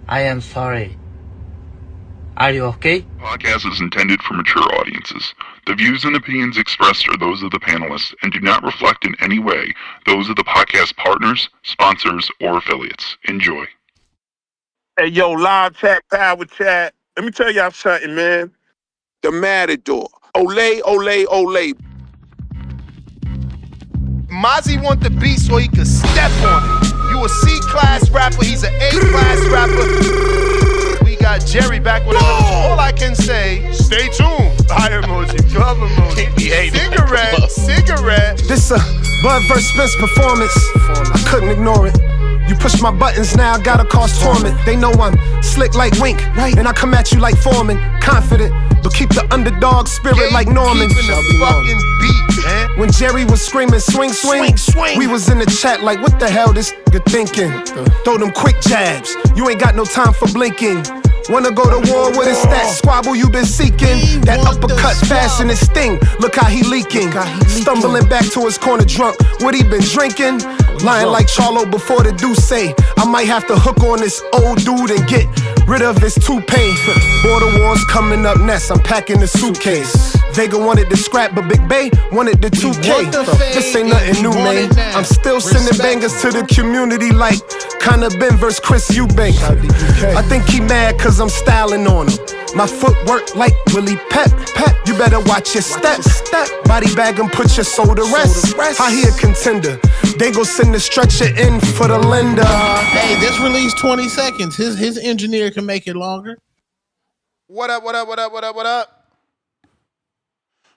I am sorry. Are you okay? Podcast is intended for mature audiences. The views and opinions expressed are those of the panelists and do not reflect in any way those of the podcast partners, sponsors, or affiliates. Enjoy. Hey, yo, live chat, power chat. Let me tell y'all something, man. The Matador. Ole, ole, ole. Mozzie want the beat so he could step on it. You a C-class rapper, he's an A-class rapper. We got Jerry back with another. All I can say, stay tuned. Fire emoji, glove emoji, cigarette. This a Bud vs. Spence performance. I couldn't ignore it. You push my buttons now, gotta cause torment. They know I'm slick like Wink, and I come at you like Foreman. Confident, but keep the underdog spirit like Norman. Keeping the fucking beat, man. When Jerry was screaming swing, swing, we was in the chat like what the hell this nigga thinking? Throw them quick jabs, you ain't got no time for blinking. Wanna go to war with his that squabble you been seeking? That uppercut fast in his sting, look how he leaking. Stumbling back to his corner drunk, what he been drinking? Lying like Charlo before the Deuce. I might have to hook on this old dude and get rid of his toupee. Border wars coming up next, I'm packing the suitcase. Vega wanted the scrap, but Big Bay wanted the 2K. This ain't nothing new, man. I'm still sending bangers to the community like Conor Ben vs. Chris Eubank. I think he mad cause I'm styling on him. My footwork like Willie Pep. You better watch your steps. Body bag and put your soul to rest. How he a contender? They gon' send the stretcher in for the lender. Hey, this release 20 seconds. His engineer can make it longer. What up, what up, what up, what up, what up?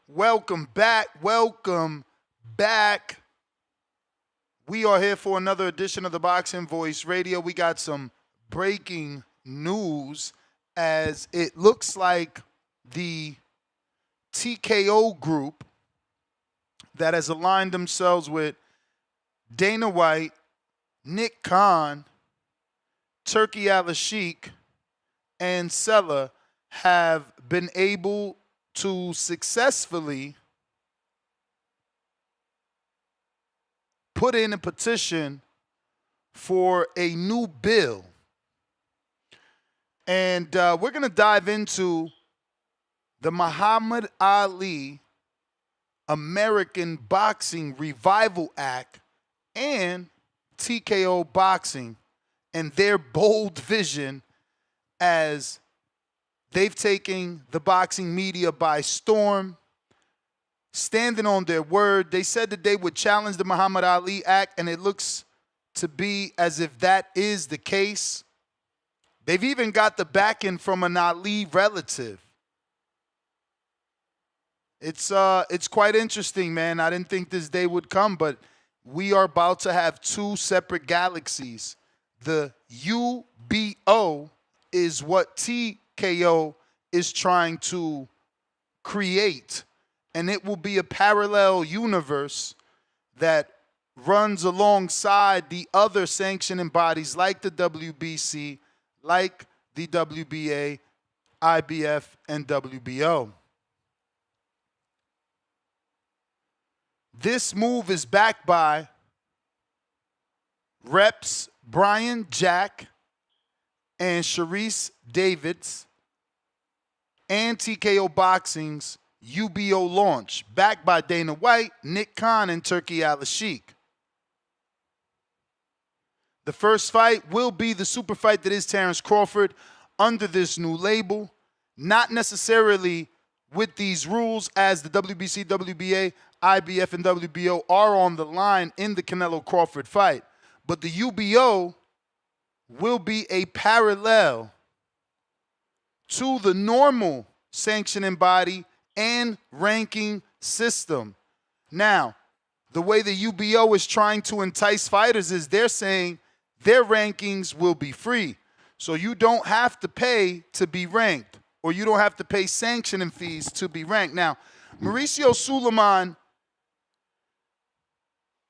Welcome back, welcome back. We are here for another edition of the Boxing Voice Radio. We got some breaking news as it looks like the TKO group that has aligned themselves with Dana White, Nick Khan, Turki Alalshikh, and Sella have been able to successfully put in a petition for a new bill. And we're going to dive into the Muhammad Ali American Boxing Revival Act and TKO Boxing and their bold vision as they've taken the boxing media by storm, standing on their word. They said that they would challenge the Muhammad Ali Act, and it looks to be as if that is the case. They've even got the backing from an Ali relative. It's quite interesting, man. I didn't think this day would come, but we are about to have two separate galaxies. The UBO is what TKO is trying to create, and it will be a parallel universe that runs alongside the other sanctioning bodies like the WBC, like the WBA, IBF, and WBO. This move is backed by Reps Brian Jack and Sharice Davids and TKO Boxing's UBO launch, backed by Dana White, Nick Khan, and Turki Alalshikh. The first fight will be the super fight that is Terence Crawford under this new label, not necessarily with these rules as the WBC, WBA, IBF, and WBO are on the line in the Canelo Crawford fight. But the UBO will be a parallel to the normal sanctioning body and ranking system. Now, the way the UBO is trying to entice fighters is they're saying their rankings will be free. So you don't have to pay to be ranked, or you don't have to pay sanctioning fees to be ranked. Now, Mauricio Suleiman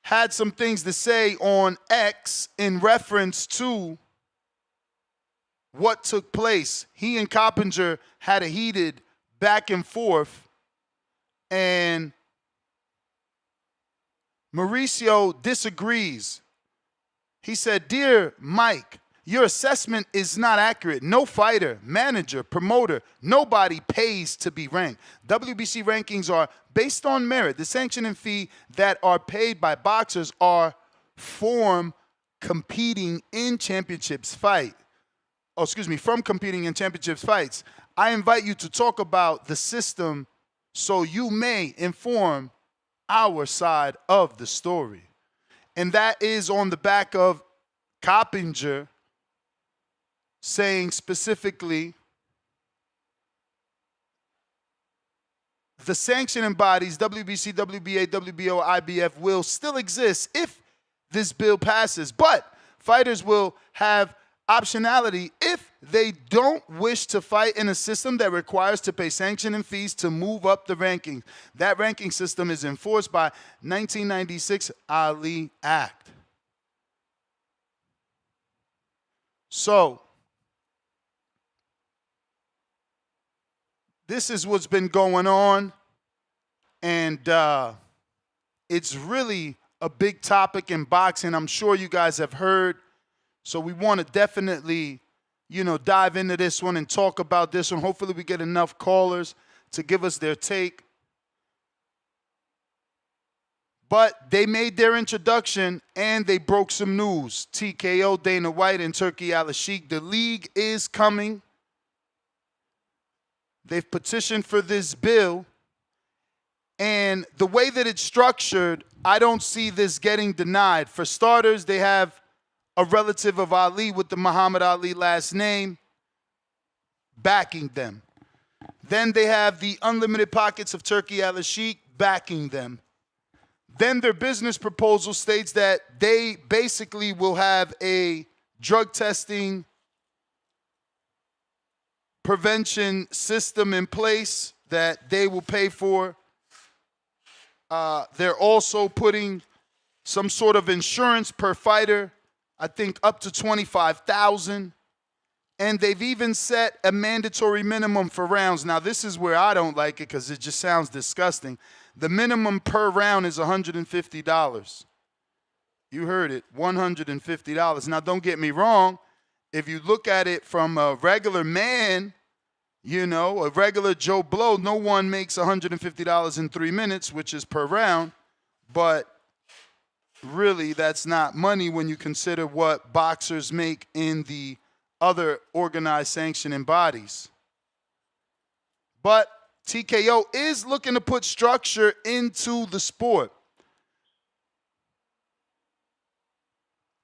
had some things to say on X in reference to what took place. He and Coppinger had a heated back and forth, and Mauricio disagrees. He said, "Dear Mike, your assessment is not accurate. No fighter, manager, promoter, nobody pays to be ranked. WBC rankings are based on merit. The sanctioning fee that are paid by boxers are from competing in championships fights. I invite you to talk about the system so you may inform our side of the story. And that is on the back of Coppinger saying specifically, the sanctioning bodies, WBC, WBA, WBO, IBF, will still exist if this bill passes, but fighters will have optionality if they don't wish to fight in a system that requires to pay sanctioning fees to move up the rankings. That ranking system is enforced by 1996 Ali Act. So, this is what's been going on, and it's really a big topic in boxing. I'm sure you guys have heard. So we want to definitely, dive into this one and talk about this one. Hopefully we get enough callers to give us their take. But they made their introduction and they broke some news. TKO, Dana White, and Turki Alalshikh. The league is coming. They've petitioned for this bill. And the way that it's structured, I don't see this getting denied. For starters, they have a relative of Ali with the Muhammad Ali last name backing them. Then they have the unlimited pockets of Turki Alalshikh backing them. Then their business proposal states that they basically will have a drug testing prevention system in place that they will pay for. They're also putting some sort of insurance per fighter, I think up to $25,000. And they've even set a mandatory minimum for rounds. Now, this is where I don't like it because it just sounds disgusting. The minimum per round is $150. You heard it, $150. Now, don't get me wrong. If you look at it from a regular man, a regular Joe Blow, no one makes $150 in 3 minutes, which is per round. But really, that's not money when you consider what boxers make in the other organized sanctioning bodies. But TKO is looking to put structure into the sport.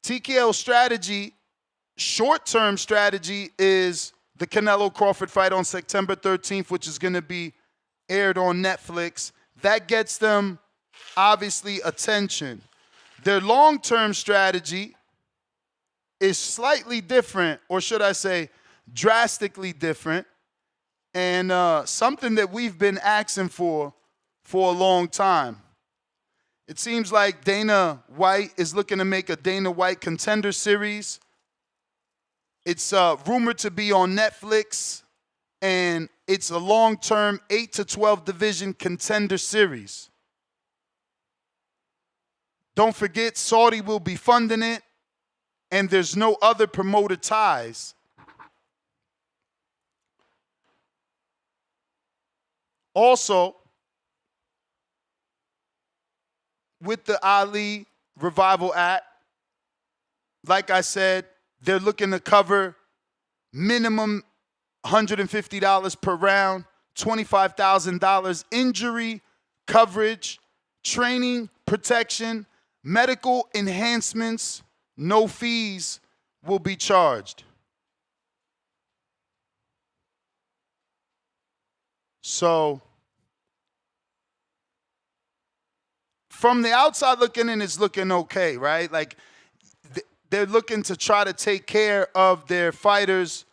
TKO strategy, short-term strategy, is the Canelo Crawford fight on September 13th, which is going to be aired on Netflix. That gets them, obviously, attention. Their long-term strategy is slightly different, or should I say drastically different, and something that we've been asking for a long time. It seems like Dana White is looking to make a Dana White Contender Series. It's rumored to be on Netflix, and it's a long-term 8 to 12 division Contender Series. Don't forget, Saudi will be funding it, and there's no other promoter ties. Also, with the Ali Revival Act, like I said, they're looking to cover minimum $150 per round, $25,000 injury coverage, training, protection, medical enhancements. No fees will be charged. So, from the outside looking in, it's looking okay, right? Like, they're looking to try to take care of their fighters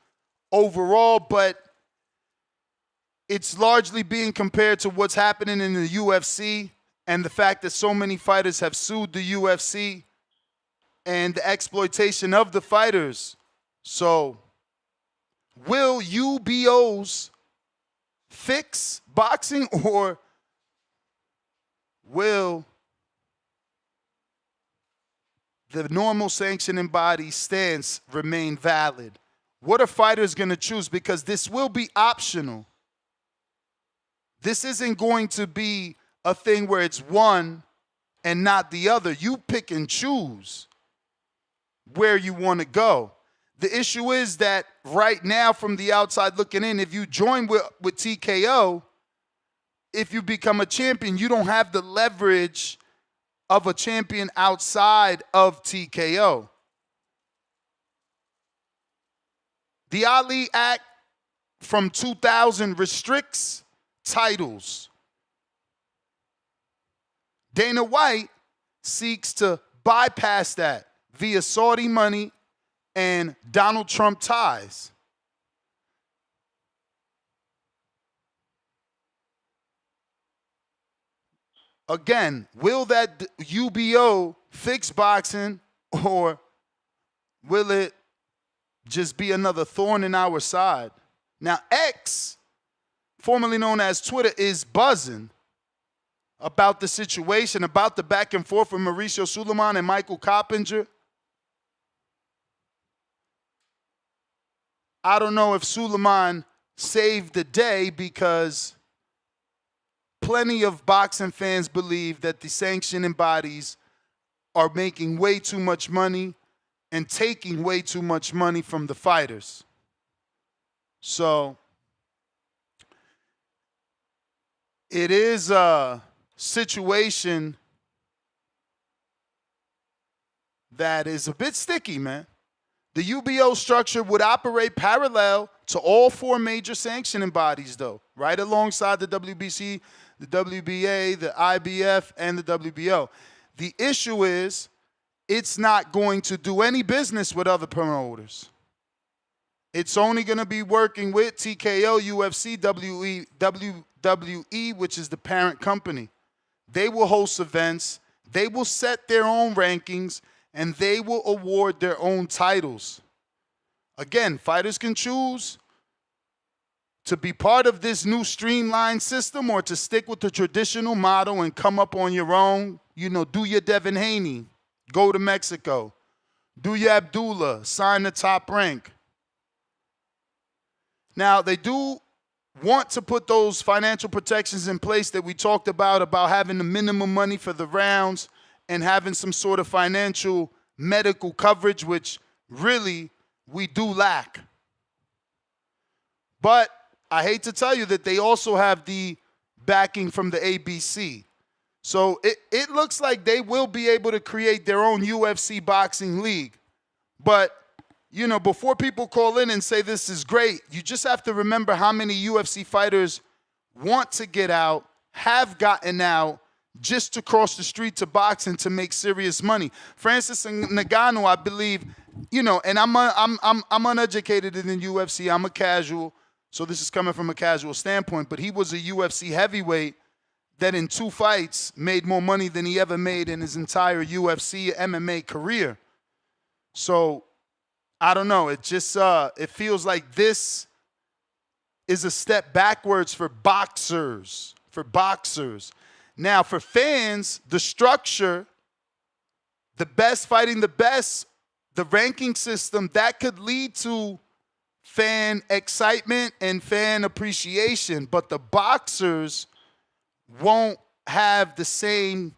overall, but it's largely being compared to what's happening in the UFC and the fact that so many fighters have sued the UFC and the exploitation of the fighters. So, will UBOs fix boxing, or will the normal sanctioning body stance remain valid? What are fighters going to choose? Because this will be optional. This isn't going to be a thing where it's one and not the other. You pick and choose where you want to go. The issue is that right now, from the outside looking in, if you join with TKO, if you become a champion, you don't have the leverage of a champion outside of TKO. The Ali Act from 2000 restricts titles. Dana White seeks to bypass that via Saudi money and Donald Trump ties. Again, will that UBO fix boxing, or will it just be another thorn in our side? Now, X, formerly known as Twitter, is buzzing about the situation, about the back and forth with Mauricio Suleiman and Michael Coppinger. I don't know if Suleiman saved the day, because plenty of boxing fans believe that the sanctioning bodies are making way too much money and taking way too much money from the fighters. So it is a situation that is a bit sticky, man. The UBO structure would operate parallel to all four major sanctioning bodies, though, right alongside the WBC, the WBA, the IBF, and the WBO. The issue is it's not going to do any business with other promoters. It's only going to be working with TKO, UFC, WWE, which is the parent company. They will host events, they will set their own rankings, and they will award their own titles. Again, fighters can choose to be part of this new streamlined system or to stick with the traditional model and come up on your own. You know, do your Devin Haney, go to Mexico. Do your Abdullah, sign the top rank. Now, they do want to put those financial protections in place that we talked about having the minimum money for the rounds and having some sort of financial medical coverage, which really we do lack. But I hate to tell you that they also have the backing from the ABC. So it looks like they will be able to create their own UFC boxing league. But, you know, before people call in and say this is great, you just have to remember how many UFC fighters want to get out, have gotten out, just to cross the street to boxing to make serious money. Francis Ngannou, I believe, you know, and I'm uneducated in the UFC. I'm a casual, so this is coming from a casual standpoint. But he was a UFC heavyweight that in 2 fights made more money than he ever made in his entire UFC MMA career. So I don't know. It just it feels like this is a step backwards for boxers. Now, for fans, the structure, the best fighting the best, the ranking system, that could lead to fan excitement and fan appreciation. But the boxers won't have the same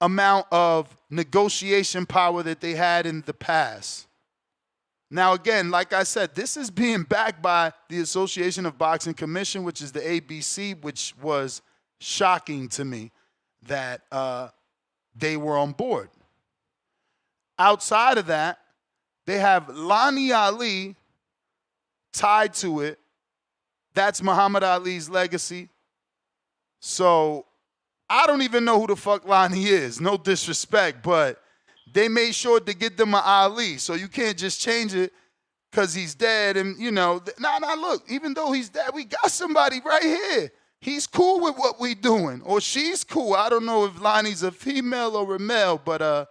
amount of negotiation power that they had in the past. Now, again, like I said, this is being backed by the Association of Boxing Commission, which is the ABC, which was shocking to me that they were on board. Outside of that, they have Lonnie Ali tied to it. That's Muhammad Ali's legacy. So I don't even know who the fuck Lonnie is. No disrespect, but they made sure to get them an Ali. So you can't just change it because he's dead. And, you know, look, even though he's dead, we got somebody right here. He's cool with what we doing, or she's cool. I don't know if Lonnie's a female or a male, but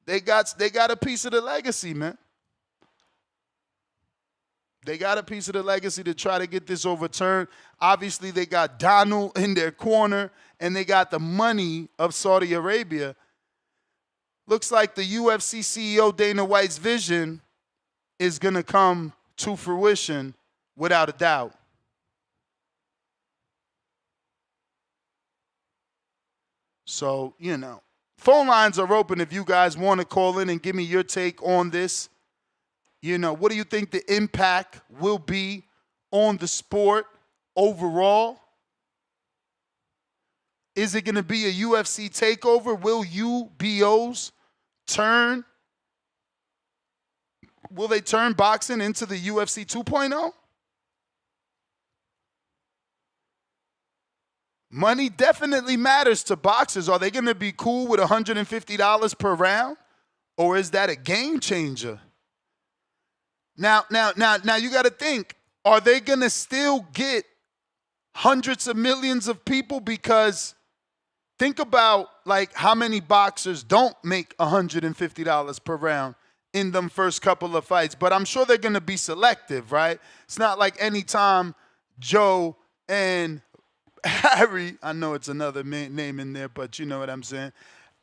they got a piece of the legacy, man. They got a piece of the legacy to try to get this overturned. Obviously, they got Donald in their corner, and they got the money of Saudi Arabia. looks like the UFC CEO Dana White's vision is going to come to fruition without a doubt. So, you know, phone lines are open if you guys want to call in and give me your take on this. You know, what do you think the impact will be on the sport overall? Is it going to be a UFC takeover? Will UBOs turn? Will they turn boxing into the UFC 2.0? Money definitely matters to boxers. Are they going to be cool with $150 per round? Or is that a game changer? Now you got to think, are they going to still get hundreds of millions of people? Because think about like how many boxers don't make $150 per round in them first couple of fights. But I'm sure they're going to be selective, right? It's not like anytime Joe and Harry, I know it's another name in there, but you know what I'm saying.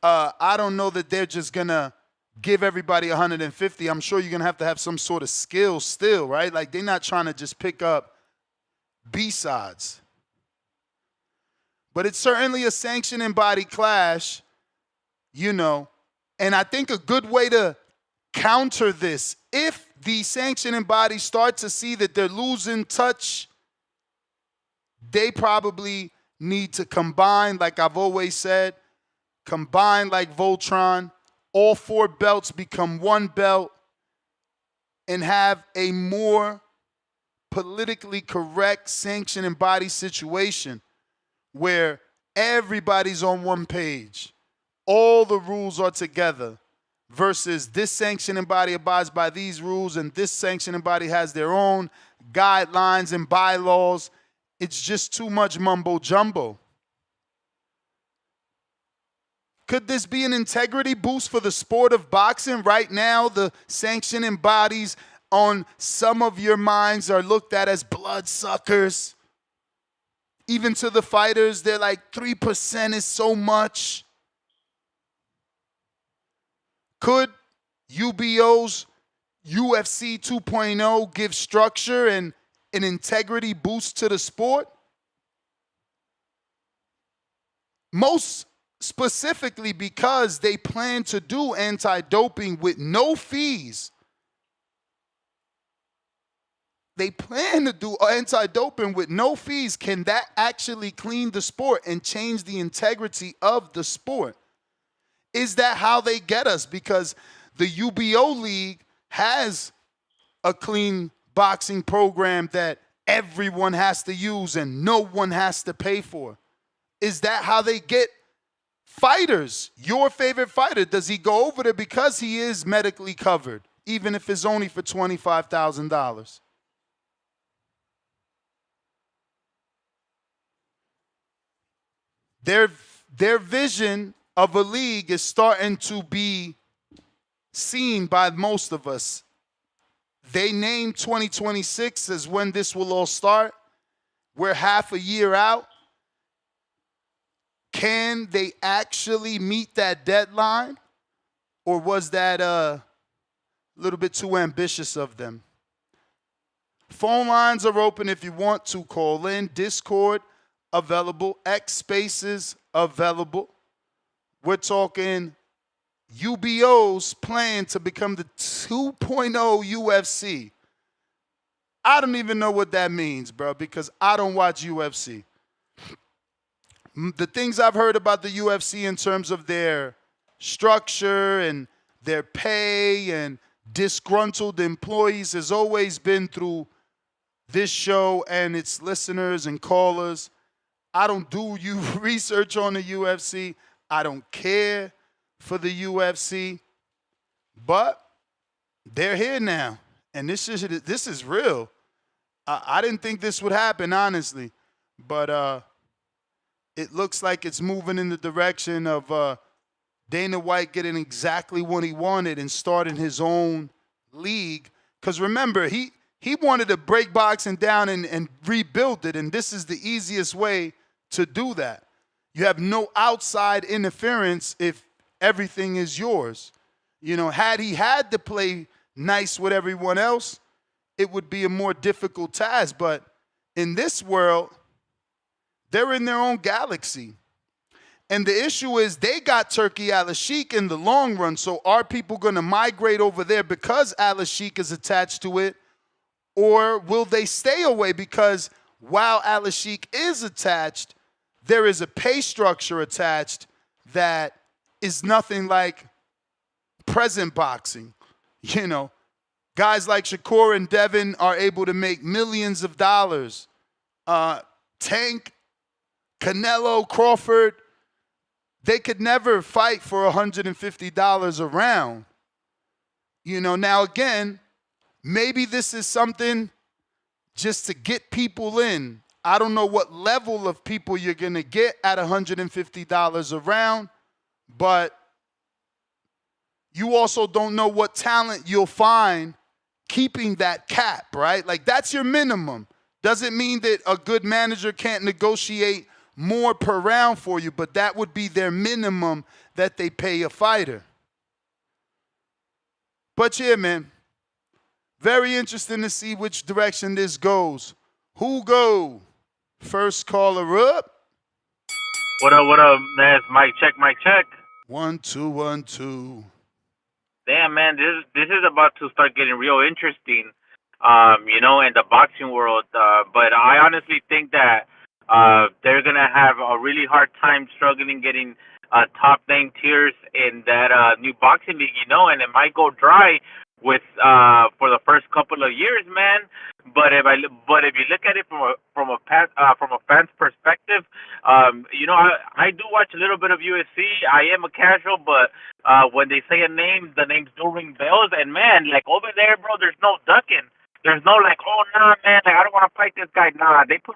I don't know that they're just going to give everybody 150. I'm sure you're going to have some sort of skill still, right? Like they're not trying to just pick up B-sides. But it's certainly a sanctioning body clash, you know. And I think a good way to counter this, if the sanctioning bodies start to see that they're losing touch, they probably need to combine, like I've always said, combine like Voltron. All 4 belts become 1 belt and have a more politically correct sanctioning body situation where everybody's on one page. All the rules are together versus this sanctioning body abides by these rules and this sanctioning body has their own guidelines and bylaws. It's just too much mumbo jumbo. Could this be an integrity boost for the sport of boxing? Right now, the sanctioning bodies on some of your minds are looked at as bloodsuckers. Even to the fighters, they're like 3% is so much. Could UBOs, UFC 2.0 give structure and an integrity boost to the sport? Most specifically because they plan to do anti-doping with no fees. They plan to do anti-doping with no fees. Can that actually clean the sport and change the integrity of the sport? Is that how they get us? Because the UBO League has a clean boxing program that everyone has to use and no one has to pay for. Is that how they get fighters? Your favorite fighter, does he go over there because he is medically covered, even if it's only for $25,000? Their vision of a league is starting to be seen by most of us. They named 2026 as when this will all start. We're half a year out. Can they actually meet that deadline? Or was that a little bit too ambitious of them? Phone lines are open if you want to call in. Discord available. X Spaces available. We're talking UBOs plan to become the 2.0 UFC. I don't even know what that means, bro, because I don't watch UFC. The things I've heard about the UFC in terms of their structure and their pay and disgruntled employees has always been through this show and its listeners and callers. I don't do research on the UFC. I don't care for the UFC. But they're here now. And this is real. I didn't think this would happen, honestly. But it looks like it's moving in the direction of Dana White getting exactly what he wanted and starting his own league. Because remember, he wanted to break boxing down and rebuild it, and this is the easiest way to do that. You have no outside interference if everything is yours. You know, had he had to play nice with everyone else, it would be a more difficult task. But in this world, they're in their own galaxy. And the issue is they got Turki Alalshikh in the long run. So are people going to migrate over there because Alalshikh is attached to it? Or will they stay away because while Alalshikh is attached, there is a pay structure attached that is nothing like present boxing. You know, guys like Shakur and Devin are able to make millions of dollars. Tank, Canelo, Crawford, they could never fight for $150 a round. You know, now again, maybe this is something just to get people in. I don't know what level of people you're going to get at $150 a round, but you also don't know what talent you'll find keeping that cap, right? Like, that's your minimum. Doesn't mean that a good manager can't negotiate more per round for you, but that would be their minimum that they pay a fighter. But yeah, man, very interesting to see which direction this goes. Who go? First caller up. What up, Nes? Mic check. 1 2 1 2. Damn, man, this is about to start getting real interesting, you know, in the boxing world. But I honestly think that they're gonna have a really hard time struggling getting top name tiers in that new boxing league, you know, and it might go dry with for the first couple of years, man. But if you look at it from a fan's perspective, you know, I do watch a little bit of UFC. I am a casual, but when they say a name, the names do ring bells. And man, like over there, bro, there's no ducking. There's no like, oh nah, man, like, I don't want to fight this guy. Nah, they put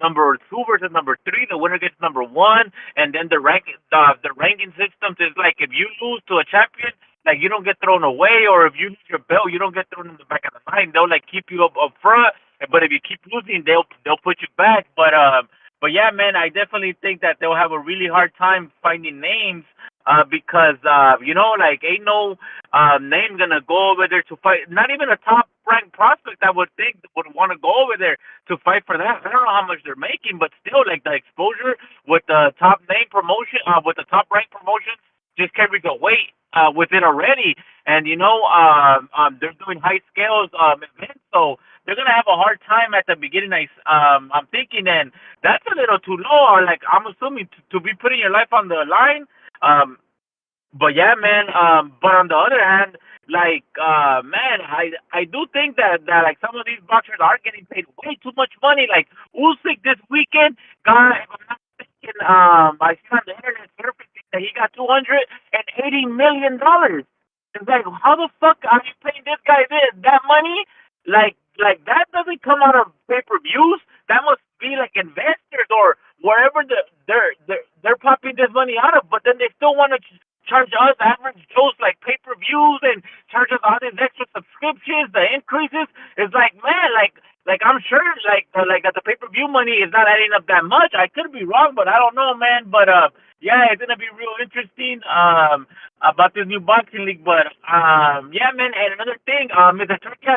number 2 versus number 3. The winner gets number 1, and then the ranking systems is like if you lose to a champion, like you don't get thrown away, or if you lose your belt, you don't get thrown in the back of the line. They'll like keep you up front, but if you keep losing, they'll put you back. But yeah, man, I definitely think that they'll have a really hard time finding names because you know, like ain't no name gonna go over there to fight. Not even a top ranked prospect I would think would want to go over there to fight for that. I don't know how much they're making, but still, like the exposure with the top name promotion, with the top ranked promotion, just carries a weight with it already. And you know, they're doing high scales events, so they're gonna have a hard time at the beginning. I'm thinking, and that's a little too low. Or like I'm assuming to be putting your life on the line. But yeah, man. But on the other hand, like man, I do think that like some of these boxers are getting paid way too much money. Like Usyk this weekend got, if I'm not mistaken, I see on the internet surfacing that he got $280 million. It's like, how the fuck are you paying this guy that money? Like that doesn't come out of pay-per-views. That must be like investors or wherever they're popping this money out of. But then they still want to charge us average Joes like pay-per-views and charge us all these extra subscriptions, the increases. It's like, man, like I'm sure like that the pay-per-view money is not adding up that much. I could be wrong, but I don't know, man. But yeah, it's gonna be real interesting about this new boxing league. But yeah, man. And another thing, Mr. Turki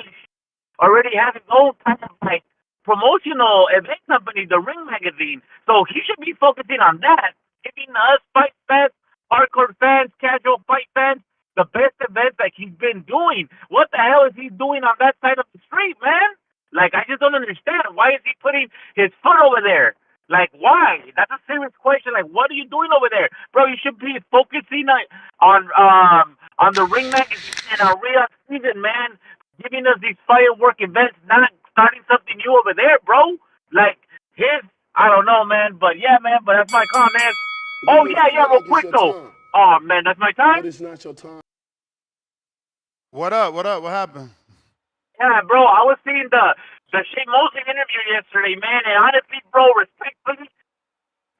already has his own kind of like promotional event company, the Ring Magazine. So he should be focusing on that, giving us fight fans, hardcore fans, casual fight fans, the best events like he's been doing. What the hell is he doing on that side of the street, man? Like, I just don't understand. Why is he putting his foot over there? Like, why? That's a serious question. Like, what are you doing over there? Bro, you should be focusing on the Ring Magazine and our real season, man. Giving us these firework events, not starting something new over there, bro. Like, I don't know, man. But yeah, man, but that's my call, man. Oh, yeah, real quick, though. Oh, man, that's my time? But it's not your time. What up? What happened? Yeah, bro, I was seeing the Shane Mosley interview yesterday, man, and honestly, bro, respectfully,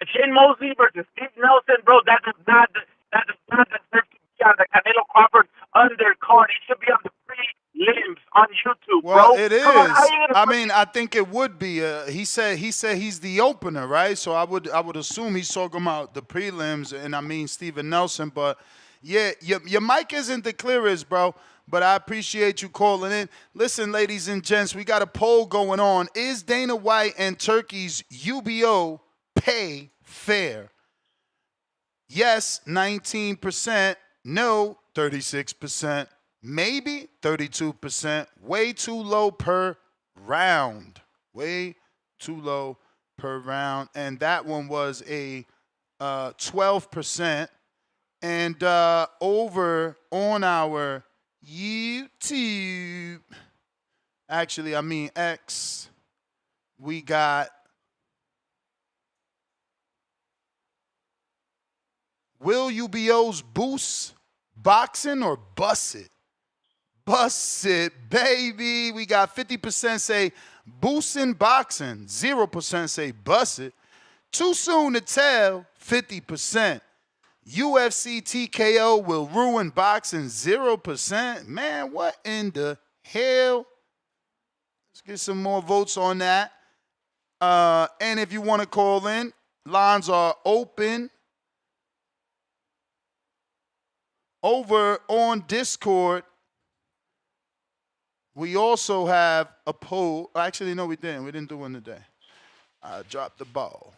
Shane Mosley versus Steve Nelson, bro, that does not deserve to be on the Canelo Crawford undercard. It should be on the prelims on YouTube, bro. Well, it is. I mean, I think it would be. He said he's the opener, right? So I would assume he's talking about the prelims, and I mean Steven Nelson, but Yeah, your mic isn't the clearest, bro, but I appreciate you calling in. Listen, ladies and gents, we got a poll going on. Is Dana White and Turki's UBO pay fair? Yes, 19%. No, 36%. Maybe 32%. Way too low per round. Way too low per round. And that one was a 12%. And over on our YouTube, actually, I mean X, we got will UBOs boost boxing or bust it? Bust it, baby. We got 50% say boosting boxing, 0% say bust it. Too soon to tell, 50%. UFC TKO will ruin boxing, 0%. Man, what in the hell? Let's get some more votes on that. And if you want to call in, lines are open. Over on Discord, we also have a poll. Actually, no, we didn't. We didn't do one today. I dropped the ball.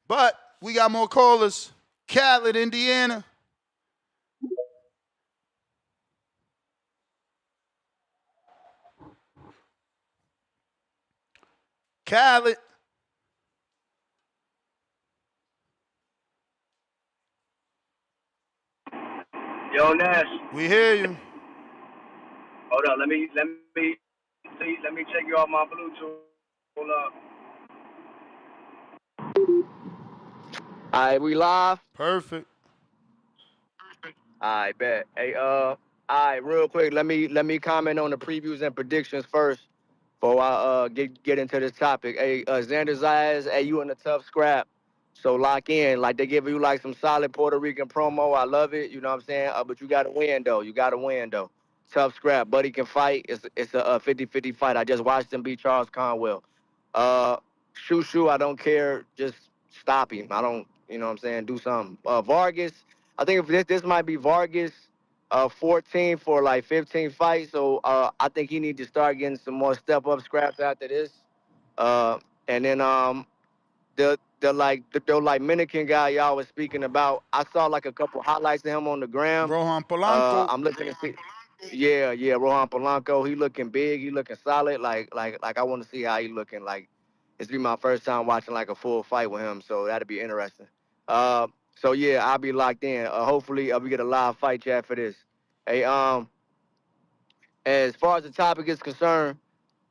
But we got more callers. Khaled, Indiana. Khaled. Yo, Nash. We hear you. Hold on. Let me check you off my Bluetooth. Hold up. All right, we live. Perfect. All right, bet. Hey, all right, real quick. Let me comment on the previews and predictions first before I get into this topic. Hey, Xander Zayas, hey, you in a tough scrap. So lock in. Like, they give you like some solid Puerto Rican promo. I love it. You know what I'm saying? But you got to win though. Tough scrap. Buddy can fight. It's a 50-50 fight. I just watched him beat Charles Conwell. Shoo, I don't care. Just stop him. I don't, you know what I'm saying? Do something. Vargas, I think if this might be Vargas 14 for like 15 fights. So I think he needs to start getting some more step-up scraps after this. And then the Dominican guy y'all was speaking about, I saw like a couple highlights of him on the gram. Rohan Polanco. I'm looking to see. Yeah, Rohan Polanco. He looking big. He looking solid. Like I want to see how he looking. Like, it's be my first time watching like a full fight with him, so that'd be interesting. So yeah, I'll be locked in. Hopefully, we get a live fight chat for this. Hey, as far as the topic is concerned,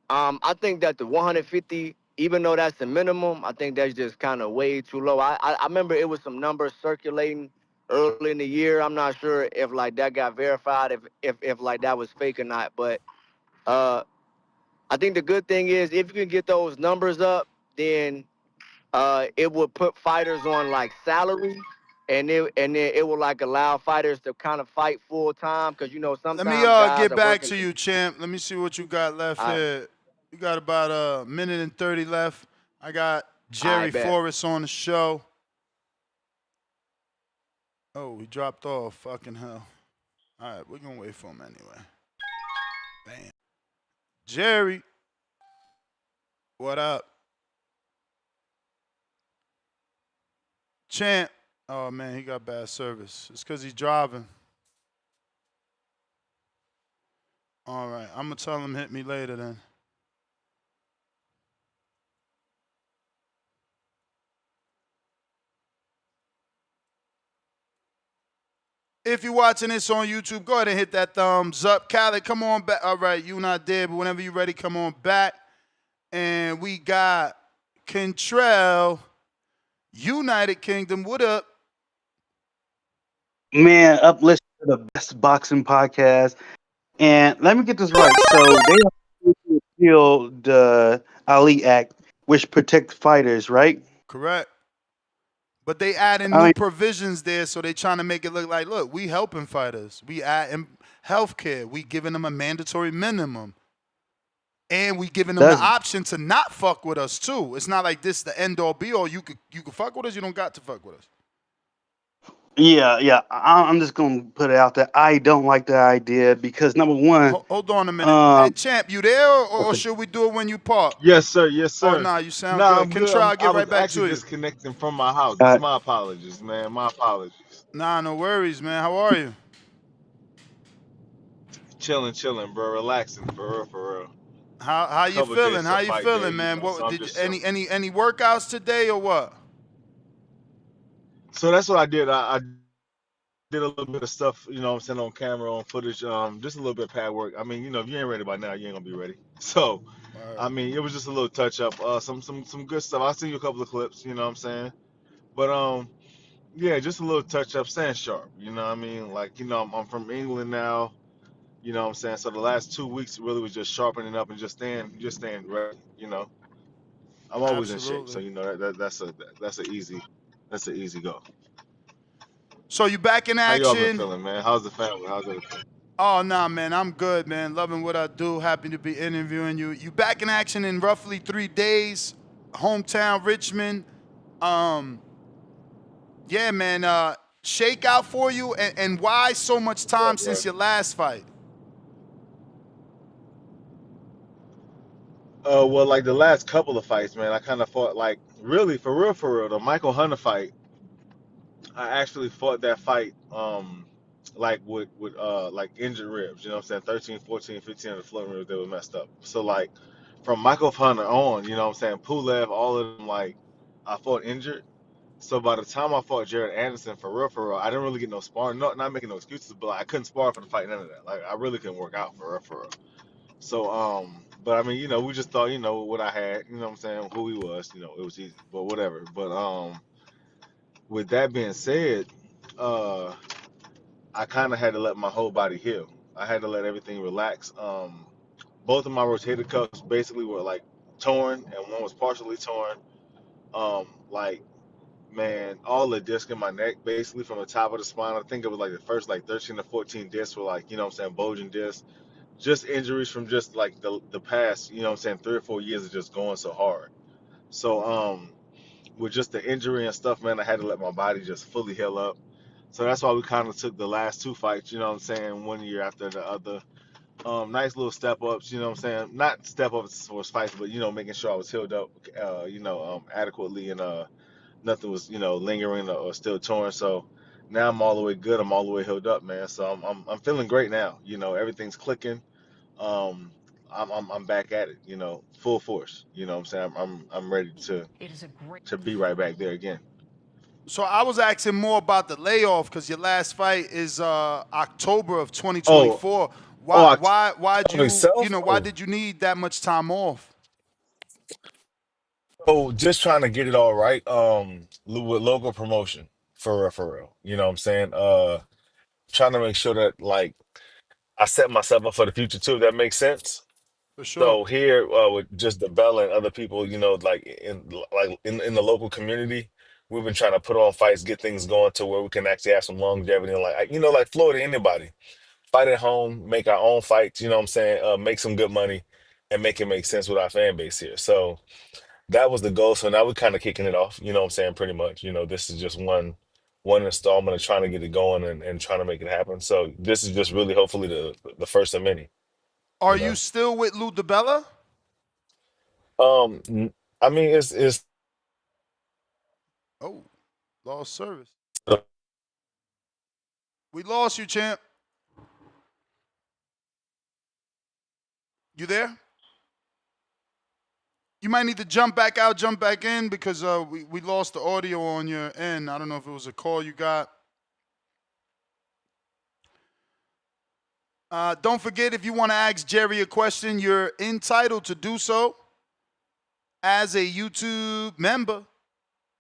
I think that the 150, even though that's the minimum, I think that's just kind of way too low. I remember it was some numbers circulating early in the year. I'm not sure if like that got verified, if like that was fake or not. But I think the good thing is if you can get those numbers up, then it would put fighters on like salary, and it will like allow fighters to kind of fight full time, because you know sometimes Let me guys get are back working. to you, champ. Let me see what you got left here. You got about a minute and 30 left. I got Jerry Forrest on the show. Oh, he dropped off. Fucking hell. All right, we're going to wait for him anyway. Bam. Jerry. What up? Champ. Oh, man, he got bad service. It's because he's driving. All right, I'm going to tell him hit me later then. If you're watching this on YouTube, go ahead and hit that thumbs up. Khaled, come on back. All right, you not there, but whenever you're ready, come on back. And we got Contrell, United Kingdom. What up? Man, up listening to the best boxing podcast. And let me get this right. So they repeal the Ali Act, which protects fighters, right? Correct. But they adding new provisions there, so they trying to make it look like, look, we helping fighters. We adding healthcare. We giving them a mandatory minimum. And we giving them the option to not fuck with us too. It's not like this the end all be all. You could fuck with us, you don't got to fuck with us. Yeah. I'm just gonna put it out there. I don't like the idea because number one, Hold on a minute. Hey, champ, you there, or okay. should we do it when you park? Yes, sir. Yes, Oh, sir. nah, you sound Nah, good. I'm good. Contra, I'll I get right was back actually to you. disconnecting from my house. Uh, It's my apologies, man. My apologies. Nah, no worries, man. How are you? Chilling, bro. Relaxing, for real, for real. How you Couple days feeling? till How you fight day, feeling, you man? know. So What I'm did you, just chilling. any workouts today or what? So that's what I did. I did a little bit of stuff, you know what I'm saying, on camera, on footage, just a little bit of pad work. I mean, you know, if you ain't ready by now, you ain't gonna be ready. So, I mean, it was just a little touch up, some good stuff. I'll send you a couple of clips, you know what I'm saying? But yeah, just a little touch up, staying sharp, you know what I mean? Like, you know, I'm from England now, you know what I'm saying? So the last 2 weeks really was just sharpening up and just staying ready, you know. I'm always in shape, so Absolutely. you know that's an easy go. So you back in How y'all been action? feeling, man? How's the family? How's everything? Oh, nah, man. I'm good, man. Loving what I do. Happy to be interviewing you. You back in action in roughly 3 days. Hometown Richmond. Yeah, man. Shakeout for you, and why so much time Right. since your last fight? Well, like the last couple of fights, man, I kind of fought like really for real. The Michael Hunter fight, I actually fought that fight, like with like injured ribs. You know what I'm saying? 13, 14, 15 of the floor ribs they were messed up. So like from Michael Hunter on, you know what I'm saying? Pulev, all of them, like I fought injured. So by the time I fought Jared Anderson for real, I didn't really get no sparring. Not making no excuses, but like, I couldn't spar for the fight, none of that. Like I really couldn't work out for real. So, but I mean, you know, we just thought, you know, what I had, you know what I'm saying, who he was, you know, it was easy, but whatever. But with that being said, uh, I kind of had to let my whole body heal. I had to let everything relax. Both of my rotator cuffs basically were like torn, and one was partially torn. Like, man, all the disc in my neck, basically from the top of the spine. I think it was like the first like 13 to 14 discs were like, you know what I'm saying, bulging discs. Just injuries from just like the past, you know what I'm saying, 3 or 4 years of just going so hard. So with just the injury and stuff, man, I had to let my body just fully heal up. So that's why we kind of took the last two fights, you know what I'm saying, one year after the other. Nice little step ups, you know what I'm saying? Not step ups for fights, but you know, making sure I was healed up, adequately, and nothing was, you know, lingering or still torn. So now I'm all the way good. I'm all the way healed up, man. So I'm feeling great now. You know, everything's clicking. um I'm back at it, you know, full force. You know what I'm saying? I'm ready to be right back there again. So I was asking more about the layoff because your last fight is October of Oh, 2024. oh, Why'd itself? why did you need that much time off? Just trying to get it all right. With local promotion, for real. You know what I'm saying? Trying to make sure that like I set myself up for the future too. If that makes sense. For sure. So here, with just the Bella and other people, you know, in the local community, we've been trying to put on fights, get things going to where we can actually have some longevity and you know, like Florida, anybody fight at home, make our own fights. You know what I'm saying? Make some good money and make it make sense with our fan base here. So that was the goal. So now we're kind of kicking it off. You know what I'm saying? Pretty much. You know, this is just one installment of trying to get it going and trying to make it happen. So this is just really hopefully the first of many. Are You you know. still with Lou DiBella? I mean, it's Oh, lost service. We lost you, champ. You there? You might need to jump back out, jump back in because we lost the audio on your end. I don't know if it was a call you got. Don't forget, if you want to ask Jerry a question, you're entitled to do so as a YouTube member.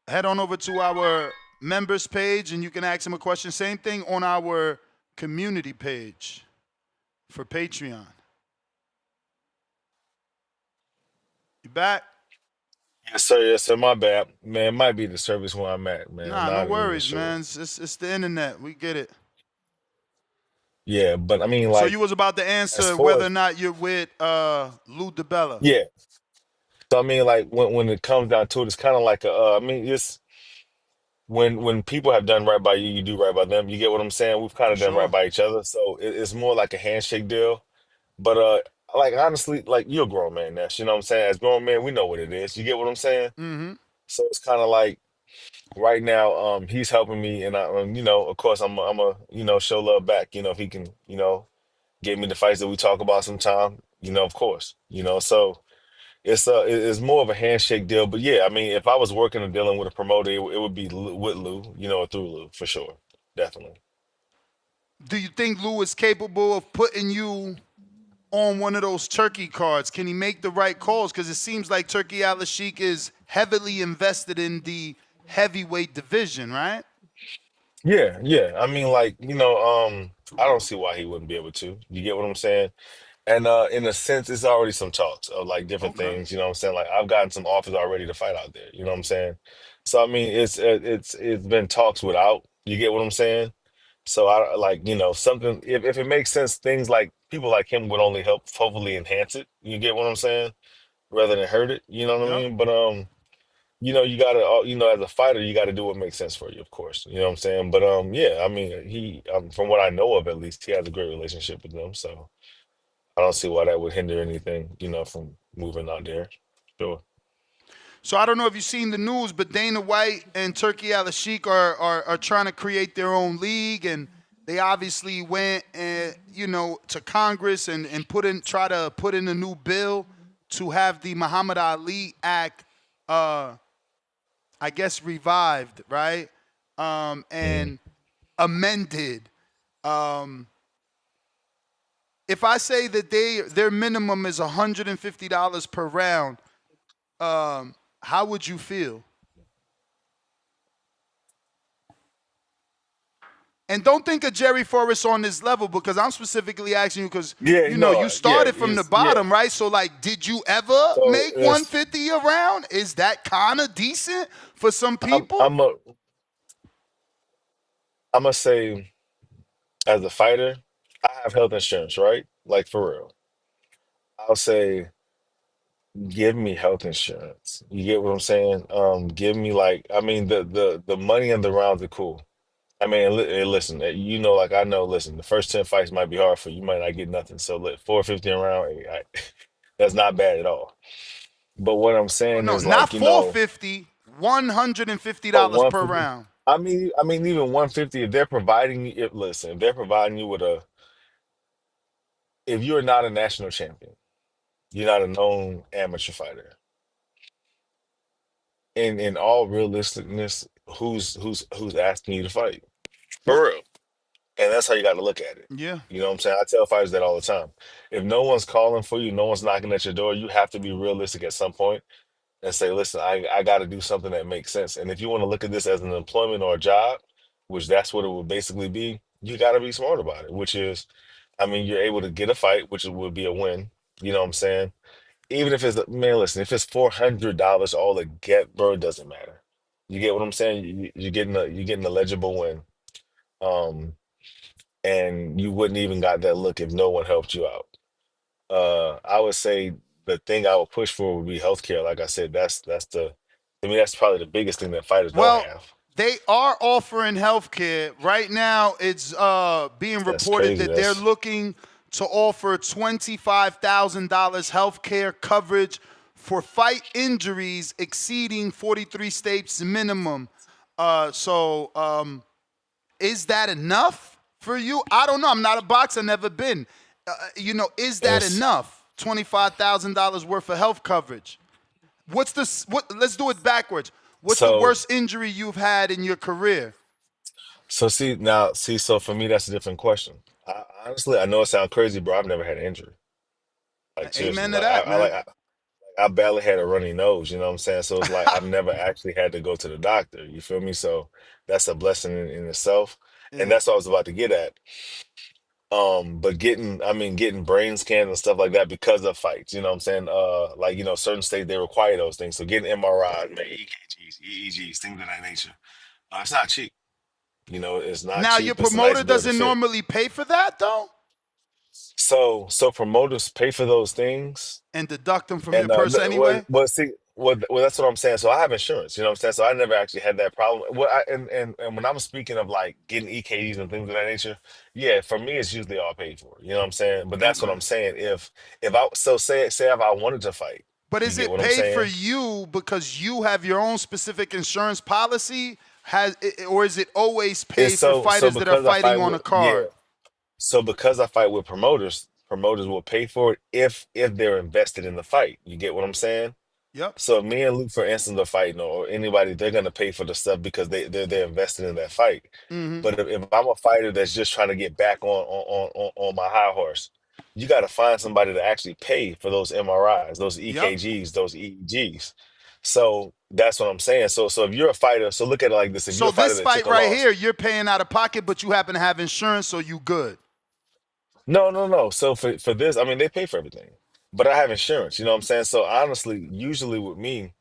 Head on over to our members page and you can ask him a question. Same thing on our community page for Patreon. You back? Yes, sir. Yes, sir. My bad, man. It might be the service where I'm at, man. I'm Nah, no not even worries, sure. man. It's the internet. We get it. Yeah, but I mean, So like, you was about to as answer far whether or as not you're with Lou DiBella. yeah. So I mean, like, when it comes down to it, it's kind of like I mean, when people have done right by you, you do right by them. You get what I'm saying? We've kind For of done right sure. by each other, so it's more like a handshake deal. But like honestly, like you're a grown man, Nash. You know what I'm saying? As grown men, we know what it is. You get what I'm saying? Mm-hmm. So it's kind of like right now, he's helping me, and of course, I'm a show love back. If he can, get me the fights that we talk about sometime, of course, so. It's more of a handshake deal, but yeah, I mean, if I was working or dealing with a promoter, it would be with Lou, or through Lou for sure, definitely. Do you think Lou is capable of putting you on one of those Turkey cards? Can he make the right calls? Because it seems like Turki Alalshikh is heavily invested in the heavyweight division, right? Yeah, yeah. I mean, like I don't see why he wouldn't be able to. You get what I'm saying? And in a sense, it's already some talks of like different Okay. things. You know what I'm saying? Like I've gotten some offers already to fight out there. You know what I'm saying? So I mean, it's been talks without. You get what I'm saying? So I like, something if it makes sense, things like people like him would only help hopefully enhance it. You get what I'm saying? Rather than hurt it. You know what I Yep. mean? But you gotta as a fighter, you gotta do what makes sense for you, of course. You know what I'm saying? But yeah, I mean he from what I know of at least, he has a great relationship with them. So I don't see why that would hinder anything, from moving out there. Sure. So I don't know if you've seen the news, but Dana White and Turki Alalshikh are trying to create their own league, and they obviously went to Congress and try to put in a new bill to have the Muhammad Ali Act, I guess, revived, right? Mhm. And amended. If I say that their minimum is $150 per round, how would you feel? And don't think of Jerry Forrest on this level, because I'm specifically asking you because Yeah, you no, yeah, started from the yeah. bottom, right? So like, did you ever So make it's 150 a round? Is that kind of decent for some I'm people? I'm a I'm gonna say as a fighter, I have health insurance, right? Like for real. I'll say give me health insurance. You get what I'm saying? Give me like I mean the money and the rounds are cool. I mean, listen, like I know, listen, the first 10 fights might be hard for you. You might not get nothing. So, 450 a round, that's not bad at all. But what I'm Oh saying no, is not like, 450, oh, $150 per 150. round. I mean, even 150, if they're providing you, if they're providing you with if you're not a national champion, you're not a known amateur fighter. In all realisticness, who's asking you to fight? For real. And that's how you got to look at it. Yeah. You know what I'm saying? I tell fighters that all the time. If no one's calling for you, no one's knocking at your door, you have to be realistic at some point and say, listen, I got to do something that makes sense. And if you want to look at this as an employment or a job, which that's what it would basically be, you got to be smart about it, which is, I mean, you're able to get a fight, which would be a win. You know what I'm saying? Even if man, listen, if it's $400 all to get, bro, it doesn't matter. You get what I'm saying? You're getting a legible win. Um, and you wouldn't even got that look if no one helped you out. I would say the thing I would push for would be healthcare. Like I said, that's to me that's probably the biggest thing that fighters don't Well, have. they are offering health care. Right now, it's being That's reported crazy. that they're That's looking to offer $25,000 health care coverage for fight injuries exceeding 43 states minimum. So is that enough for you? I don't know. I'm not a boxer, never been. Is that it's enough? $25,000 worth of health coverage. Let's do it backwards. What's the so worst injury you've had in your career? so for me that's a different question. Honestly, I know it sounds crazy, bro. I've never had an injury. Like seriously, Amen to like that, man. I barely had a runny nose, you know what I'm saying? So it's like I've never actually had to go to the doctor. You feel me? So that's a blessing in itself. And Yeah. that's what I was about to get at. But getting brain scans and stuff like that because of fights, you know what I'm saying? Like, certain states they require those things. So getting MRIs, man, EKGs, EEGs, things of that nature. It's not cheap. It's not Now your cheap. It's a nice promoter bill to doesn't fit. normally pay for that though, So promoters pay for those things. and deduct them from your And purse anyway. see, Well, that's what I'm saying. So I have insurance, you know what I'm saying? So I never actually had that problem. And when I'm speaking of like getting EKGs and things of that nature, yeah, for me it's usually all paid for. You know what I'm saying? But that's what Okay. I'm saying. If I so say if I wanted to fight, But you is get it what I'm paid for saying? you because you have your own specific insurance policy? Or is it always It's paid for so fighters that are because I fighting fight on a with yeah. card? So because I fight with promoters, promoters will pay for it if they're invested in the fight. You get what I'm saying? Yep. So if me and Luke, for instance, are fighting, or anybody, they're gonna pay for the stuff because they're invested in that fight. Mm-hmm. But if I'm a fighter that's just trying to get back on my high horse, you got to find somebody to actually pay for those MRIs, those Yep. EKGs, those EEGs. So that's what I'm saying. So if you're a fighter, so look at it like this: if you're So a fighter this that took fight a right loss, here, you're paying out of pocket, but you happen to have insurance, so you good. no. So for this, I mean, they pay for everything, but I have insurance. You know what I'm saying? So honestly, usually with me,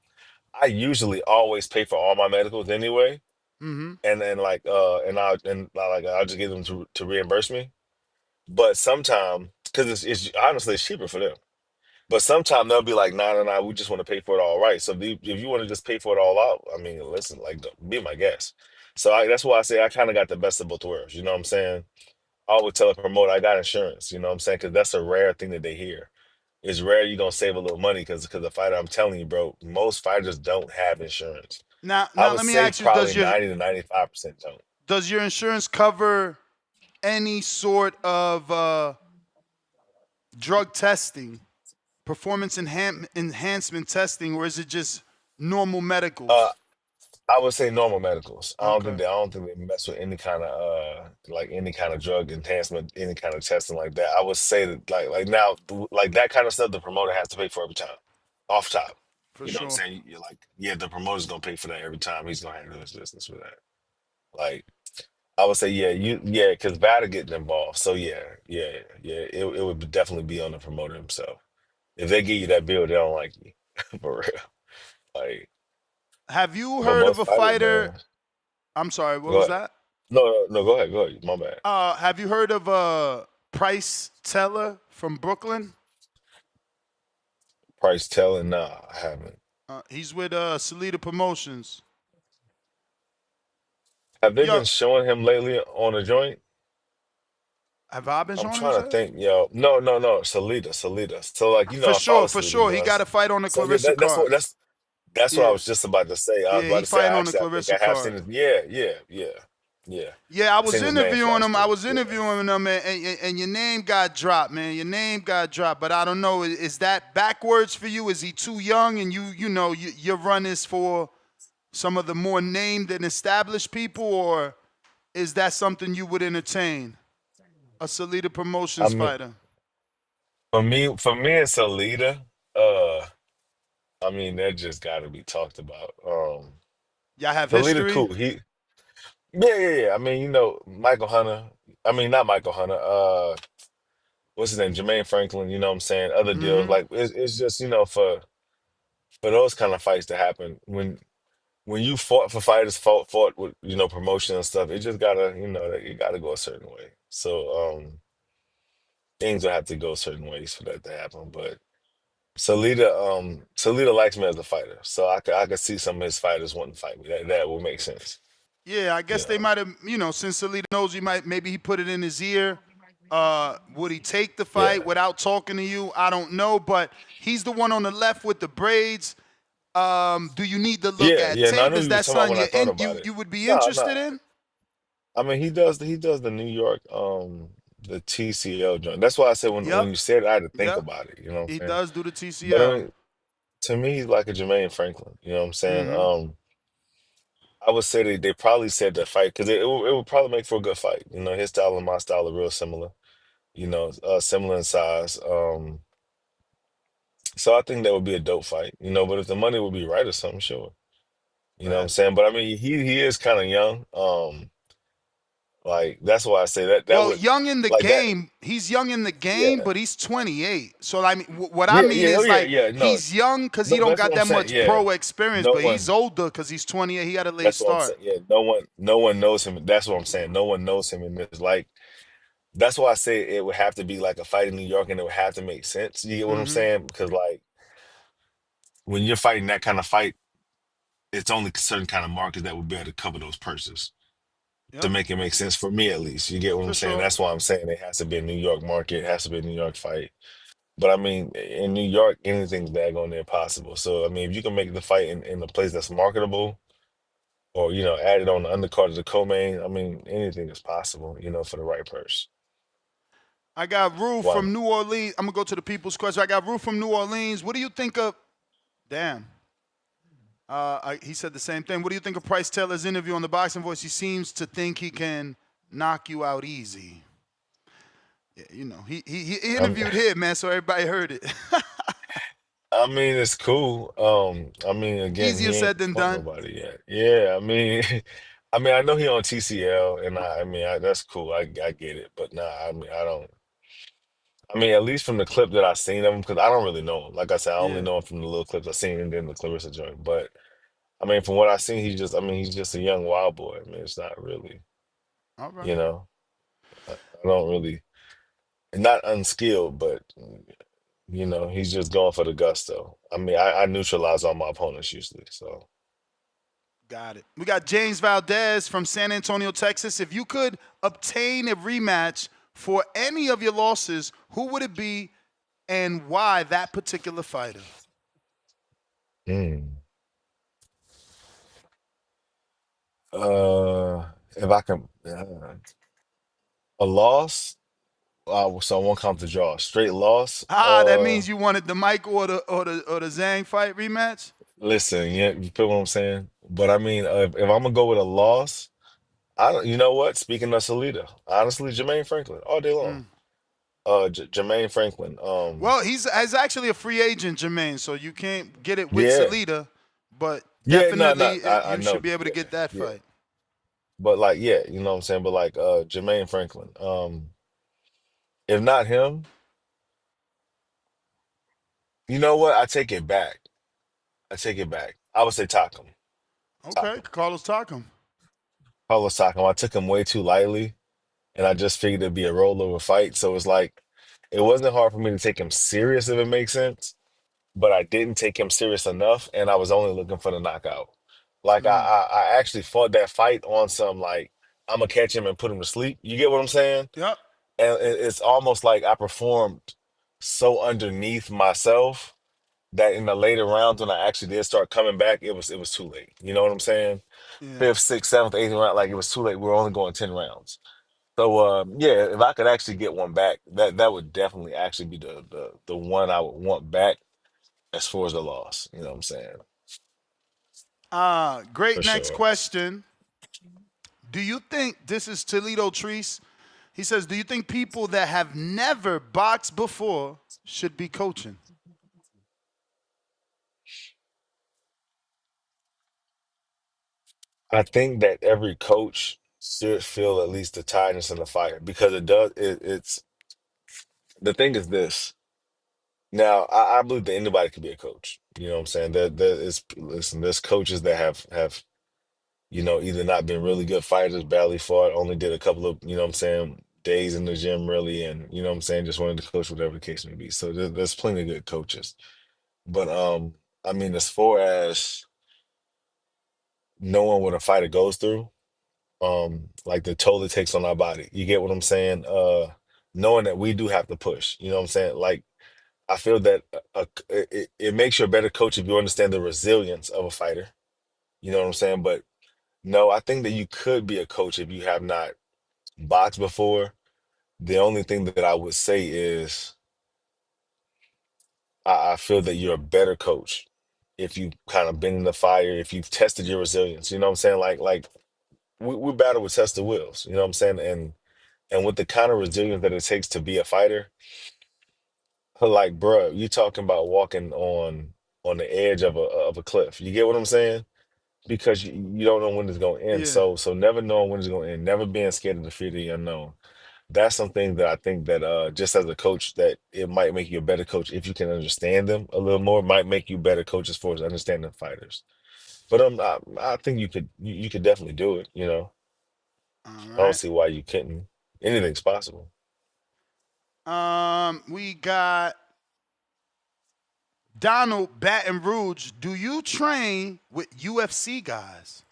I usually always pay for all my medicals anyway. Mm-hmm. And like I'll just get them to reimburse me. But sometimes because it's honestly it's cheaper for them. But sometimes they'll be like, nah, nah, nah, we just want to pay for it all right. So if you want to just pay for it all out, I mean, listen, like be my guest. So that's why I say I kind of got the best of both worlds. You know what I'm saying? I always tell a promoter I got insurance. You know what I'm saying? Because that's a rare thing that they hear. It's rare you're gonna save a little money because the fighter, I'm telling you, bro, most fighters don't have insurance. I Now would let me say ask you: probably 90 to 95% don't. does your insurance cover any sort of drug testing, performance enhancement testing, or is it just normal Uh, medicals? I would say normal medicals. Okay, I don't think they mess with any kind of like any kind of drug enhancement, any kind of testing like that. I would say that like now like that kind of stuff the promoter has to pay for every time. Off top. for You know what I'm sure. saying? You're like, yeah, the promoter's gonna pay for that every time. He's gonna handle his business for that. Like I would say, yeah, because VADA getting involved. So yeah. It would definitely be on the promoter himself. If they give you that bill, they don't like you. For real. Like, Have you but heard of most a fighters, fighter? man. I'm sorry, what Go was ahead. that? No. Go ahead. My bad. Have you heard of Price Teller from Brooklyn? Price telling? Nah, I haven't. He's with Salida Promotions. Have they Yo, been showing him lately on a joint? have I been I'm showing him, trying to sir? think, yo. No. Salida. So like, I follow For Salida, sure. He got a fight on the So yeah, Clarissa that's what card. that's what I Yeah, was just about to say. I was yeah, about he to say fighting I on the actually I think Clarissa I have seen card. it. Yeah. Yeah, I I've was seen his name interviewing flash him. I through. was Yeah. interviewing him, and your name got dropped, man. Your name got dropped, but I don't know. Is that backwards for you? Is he too young, and your run is for some of the more named and established people, or is that something you would entertain? A Salida I Promotions mean, fighter. for me, it's a leader. Uh, I mean, that just got to be talked about. Y'all have The leader, history. cool. Yeah. I mean, Michael Hunter. I mean, not Michael Hunter. What's his name? Jermaine Franklin. You know what I'm saying? Other deals. Mm-hmm. Like it's just for those kind of fights to happen when you fought for fighters, fought with promotion and stuff. It just gotta it gotta go a certain way. So things will have to go certain ways for that to happen. But Salida likes me as a fighter, so I could see some of his fighters wanting to fight me. That will make sense. Yeah, I You guess they know. might have, since Salida knows maybe he put it in his ear. Would he take the fight Yeah. without talking to you? I don't know, but he's the one on the left with the braids. Do you need to look at Yeah. No, I tape? knew Is you was that talking about something when I thought you about it. you would be No, no. interested in? I mean, he does the New York the TCL joint. That's why I said when Yep, you said it, I had to think yep. about it. You know what I'm He saying? does do the But I TCL. mean, to me, he's like a Jermaine Franklin. You know what I'm saying? Mm-hmm. I would say they probably said that fight because it would probably make for a good fight. His style and my style are real similar. Similar in size. So I think that would be a dope fight. But if the money would be right or something, sure. You know what I'm Bet. saying? But I mean, he is kind of young. Like that's why I say that Well, would young in the like that. game, he's young in the game, Yeah. but he's 28. So I mean, what I mean Yeah. Oh is yeah. like Yeah. No. he's young because he No. But don't that's got what I'm that saying. much Yeah. pro experience, No but he's one. older because he's 28. He got a late That's what I'm saying. start. Yeah. No one knows him. That's what I'm saying. No one knows him in this. Like that's why I say it would have to be like a fight in New York, and it would have to make sense. You get what I'm Mm-hmm. saying? Because like when you're fighting that kind of fight, it's only certain kind of markets that will be able to cover those purses to Yep, make it make sense for me at least. You get what I'm for saying? sure. That's why I'm saying it has to be a New York market, it has to be a New York fight. But I mean, in New York, anything's daggone near possible. So I mean, if you can make the fight in a place that's marketable, or add it on the undercard of the co-main, I mean, anything is possible. For the right purse. I got Rue Why from not? New Orleans. I'm gonna go to the people's question. I got Rue from New Orleans. What do you think of? Damn. He said the same thing. What do you think of Price Taylor's interview on the Boxing Voice? He seems to think he can knock you out easy. Yeah, he I'm, interviewed him, man, so everybody heard it. I mean, it's cool. I mean, again, Easier he ain't said than fought done. nobody yet. Yeah, I mean, I mean, I know he on TCL, and I mean, that's cool. I get it, but nah, I mean, I don't. I mean, at least from the clip that I seen of him, because I don't really know him. Like I said, I only Yeah. know him from the little clips I seen, and then the Clarissa joint. But I mean, from what I seen, I mean, he's just a young wild boy. I mean, it's not really, All right. you know, I don't really, not unskilled, but he's just going for the gusto. I mean, I neutralize all my opponents usually, so. Got it. We got James Valdez from San Antonio, Texas. If you could obtain a rematch for any of your losses, who would it be and why that particular fighter? Mm. If I can, a loss. So I won't count the draw. Straight loss. That means you wanted the Mike or the Zhang fight rematch? Listen, yeah, you feel what I'm saying? But I mean, if I'm gonna go with a loss, I don't. You know what? Speaking of Salida, honestly, Jermaine Franklin all day long. Mm. Jermaine Franklin. Well, he's actually a free agent, Jermaine, so you can't get it with Yeah, Salida, but yeah, no, no, definitely I you should know, be able to yeah, get that yeah. fight. But like, yeah, you know what I'm saying. But like, Jermaine Franklin. If not him, you know what? I take it back. I take it back. I would say Takum. Okay, Takum. Carlos Takam. Carlos Takum. I took him way too lightly, and I just figured it'd be a rollover fight. So it's like, it wasn't hard for me to take him serious, if it makes sense. But I didn't take him serious enough, and I was only looking for the knockout. Like Mm. I actually fought that fight on some like I'm gonna catch him and put him to sleep. You get what I'm saying? Yep. And it's almost like I performed so underneath myself that in the later rounds when I actually did start coming back, it was too late. You know what I'm saying? Yeah. Fifth, sixth, seventh, eighth round, like it was too late. We were only going 10 rounds. So yeah, if I could actually get one back, that would definitely actually be the one I would want back as far as the loss. You know what I'm saying? Great For next sure. question. Do you think this is Toledo Treese? He says, do you think people that have never boxed before should be coaching? I think that every coach should feel at least the tiredness and the fire because it does. It's the thing is this. Now, I believe that anybody could be a coach. You know what I'm saying? There is listen. There's coaches that have either not been really good fighters, badly fought, only did a couple of what I'm saying days in the gym really, and what I'm saying just wanted to coach whatever the case may be. So there's plenty of good coaches. But I mean, as far as knowing what a fighter goes through. Like the toll it takes on our body. You get what I'm saying? Knowing that we do have to push. You know what I'm saying? Like I feel that it makes you a better coach if you understand the resilience of a fighter. You know what I'm saying? But no, I think that you could be a coach if you have not boxed before. The only thing that I would say is I feel that you're a better coach if you kind of been in the fire, if you've tested your resilience. You know what I'm saying? Like we battle with tested wills. You know what I'm saying? And with the kind of resilience that it takes to be a fighter, like, bruh, you talking about walking on the edge of a cliff. You get what I'm saying? Because you don't know when it's going to end. Yeah. So never knowing when it's going to end, never being scared of the fear of the unknown. That's something that I think that just as a coach, that it might make you a better coach if you can understand them a little more. Might make you better coaches for understanding fighters. But I think you could definitely do it. All I don't right. see why you couldn't. Anything's possible. We got Donald, Baton Rouge, do you train with UFC guys?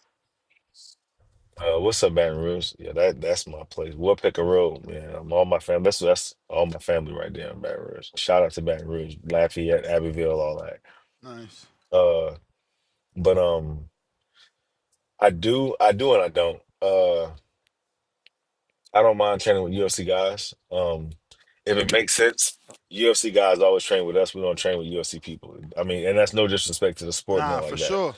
What's up, Baton Rouge? Yeah, that's my place. Woodpecker Road, man. All my family. That's all my family right there in Baton Rouge. Shout out to Baton Rouge, Lafayette, Abbeville, all that. Nice. Uh, but I do, and I don't. I don't mind training with UFC guys. If it makes sense, UFC guys always train with us. We don't train with UFC people. I mean, and that's no disrespect to the sport, Nah, nothing for like that. sure.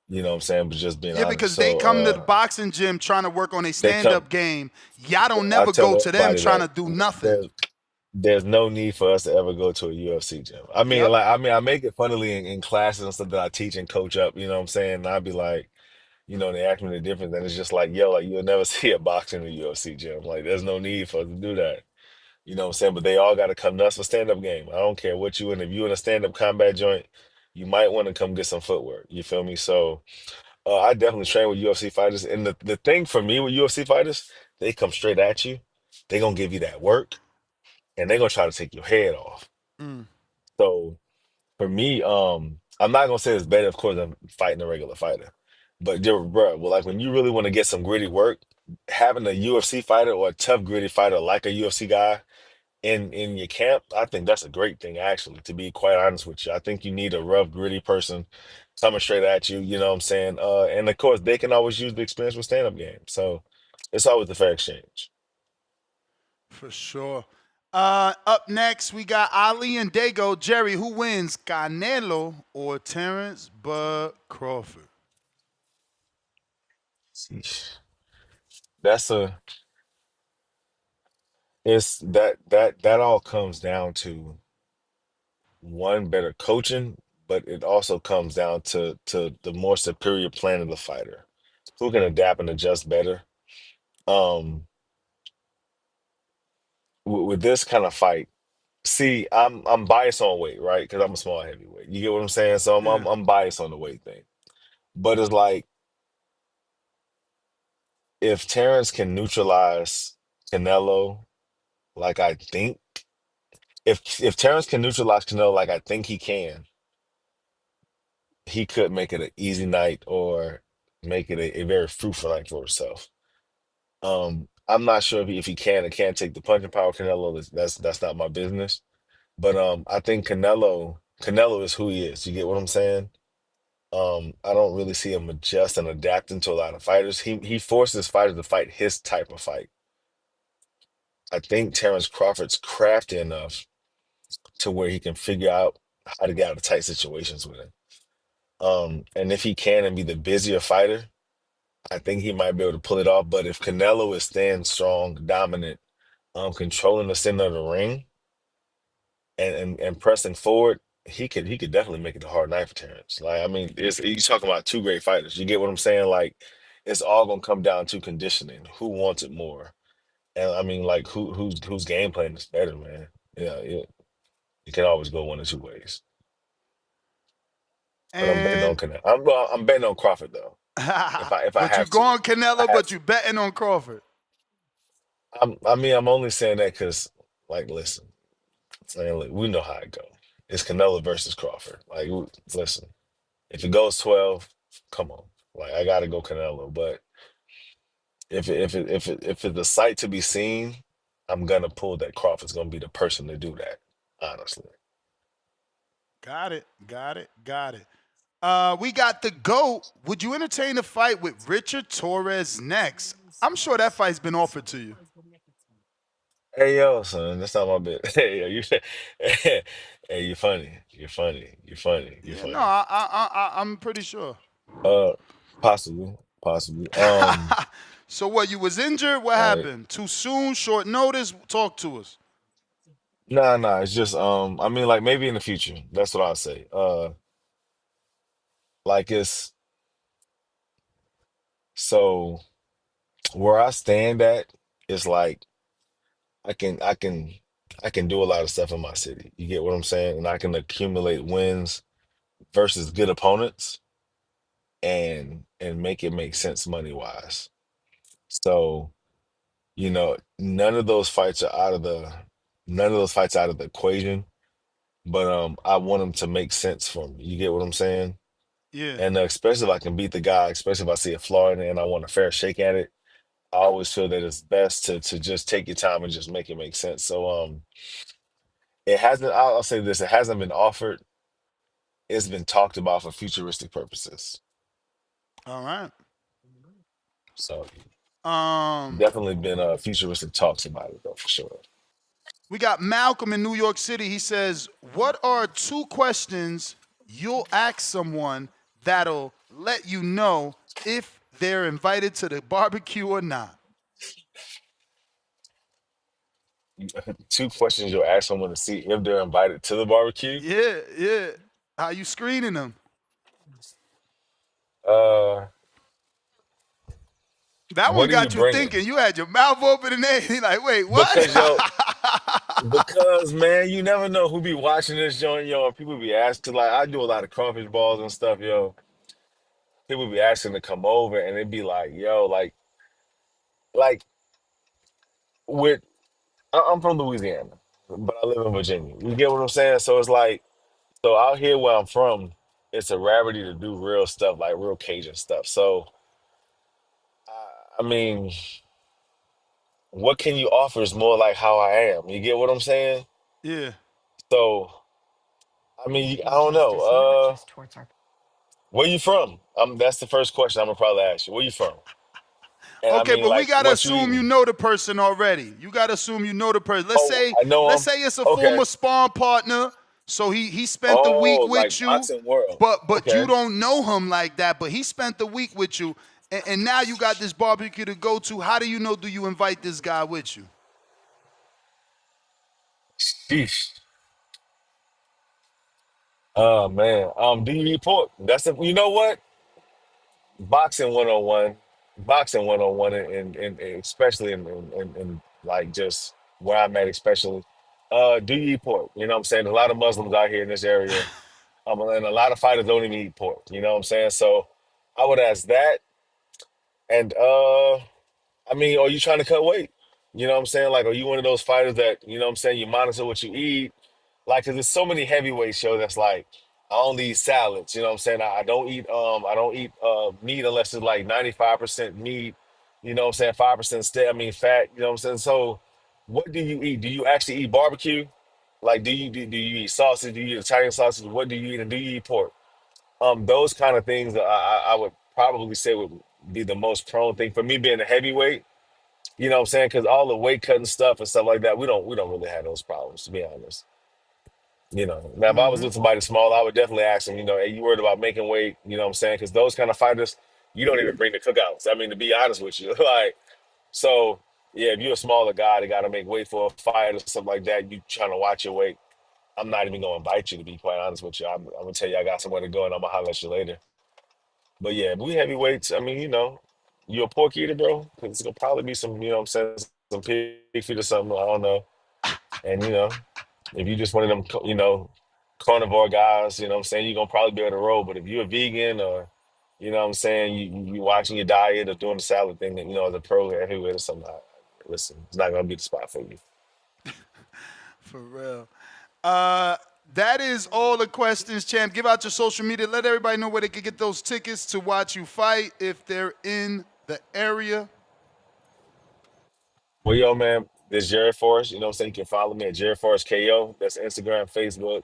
You know what I'm saying? But just being Yeah, honest. because they So come to the boxing gym trying to work on a they come. stand-up game. Y'all don't I never tell go to them everybody trying that to do nothing. there's no need for us to ever go to a UFC gym. Yep. I make it funnily in classes and stuff that I teach and coach up. You know what I'm saying? And I'd be like, they ask me the difference, and it's just like, yo, like you'll never see a boxer in the UFC gym. Like, there's no need for us to do that. You know what I'm saying? But they all got to come nuts for stand-up game. I don't care what you in. If you in a stand-up combat joint, you might want to come get some footwork. You feel me? So I definitely train with UFC fighters. And the thing for me with UFC fighters, they come straight at you. They gonna give you that work, and they gonna try to take your head off. Mm. So for me, I'm not gonna say it's better, of course, than fighting a regular fighter. But bro, well, like when you really want to get some gritty work, having a UFC fighter or a tough gritty fighter like a UFC guy in your camp, I think that's a great thing, actually, to be quite honest with you. I think you need a rough, gritty person coming straight at you, you know what I'm saying? And of course, they can always use the experience with stand-up games. So it's always a fair exchange. For sure. Up next, we got Ali and Dago. Jerry, who wins, Canelo or Terence Bud Crawford? Sheesh. That's a it's that all comes down to one, better coaching, but it also comes down to the more superior plan of the fighter. Who can adapt and adjust better? Um, with this kind of fight, see, I'm biased on weight, right? Because I'm a small heavyweight. You get what I'm saying? So I'm, Yeah. I'm I'm biased on the weight thing. But it's like if Terrence can neutralize Canelo, like I think, if Terrence can neutralize Canelo, like I think he can, he could make it an easy night or make it a very fruitful night for himself. I'm not sure if he can or can't take the punching power of Canelo. That's not my business. But I think Canelo is who he is. You get what I'm saying? I don't really see him adjust and adapting to a lot of fighters. He forces fighters to fight his type of fight. I think Terence Crawford's crafty enough to where he can figure out how to get out of tight situations with him. And if he can and be the busier fighter, I think he might be able to pull it off. But if Canelo is staying strong, dominant, controlling the center of the ring and pressing forward, he could definitely make it a hard night for Terrence. Like, I mean, you talking about two great fighters. You get what I'm saying? Like, it's all gonna come down to conditioning. Who wants it more? And I mean, like, whose game plan is better, man? Yeah, it can always go one or two ways. But I'm betting on And Canelo. I'm betting on Crawford though. If I but you have to, going I Canelo, have but to. you betting on Crawford. I'm only saying that because, like, listen, saying, look, we know how it go. It's Canelo versus Crawford. Like, listen, if it goes 12, come on. Like, I gotta go Canelo. But if it's a sight to be seen, I'm gonna pull that Crawford's gonna be the person to do that. Honestly. Got it. Got it. Got it. We got the GOAT. Would you entertain a fight with Richard Torres next? I'm sure that fight's been offered to you. Hey yo, son, that's not my bit. Hey yo, hey, you're funny. You're funny. You're funny. You're Yeah, no, funny. I'm pretty sure. Uh, possibly, possibly. So what? You was injured? What Like, happened? Too soon? Short notice? Talk to us. nah. It's just, I mean, like maybe in the future. That's what I'll say. Like it's so where I stand at is like I can, I can, I can do a lot of stuff in my city. You get what I'm saying? And I can accumulate wins versus good opponents and make it make sense money wise. So, none of those fights are out of the equation but I want them to make sense for me. You get what I'm saying? Yeah. And especially if I can beat the guy, especially if I see a flaw in it and I want a fair shake at it, I always feel that it's best to just take your time and just make it make sense. So it hasn't. I'll say this: it hasn't been offered. It's been talked about for futuristic purposes. All right. So Um, definitely been futuristic talks about it though for sure. we got Malcolm in New York City. He says, "What are 2 questions you'll ask someone that'll let you know if they're invited to the barbecue or not?" 2 questions you'll ask someone to see if they're invited to the barbecue. Yeah, yeah. How you screening them? Uh, That one what are you got you bringing? thinking. You had your mouth open and everything. Like, wait, what? Because because man, you never know who be watching this joint, yo. And people be asking, like, I do a lot of crawfish balls and stuff, yo. People be asking to come over, and it'd be like, yo, like with I'm from Louisiana, but I live in Virginia. You get what I'm saying? So it's like, so out here where I'm from, it's a rarity to do real stuff, like real Cajun stuff. So I mean, what can you offer is more like how I am. You get what I'm saying? Yeah. So I mean, I don't know. Where you from? That's the first question I'm gonna probably ask you. Where you from? And I Okay, mean, but we like, gotta what you assume you eating? know the person already. You gotta assume you know the person. Let's Oh, say, I know let's him. say it's a Okay. former spawn partner. So he spent the week Oh, like with you, boxing world. but you Okay. don't know him like that. But he spent the week with you, and now you got this barbecue to go to. How do you know? Do you invite this guy with you? Sheesh. Oh man. Do you eat pork? You know what? Boxing 101. Boxing 101 and especially in like just where I'm at, especially. Do you eat pork? You know what I'm saying? A lot of Muslims out here in this area. And a lot of fighters don't even eat pork. You know what I'm saying? So I would ask that. And I mean, are you trying to cut weight? You know what I'm saying? Like, are you one of those fighters that, you know what I'm saying, you monitor what you eat? Like, cause there's so many heavyweight shows that's like, I only eat salads. You know what I'm saying? I don't eat meat unless it's like 95% meat, you know what I'm saying, 5% steak, I mean fat, you know what I'm saying? So what do you eat? Do you actually eat barbecue? Like, do you eat sausage? Do you eat Italian sausage? What do you eat? And do you eat pork? Those kind of things I would probably say would be the most prone thing for me being a heavyweight. You know what I'm saying? Because all the weight cutting stuff and stuff like that, we don't really have those problems, to be honest. You know, now if I was Mm-hmm. with somebody small, I would definitely ask them, you know, hey, you worried about making weight? You know what I'm saying? Because those kind of fighters, you don't even bring the cookouts. I mean, to be honest with you, like, so yeah, if you're a smaller guy that got to make weight for a fight or something like that, you trying to watch your weight. I'm not even gonna invite you, to be quite honest with you. I'm gonna tell you I got somewhere to go and I'm gonna holler at you later. But yeah, if we heavyweights, I mean, you know, you a pork eater, bro? 'Cause it's gonna probably be some, you know what I'm saying, some pig feet or something. I don't know. And you know, if you just one of them, you know, carnivore guys, you know what I'm saying, you're gonna probably be able to roll. But if you're a vegan or, you know what I'm saying, you watching your diet or doing the salad thing, that you know, as a pro heavyweight or something, listen, it's not gonna be the spot for you. For real. Uh, that is all the questions, champ. Give out your social media. Let everybody know where they can get those tickets to watch you fight if they're in the area. Well, yo, man, this Jerry Forrest. You know what I'm saying? You can follow me at Jerry Forrest KO. That's Instagram, Facebook.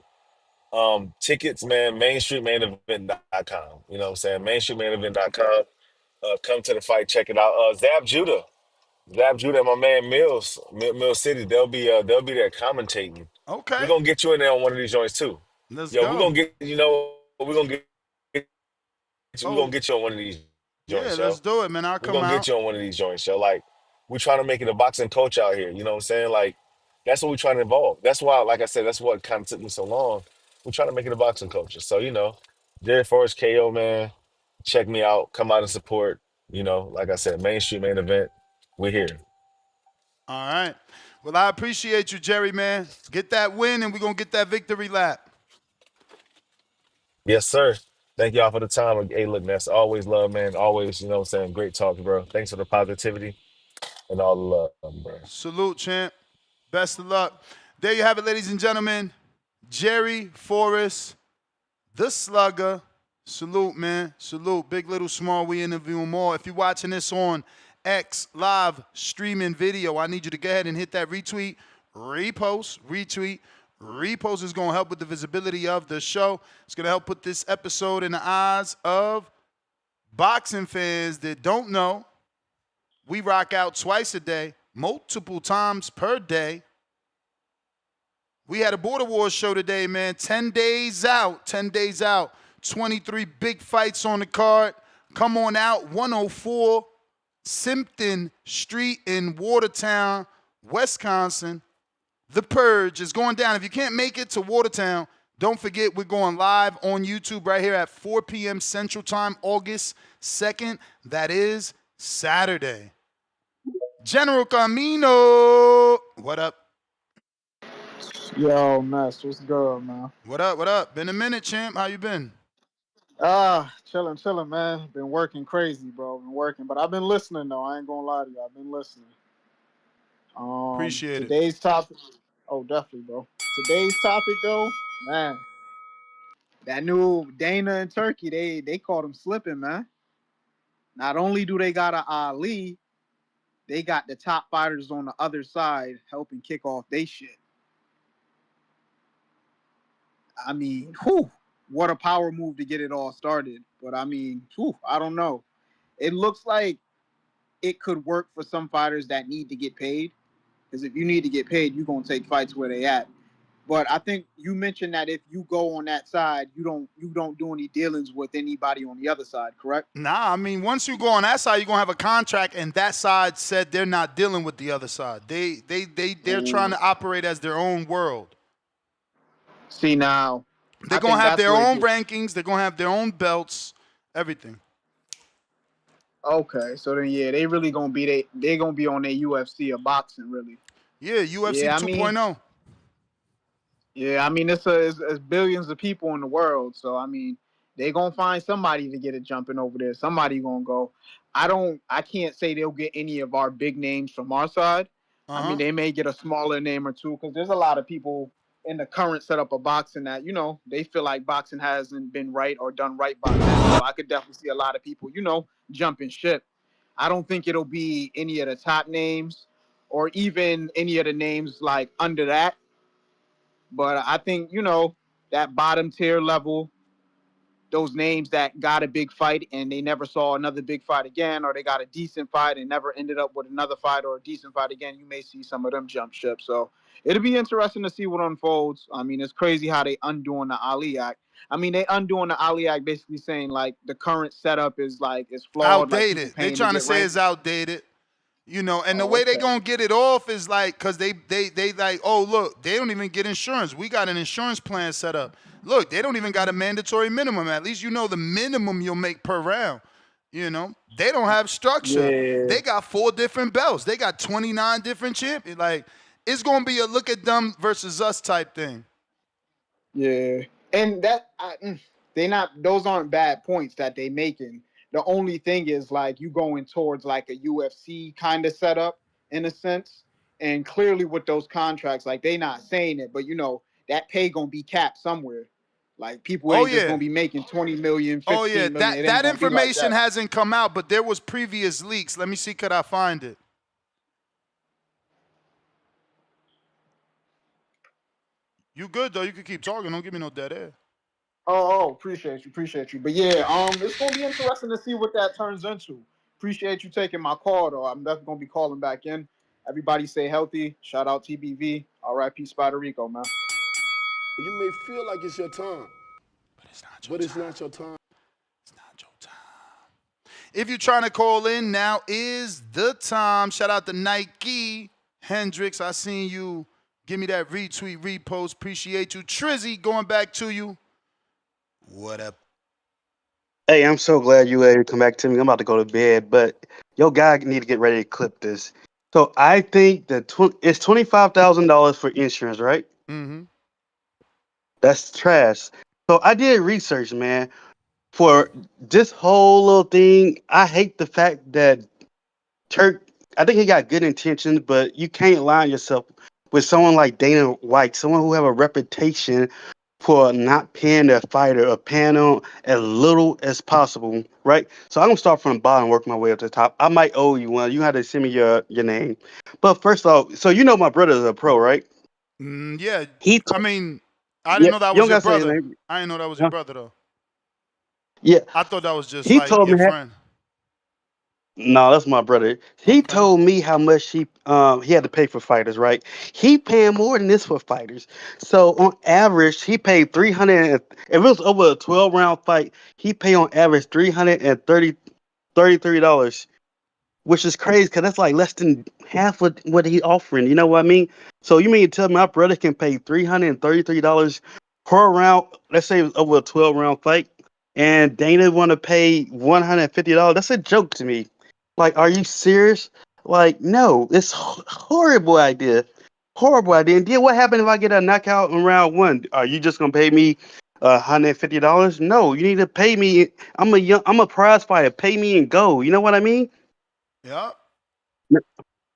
Tickets, man, mainstreetmainevent.com. You know what I'm saying? Mainstreetmainevent.com. Come to the fight, check it out. Zab Judah and my man Mill City, they'll be there commentating. We're Okay, gonna get you in there on one of these joints too. let's Yo, we're go. gonna get you know, we're gonna Oh, get you on one of these yeah, joints, let's yo. do it, man. I'll We're come gonna get out. you on one of these joints, yo. Like, we're trying to make it a boxing coach out here. You know what I'm saying? Like, that's what we're trying to involve. That's why, like I said, that's what kind of took me so long. We're trying to make it a boxing culture. So, you know, Jerry Forrest KO, man, check me out. Come out and support. You know, like I said, mainstream main event. We're here. All right. Well, I appreciate you, Jerry, man. Get that win, and we're going to get that victory lap. Yes, sir. Thank y'all for the time. Hey, look, man, it's always love, man. Always, you know what I'm saying? Great talk, bro. Thanks for the positivity and all the love, bro. Salute, champ. Best of luck. There you have it, ladies and gentlemen. Jerry Forrest, the Slugger. Salute, man. Salute. Big, little, small. We interview them all. If you're watching this on X live streaming video, I need you to go ahead and hit that retweet, repost, retweet. Repost is going to help with the visibility of the show. It's going to help put this episode in the eyes of boxing fans that don't know. We rock out twice a day, multiple times per day. We had a Border Wars show today, man. 10 days out. 10 days out. 23 big fights on the card. Come on out. 104 Simpton Street in Watertown, Wisconsin. The Purge is going down. If you can't make it to Watertown, don't forget we're going live on YouTube right here at 4 p.m. Central Time, August 2nd. That is Saturday. General Camino. What up? Yo, Ness, what's good, man? What up? What up? Been a minute, champ. How you been? Chilling, man. Been working crazy, bro. Been working, but I've been listening though. I ain't gonna lie to you. I've been listening. Appreciate today's topic. Oh, definitely, bro. Today's topic though, man. That new Dana and Turkey, they caught him slipping, man. Not only do they got a Ali, they got the top fighters on the other side helping kick off they shit. I mean, what a power move to get it all started. But I mean, I don't know. It looks like it could work for some fighters that need to get paid. Because if you need to get paid, you're going to take fights where they at. But I think you mentioned that if you go on that side, you don't do any dealings with anybody on the other side, correct? Nah, I mean, once you go on that side, you're going to have a contract, and that side said they're not dealing with the other side. They're trying to operate as their own world. See, now they're going to have their own rankings. They're going to have their own belts, everything. Okay, so then they really going to be they're going to be on their UFC or boxing, really. Yeah, UFC 2.0. Yeah, I mean, it's billions of people in the world, so I mean, they're going to find somebody to get it jumping over there. Somebody going to go. I can't say they'll get any of our big names from our side. I mean, they may get a smaller name or two because there's a lot of people in the current setup of boxing that, they feel like boxing hasn't been right or done right by now. So I could definitely see a lot of people, jumping ship. I don't think it'll be any of the top names or even any of the names like under that. But I think, that bottom tier level, those names that got a big fight and they never saw another big fight again, or they got a decent fight and never ended up with another fight or a decent fight again, you may see some of them jump ship. So it'll be interesting to see what unfolds. I mean, it's crazy how they undoing the Ali Act. I mean, they undoing the Ali Act basically saying, like, the current setup is flawed. Outdated. Like, they trying to say it's outdated. And the way they going to get it off is like, because they like, oh, look, they don't even get insurance. We got an insurance plan set up. Look, they don't even got a mandatory minimum. At least the minimum you'll make per round. They don't have structure. Yeah. They got 4 different belts. They got 29 different champions. Like, it's going to be a look at them versus us type thing. Yeah. And those aren't bad points that they making. The only thing is, like, you going towards like a UFC kind of setup in a sense. And clearly with those contracts, like, they not saying it, but that pay gonna be capped somewhere. Like, people ain't just gonna be making 20 million, 15 million. That information hasn't come out, but there was previous leaks. Let me see, could I find it? You good though? You can keep talking. Don't give me no dead air. Oh, appreciate you. But yeah, it's gonna be interesting to see what that turns into. Appreciate you taking my call though. I'm definitely gonna be calling back in. Everybody stay healthy. Shout out TBV. R.I.P. Spider Rico, man. You may feel like it's your time, but it's not your time. It's not your time. If you're trying to call in, now is the time. Shout out to Nike. Hendrix, I seen you. Give me that retweet, repost. Appreciate you. Trizzy, going back to you. What up? Hey, I'm so glad you were able to come back to me. I'm about to go to bed, but your guy need to get ready to clip this. So I think that it's $25,000 for insurance, right? Mm-hmm. That's trash. So I did research, man. For this whole little thing, I hate the fact that I think he got good intentions, but you can't line yourself with someone like Dana White, someone who have a reputation for not paying their fighter or paying them as little as possible, right? So I'm gonna start from the bottom, work my way up to the top. I might owe you one. You have to send me your name. But first off, so you know my brother is a pro, right? Yeah. He, I mean, I didn't yeah, know that you was don't your gotta say his brother. name. I didn't know that was your Huh? brother though. Yeah, I thought that was just he like told your me. friend. No, that's my brother. He Okay. told me how much he had to pay for fighters, right? He paying more than this for fighters. So on average, he paid 300. If it was over a 12 round fight, he paid on average $333, which is crazy because that's like less than half of what he offering. You know what I mean? So you mean to tell me my brother can pay $333 per round? Let's say it was over a 12 round fight, and Dana want to pay $150. That's a joke to me. Like, are you serious? Like, no, it's horrible idea. Horrible idea. And then what happened if I get a knockout in round one? Are you just gonna pay me $150? No, you need to pay me. I'm a prize fighter. Pay me and go. You know what I mean? Yeah.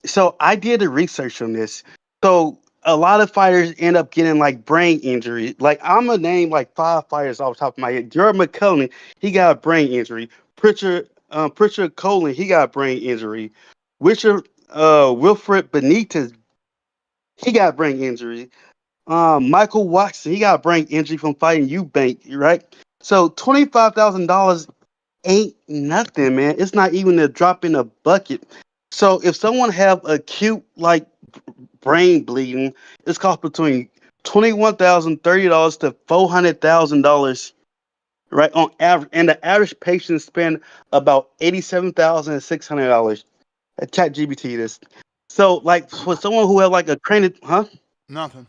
So I did the research on this. So a lot of fighters end up getting like brain injury. Like I'm gonna name like 5 fighters off the top of my head. Jared McCullough, he got a brain injury. Pritchard Colin, he got a brain injury. Richard Wilfred Benitez, he got a brain injury. Michael Watson, he got a brain injury from fighting Eubank, right? So $25,000 ain't nothing, man. It's not even a drop in a bucket. So if someone have acute like brain bleeding, it's cost between $21,030 to $400,000, right? On average, and the average patient spend about $87,600. Chat GBT this. So like for someone who have like a cranial, huh? Nothing.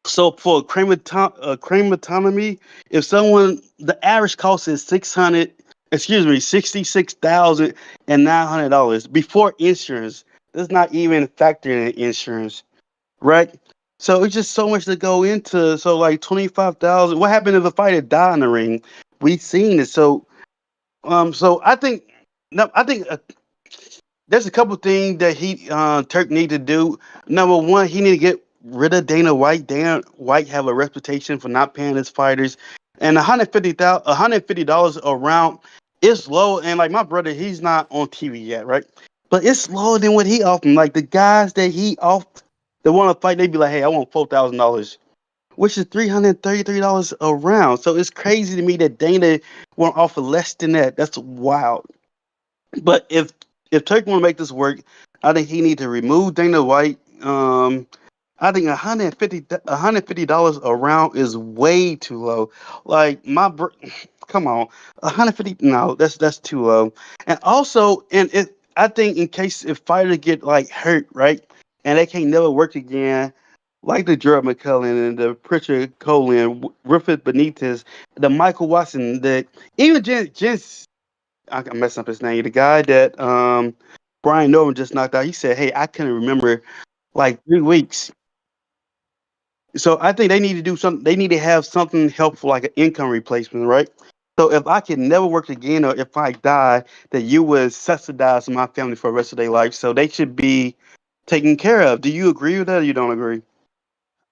So for craniotomy, if someone the average cost is 600, excuse me, $66,900 before insurance. That's not even factoring in insurance, right? So it's just so much to go into. So like 25,000. What happened if a fighter died in the ring? We've seen it. So I think no, I think there's a couple things that Turk need to do. Number one, he need to get rid of Dana White. Dana White have a reputation for not paying his fighters, and $150 a round is low. And like my brother, he's not on TV yet, right? But it's lower than what he offered. Like the guys that he offered, that want to fight, they be like, "Hey, I want $4,000." Which is $333 a round. So it's crazy to me that Dana won't offer less than that. That's wild. But if Turk want to make this work, I think he need to remove Dana White. I think $150 a round is way too low. Like come on, 150. No, that's too low. And also, I think in case if fighters get like hurt, right, and they can't never work again, like the Gerald McCullough and the Pritchard Colin, Griffith Benitez, the Michael Watson, the even Jens I can mess up his name. The guy that Brian Norman just knocked out. He said, "Hey, I couldn't remember like 3 weeks." So I think they need to do something. They need to have something helpful like an income replacement, right? So if I can never work again, or if I die, that you would subsidize my family for the rest of their life. So they should be taken care of. Do you agree with that, or you don't agree?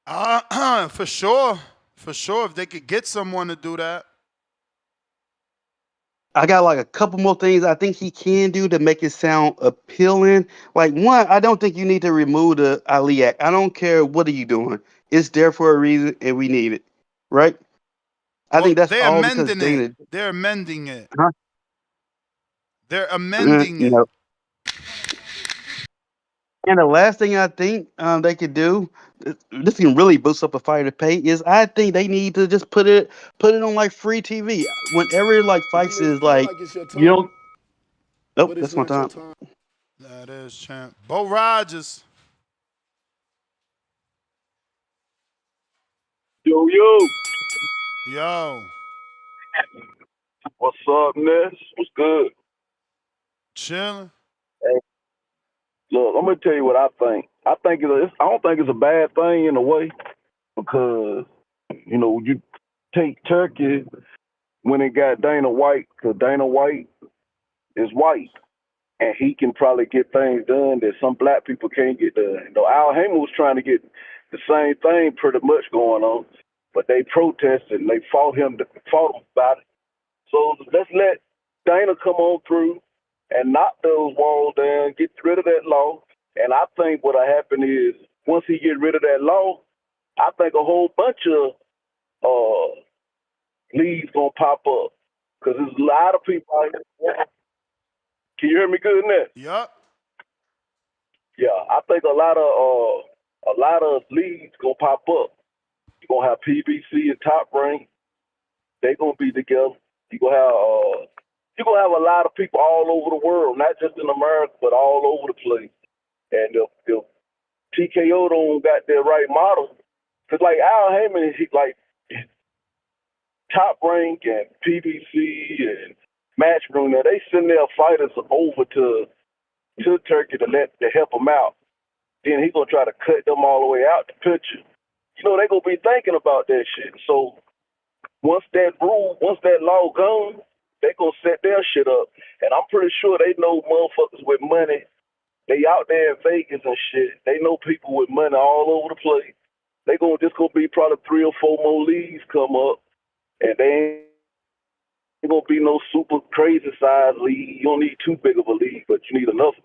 For sure. For sure. If they could get someone to do that. I got like a couple more things I think he can do to make it sound appealing. Like one, I don't think you need to remove the Ali Act. I don't care what are you doing. It's there for a reason and we need it. Right? I Well, think that's they're all because amending it. Dana. They're amending it. Huh? They're amending it. No. And the last thing I think they could do, this can really boost up a fighter pay, is I think they need to just put it on like free TV. Whenever like fights is like you don't. Nope, that's my time. That is champ. Bo Rogers. Yo, yo. Yo. What's up, Ness? What's good? Chilling. Hey, look, I'm gonna tell you what I think. I don't think it's a bad thing in a way because you take Turkey when it got Dana White because Dana White is white, and he can probably get things done that some black people can't get done. You know, Al Haymon was trying to get the same thing pretty much going on, but they protested and they fought him about it. So let's let Dana come on through and knock those walls down, get rid of that law. And I think what'll happen is once he get rid of that law, I think a whole bunch of leagues gonna pop up because there's a lot of people out here. Can you hear me good, Ned? Yup. Yeah, I think a lot of leagues gonna pop up. You're gonna have PBC and Top Rank. They gonna be together. You're gonna have a lot of people all over the world, not just in America, but all over the place. And if TKO don't got their right model, because like Al Haymon, he like Top Rank and PBC and Matchroom, now they send their fighters over to Turkey to help them out. Then he's gonna try to cut them all the way out the picture. You know, they gonna be thinking about that shit. So once that law gone, they gonna set their shit up. And I'm pretty sure they know motherfuckers with money. They out there in Vegas and shit. They know people with money all over the place. They gonna be probably 3 or 4 more leagues come up, and they ain't gonna be no super crazy size league. You don't need too big of a league, but you need enough.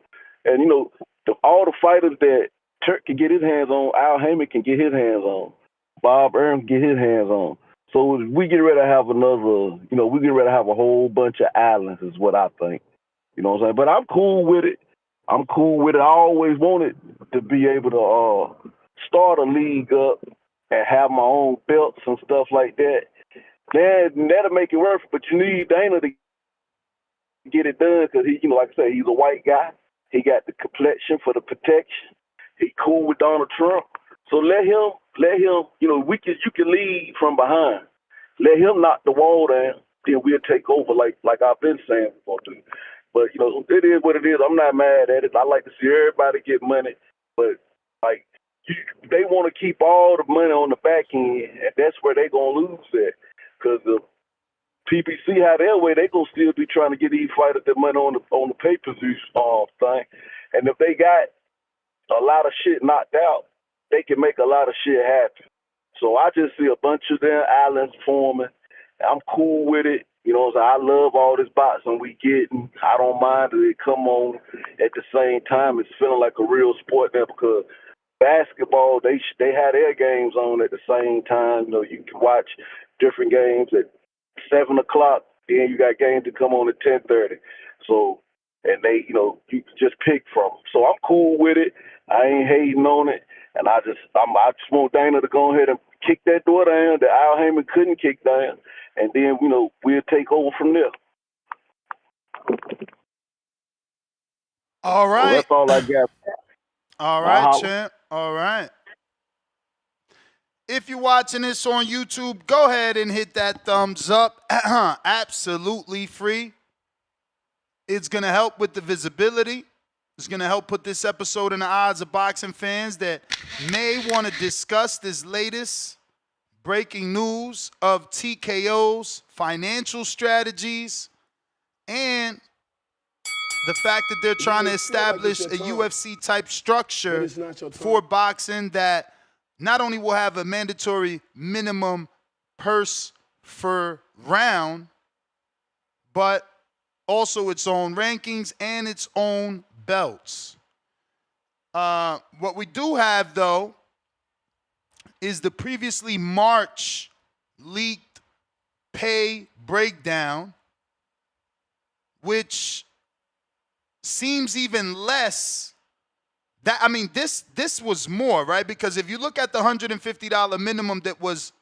And you know, all the fighters that Turk can get his hands on, Al Haymon can get his hands on, Bob Arum can get his hands on. So we get ready to have we get ready to have a whole bunch of islands is what I think. You know what I'm saying? But I'm cool with it. I always wanted to be able to start a league up and have my own belts and stuff like that. That'll make it work, but you need Dana to get it done because he, like I say, he's a white guy. He got the complexion for the protection. He cool with Donald Trump. So let him, you can lead from behind. Let him knock the wall down, then we'll take over like I've been saying before too. But it is what it is. I'm not mad at it. I like to see everybody get money, but they want to keep all the money on the back end, and that's where they gonna lose at. Because the PBC how their way, they gonna still be trying to get these fighters their money on the pay-per-view thing. And if they got a lot of shit knocked out, they can make a lot of shit happen. So I just see a bunch of their islands forming. I'm cool with it. I love all this boxing we getting. I don't mind that it come on at the same time. It's feeling like a real sport now because basketball, they have their games on at the same time. You can watch different games at 7 o'clock. Then you got games that come on at 10:30. So, and they, you can just pick from them. So I'm cool with it. I ain't hating on it. And I just want Dana to go ahead and kick that door down that Al Haymon couldn't kick down. And then, we'll take over from there. All right. So that's all I got. All right, champ. All right. If you're watching this on YouTube, go ahead and hit that thumbs up. Absolutely free. It's going to help with the visibility. It's going to help put this episode in the eyes of boxing fans that may want to discuss this latest breaking news of TKO's financial strategies and the fact that they're trying to establish a UFC-type structure for boxing that not only will have a mandatory minimum purse per round, but also its own rankings and its own belts. What we do have, though, is the previously March leaked pay breakdown, which seems even less. This was more, right? Because if you look at the $150 minimum that was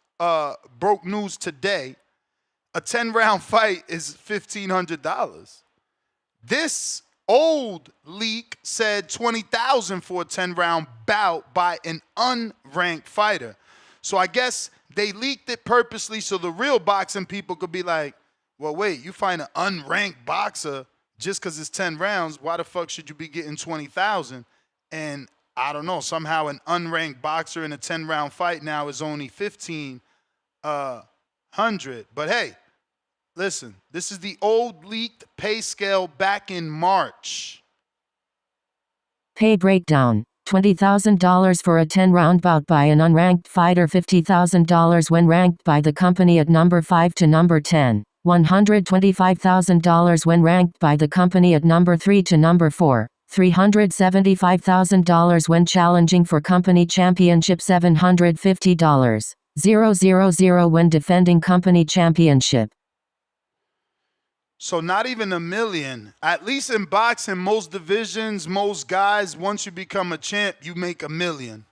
broke news today, a 10-round fight is $1,500. This old leak said $20,000 for a 10-round bout by an unranked fighter. So I guess they leaked it purposely so the real boxing people could be like, well, wait, you find an unranked boxer just because it's 10 rounds, why the fuck should you be getting $20,000? And I don't know, somehow an unranked boxer in a 10-round fight now is only $1,500. But hey, listen, this is the old leaked pay scale back in March. Pay breakdown. $20,000 for a 10-round bout by an unranked fighter, $50,000 when ranked by the company at number 5 to number 10, $125,000 when ranked by the company at number 3 to number 4, $375,000 when challenging for company championship, $750, 000 when defending company championship. So not even $1 million. At least in boxing, most divisions, most guys, once you become a champ, you make $1 million.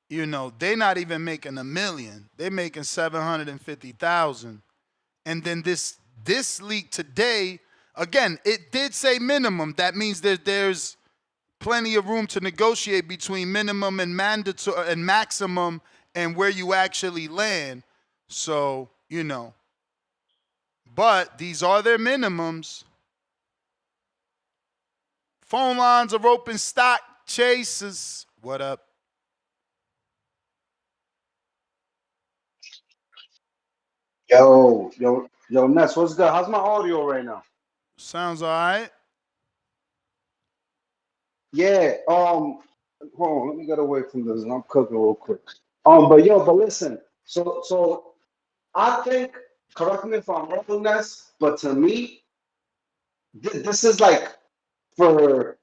You know, they're not even making $1 million. They're making $750,000. And then this leak today, again, it did say minimum. That means that there's plenty of room to negotiate between minimum and mandatory and maximum and where you actually land. So, you know. But these are their minimums. Phone lines are open. Stock chasers. What up? Yo, Ness, what's good? How's my audio right now? Sounds all right. Yeah, hold on, let me get away from this. I'm cooking real quick. But listen, so I think, correct me if I'm wrong, Ness, but to me, this is like for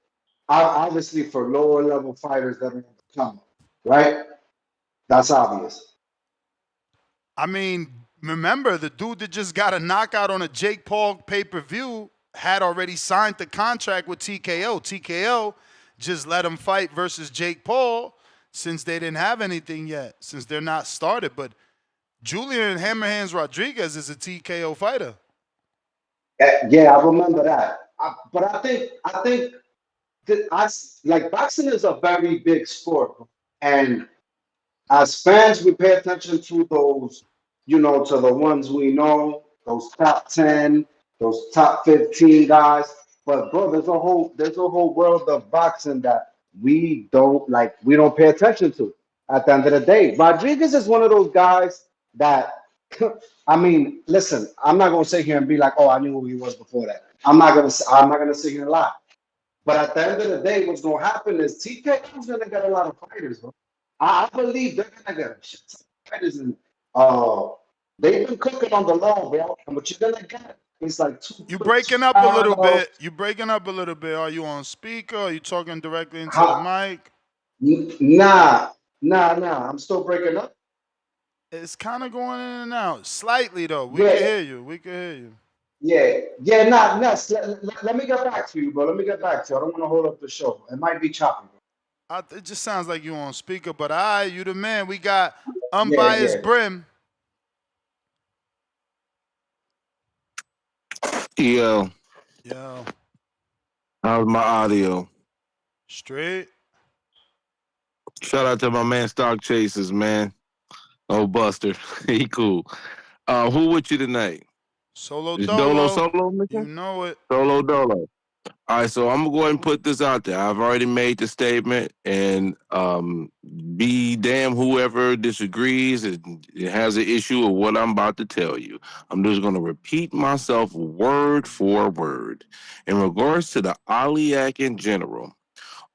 obviously for lower level fighters that are coming, right? That's obvious. I mean, remember, the dude that just got a knockout on a Jake Paul pay-per-view had already signed the contract with TKO. TKO just let him fight versus Jake Paul since they didn't have anything yet, since they're not started. But Julian Hammerhands Rodriguez is a TKO fighter. Yeah, I remember that. But I think that boxing is a very big sport, and as fans, we pay attention to those, to the ones we know, those top 10, those top 15 guys. But bro, there's a whole world of boxing that we don't pay attention to. At the end of the day, Rodriguez is one of those guys that, I mean, listen, I'm not gonna sit here and be like, oh, I knew who he was before that. I'm not gonna sit here and lie. But at the end of the day, what's gonna happen is TKO's gonna get a lot of fighters, bro. I believe they're gonna get a shit ton of fighters, and they've been cooking on the low, bro. And what you're gonna get is like You breaking up a little bit. You breaking up a little bit. Are you on speaker? Are you talking directly into the mic? Nah. I'm still breaking up. It's kind of going in and out. Slightly, though. We can hear you. Yeah, nah. Let me get back to you, bro. Let me get back to you. I don't want to hold up the show. It might be choppy, bro. It just sounds like you on speaker, but you the man. We got Unbiased Brim. Yo. How's my audio? Straight. Shout out to my man Stock Chasers, man. Oh, Buster. He cool. Who with you tonight? Solo Is Dolo. Solo, you know it. Solo Dolo. All right, so I'm going to go ahead and put this out there. I've already made the statement, and be damn whoever disagrees and has an issue with what I'm about to tell you. I'm just going to repeat myself word for word. In regards to the Aliak in general,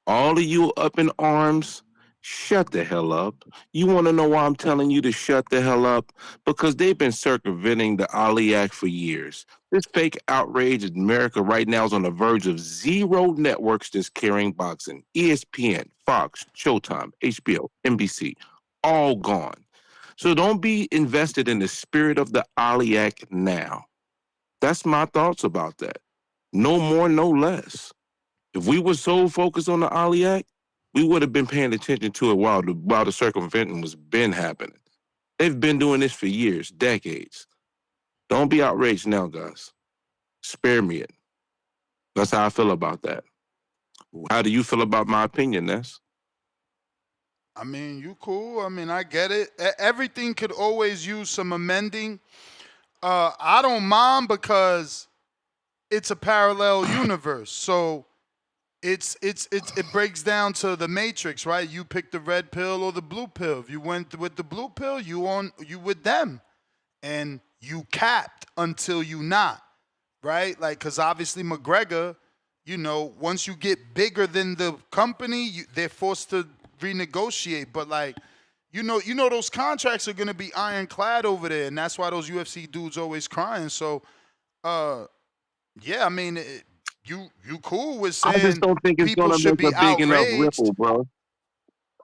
all of you up in arms, shut the hell up. You want to know why I'm telling you to shut the hell up? Because they've been circumventing the Aliak for years. This fake outrage in America right now is on the verge of 0 networks that's carrying boxing. ESPN, Fox, Showtime, HBO, NBC, all gone. So don't be invested in the spirit of the Aliak now. That's my thoughts about that. No more, no less. If we were so focused on the Aliak, we would have been paying attention to it while the circumventing was been happening. They've been doing this for years, decades. Don't be outraged now, guys. Spare me it. That's how I feel about that. How do you feel about my opinion, Ness? I mean, you cool. I mean, I get it. Everything could always use some amending. I don't mind because it's a parallel universe. So it breaks down to the Matrix, right? You pick the red pill or the blue pill. If you went with the blue pill, you with them, and you capped until you not, right? Like, because obviously McGregor you know, once you get bigger than the company, they're forced to renegotiate. But like, you know those contracts are gonna be ironclad over there, and that's why those UFC dudes always crying. So, yeah, I mean, you cool with I just saying don't think it's people gonna should make a be big enough outraged. ripple, bro.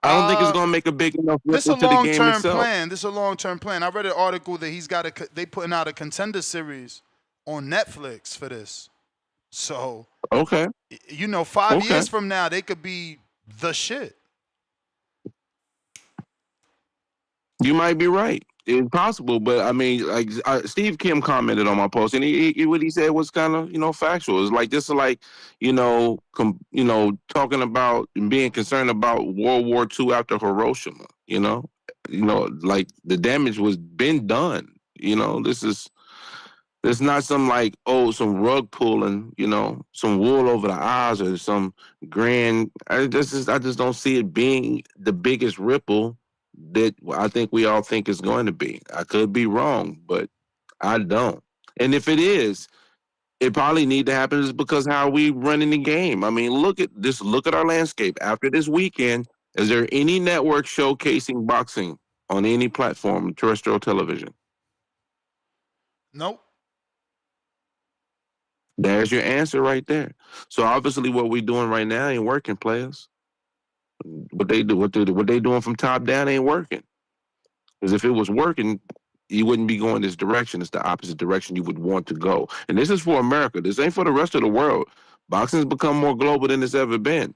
I don't think it's gonna make a big enough This is a ripple to the game long-term itself. plan. This is a long-term plan. I read an article that they putting out a contender series on Netflix for this. So, Okay. you know, 5 Okay. years from now, they could be the shit. You might be right. It's possible, but I mean, like Steve Kim commented on my post, and what he said was kind of factual. It's like this is like talking about and being concerned about World War II after Hiroshima. Like the damage was been done. There's not some like some rug pulling, some wool over the eyes or some grand. I just don't see it being the biggest ripple that I think we all think it's going to be. I could be wrong, but I don't. And if it is, it probably need to happen is because how we running the game. I mean, look at our landscape. After this weekend, is there any network showcasing boxing on any platform, terrestrial television? Nope. There's your answer right there. So obviously what we're doing right now ain't working, players. What they doing from top down ain't working. Because if it was working, you wouldn't be going this direction. It's the opposite direction you would want to go. And this is for America. This ain't for the rest of the world. Boxing's become more global than it's ever been.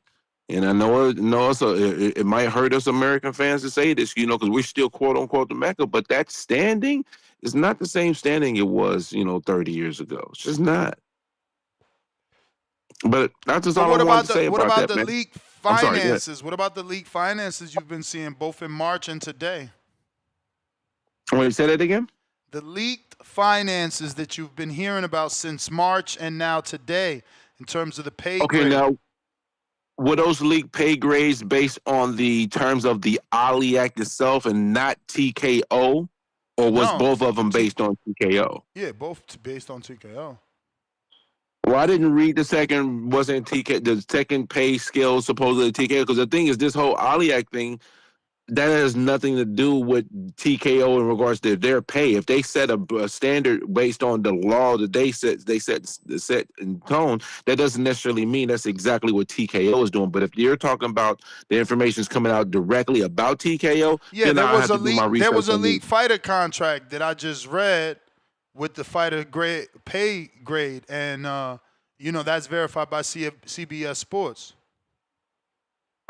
And I know it might hurt us American fans to say this, because we're still quote unquote the Mecca, but that standing is not the same standing it was, 30 years ago. It's just not. But that's just But all I wanted to say what about about that, the man. league I'm sorry. Yeah. finances? What about the league finances you've been seeing both in March and today? Wait, say that again? The leaked finances that you've been hearing about since March and now today in terms of the pay grade. Now, were those leaked pay grades based on the terms of the Ali Act itself and not TKO? Or was both of them based on TKO? Yeah, both based on TKO. Well, I didn't read the second pay scale supposedly TKO, because the thing is, this whole Ali Act thing, that has nothing to do with TKO in regards to their pay. If they set a standard based on the law that they set in tone, that doesn't necessarily mean that's exactly what TKO is doing. But if you're talking about the information is coming out directly about TKO, yeah, then I have to do my research. There was a leaked fighter contract that I just read with the fighter pay grade, and that's verified by CBS Sports.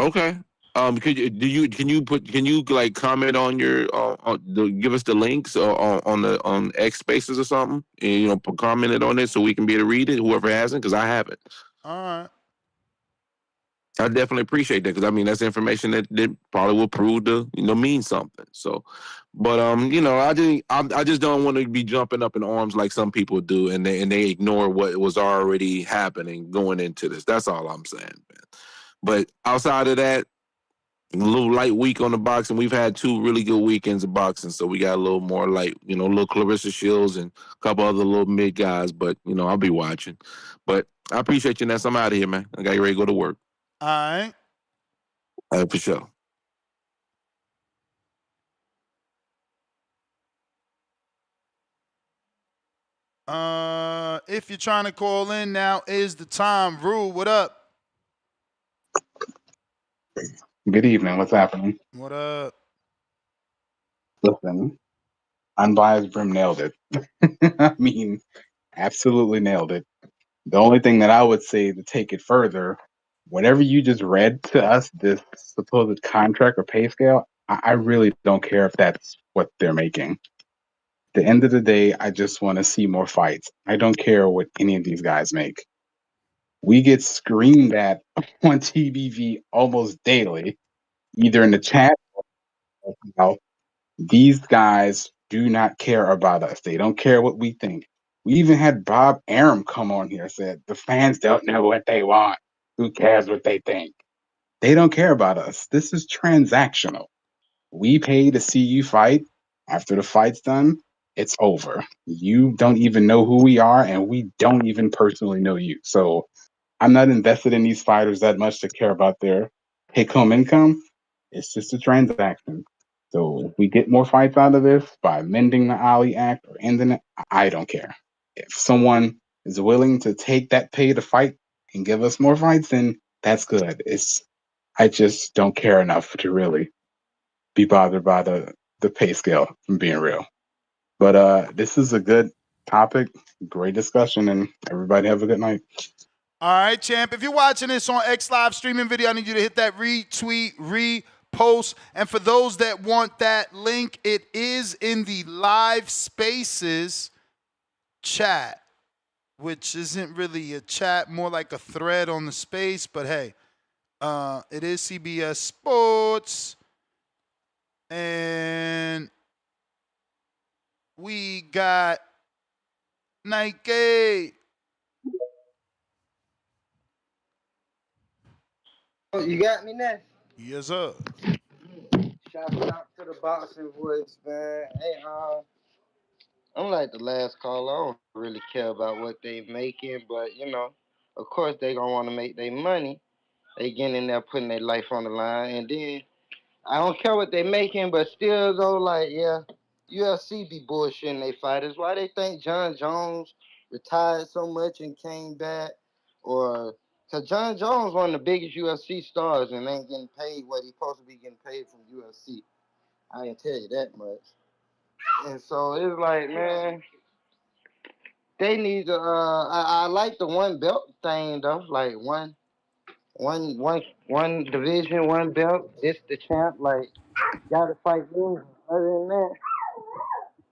Okay. Can you like comment on your give us the links on X Spaces or something, and comment it on it so we can be able to read it, whoever hasn't, because I haven't. All right. I definitely appreciate that, because I mean that's information that probably will prove to mean something. So, but I just don't want to be jumping up in arms like some people do, and they ignore what was already happening going into this. That's all I'm saying, man. But outside of that, a little light week on the boxing. We've had 2 really good weekends of boxing, so we got a little more light, little Clarissa Shields and a couple other little mid guys. But I'll be watching. But I appreciate you, Ness. I'm out of here, man. I got you ready to go to work. All right. For sure. If you're trying to call in, now is the time. Rule, what up? Good evening. What's happening? What up? Listen, Unbiased Brim nailed it. I mean, absolutely nailed it. The only thing that I would say to take it further, whatever you just read to us, this supposed contract or pay scale, I really don't care if that's what they're making. At the end of the day, I just want to see more fights. I don't care what any of these guys make. We get screamed at on TBV almost daily, either in the chat or these guys do not care about us. They don't care what we think. We even had Bob Arum come on here and said, the fans don't know what they want. Who cares what they think? They don't care about us. This is transactional. We pay to see you fight. After the fight's done, it's over. You don't even know who we are, and we don't even personally know you. So I'm not invested in these fighters that much to care about their take-home income. It's just a transaction. So if we get more fights out of this by amending the Ali Act or ending it, I don't care. If someone is willing to take that pay to fight and give us more fights, then that's good. I just don't care enough to really be bothered by the pay scale, from being real. But this is a good topic, great discussion, and everybody have a good night. All right, champ. If you're watching this on X Live streaming video, I need you to hit that retweet, repost. And for those that want that link, it is in the live spaces chat, which isn't really a chat, more like a thread on the space. But hey, it is CBS Sports. And we got Nike. You got me next? Yes, sir. Shout out to the boxing voice, man. Hey, I'm like the last caller. I don't really care about what they making, but you know, of course they gonna want to make their money. They getting in there putting their life on the line, and then I don't care what they making, but still though, like yeah, UFC be bullshitting they fighters. Why they think John Jones retired so much and came back, or cause John Jones one of the biggest UFC stars and ain't getting paid what he supposed to be getting paid from UFC. I can tell you that much. And so it's like, man, they need to. I like the one belt thing though, like one division, one belt. This the champ. Like, gotta fight me. Other than that,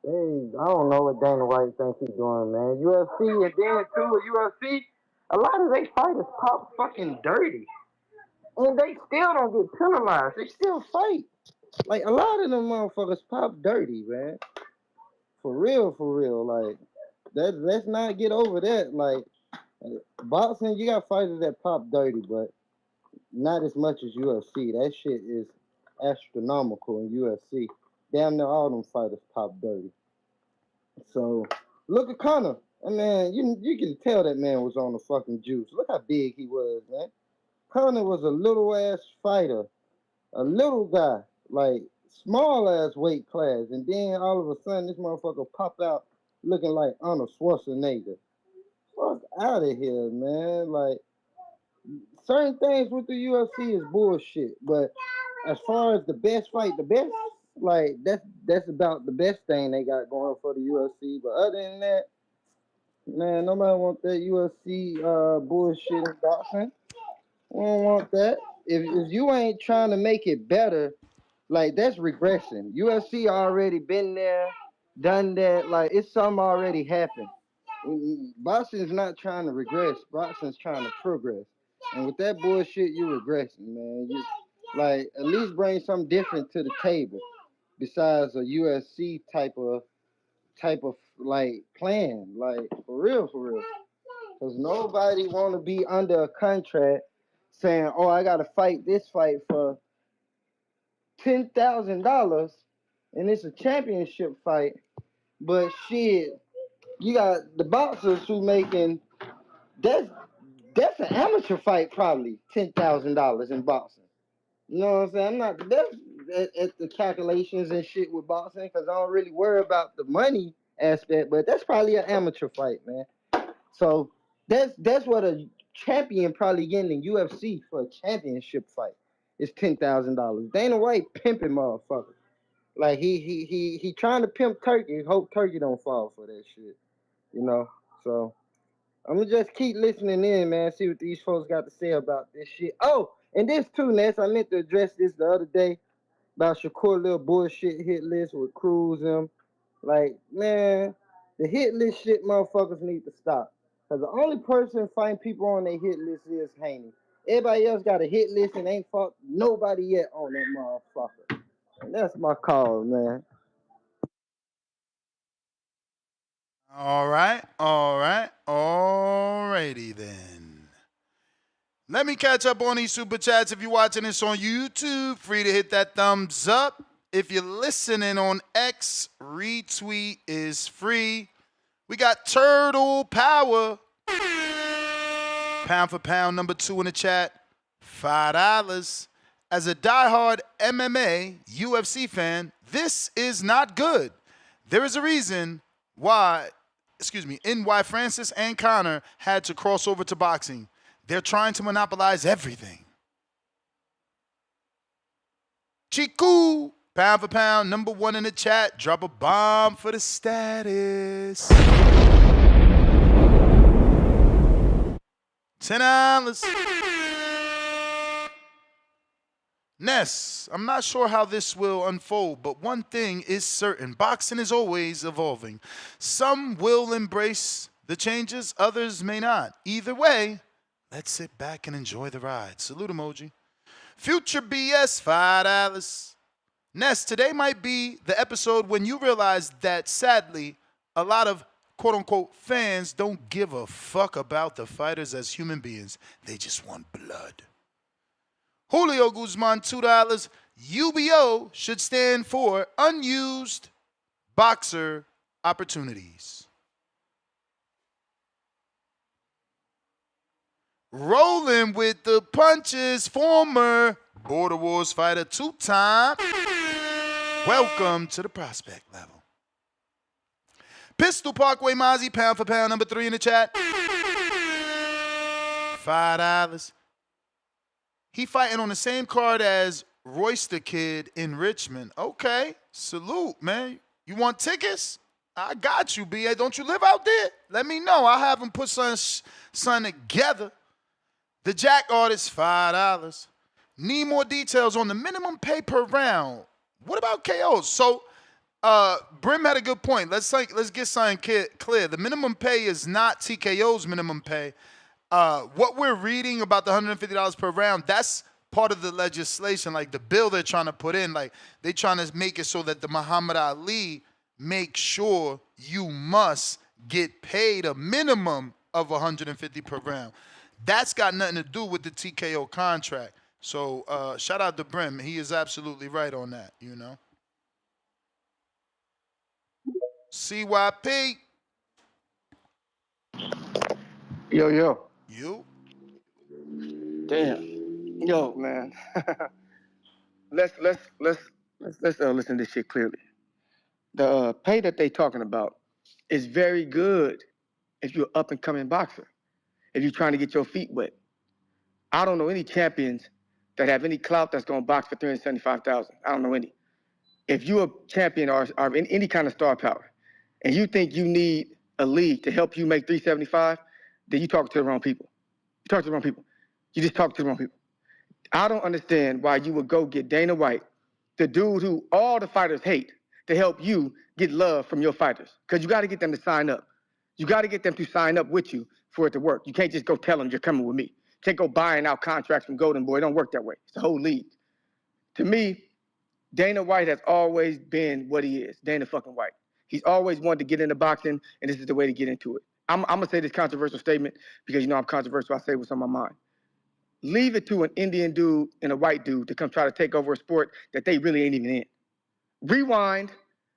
hey, I don't know what Dana White thinks he's doing, man. UFC and then too with UFC, a lot of they fighters pop fucking dirty, and they still don't get penalized. They still fight. Like a lot of them motherfuckers pop dirty, man. For real, for real. Like that. Let's not get over that. Like boxing, you got fighters that pop dirty, but not as much as UFC. That shit is astronomical in UFC. Damn near all them fighters pop dirty. So look at Conor. And man, you can tell that man was on the fucking juice. Look how big he was, man. Conor was a little ass fighter, a little guy, like small ass weight class, and then all of a sudden this motherfucker popped out looking like Arnold Schwarzenegger. Fuck out of here, man. Like certain things with the UFC is bullshit, but as far as the best fight, the best, like that's about the best thing they got going for the UFC. But other than that, man, nobody want that UFC bullshit in boxing. We don't want that. If you ain't trying to make it better, like that's regression. UFC already been there, done that. Like it's something already happened. Boxing's not trying to regress. Boxing's trying to progress. And with that bullshit, you regressing, man. You like at least bring something different to the table besides a UFC type of like plan. Like for real, for real. Because nobody want to be under a contract saying, "Oh, I got to fight this fight for $10,000, and it's a championship fight." But shit, you got the boxers who making that's an amateur fight probably $10,000 in boxing. You know what I'm saying? I'm not the best at the calculations and shit with boxing because I don't really worry about the money aspect, but that's probably an amateur fight, man. So that's what a champion probably getting in UFC for a championship fight is $10,000. Dana White pimping motherfucker. Like he trying to pimp Turkey. Hope Turkey don't fall for that shit. You know. So I'm gonna just keep listening in, man. See what these folks got to say about this shit. Oh, and this too, Ness. I meant to address this the other day about Shakur little bullshit hit list with Cruz and them. Like, man, the hit list shit motherfuckers need to stop. Cause the only person fighting people on their hit list is Haney. Everybody else got a hit list and ain't fought nobody yet on that motherfucker. And that's my call, man. All right, alrighty then. Let me catch up on these super chats. If you're watching this on YouTube, free to hit that thumbs up. If you're listening on X, retweet is free. We got Turtle Power. Pound for pound, number 2 in the chat, $5. As a diehard MMA UFC fan, this is not good. There is a reason why Francis and Conor had to cross over to boxing. They're trying to monopolize everything. Chiku, pound for pound, number 1 in the chat. Drop a bomb for the status. $10. Ness, I'm not sure how this will unfold, but one thing is certain. Boxing is always evolving. Some will embrace the changes, others may not. Either way, let's sit back and enjoy the ride. Salute emoji. Future BS, $5. Ness, today might be the episode when you realize that, sadly, a lot of quote-unquote fans don't give a fuck about the fighters as human beings. They just want blood. Julio Guzman, $2. UBO should stand for unused boxer opportunities. Rolling with the punches, former Border Wars fighter, 2-time. Welcome to the prospect level. Pistol Parkway Mozzie, pound for pound, number 3 in the chat. $5. He fighting on the same card as Royce the Kid in Richmond. Okay, salute, man. You want tickets? I got you, B.A. Don't you live out there? Let me know. I'll have him put something together. The Jack Artist, $5. Need more details on the minimum pay per round. What about KOs? So, Brim had a good point. Let's get something clear. The minimum pay is not TKO's minimum pay. What we're reading about the $150 per round, that's part of the legislation, like the bill they're trying to put in. Like, they're trying to make it so that the Muhammad Ali make sure you must get paid a minimum of $150 per round. That's got nothing to do with the TKO contract. So shout out to Brim. He is absolutely right on that, you know. CYP. Yo. You? Damn. Yo, man. let's listen to this shit clearly. The pay that they talking about is very good if you're up and coming boxer. If you're trying to get your feet wet. I don't know any champions that have any clout that's going to box for $375,000. I don't know any. If you're a champion or in any kind of star power, and you think you need a league to help you make $375,000, then you talk to the wrong people. You talk to the wrong people. You just talk to the wrong people. I don't understand why you would go get Dana White, the dude who all the fighters hate, to help you get love from your fighters. Because you got to get them to sign up. You got to get them to sign up with you for it to work. You can't just go tell them you're coming with me. You can't go buying out contracts from Golden Boy. It don't work that way. It's the whole league. To me, Dana White has always been what he is, Dana fucking White. He's always wanted to get into boxing, and this is the way to get into it. I'm going to say this controversial statement because, you know, I'm controversial. I say what's on my mind. Leave it to an Indian dude and a white dude to come try to take over a sport that they really ain't even in. Rewind.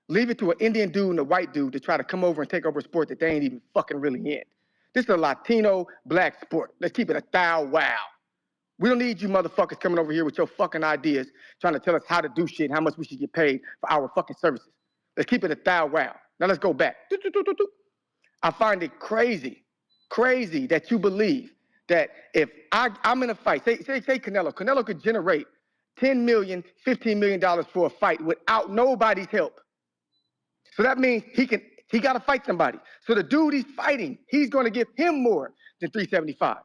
Leave it to an Indian dude and a white dude to try to come over and take over a sport that they ain't even fucking really in. This is a Latino black sport. Let's keep it a thou wow. We don't need you motherfuckers coming over here with your fucking ideas trying to tell us how to do shit and how much we should get paid for our fucking services. Let's keep it a thou wow. Now let's go back. I find it crazy that you believe that if I'm in a fight, say Canelo could generate $10 million, $15 million for a fight without nobody's help. So that means he got to fight somebody. So the dude he's fighting, he's going to give him more than $375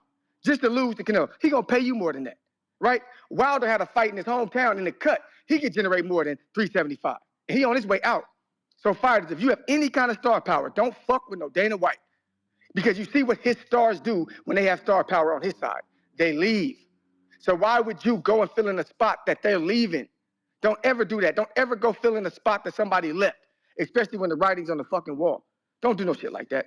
just to lose to Canelo. He going to pay you more than that, right? Wilder had a fight in his hometown in the cut. He could generate more than $375. And he on his way out. So fighters, if you have any kind of star power, don't fuck with no Dana White. Because you see what his stars do when they have star power on his side. They leave. So why would you go and fill in a spot that they're leaving? Don't ever do that. Don't ever go fill in a spot that somebody left, especially when the writing's on the fucking wall. Don't do no shit like that.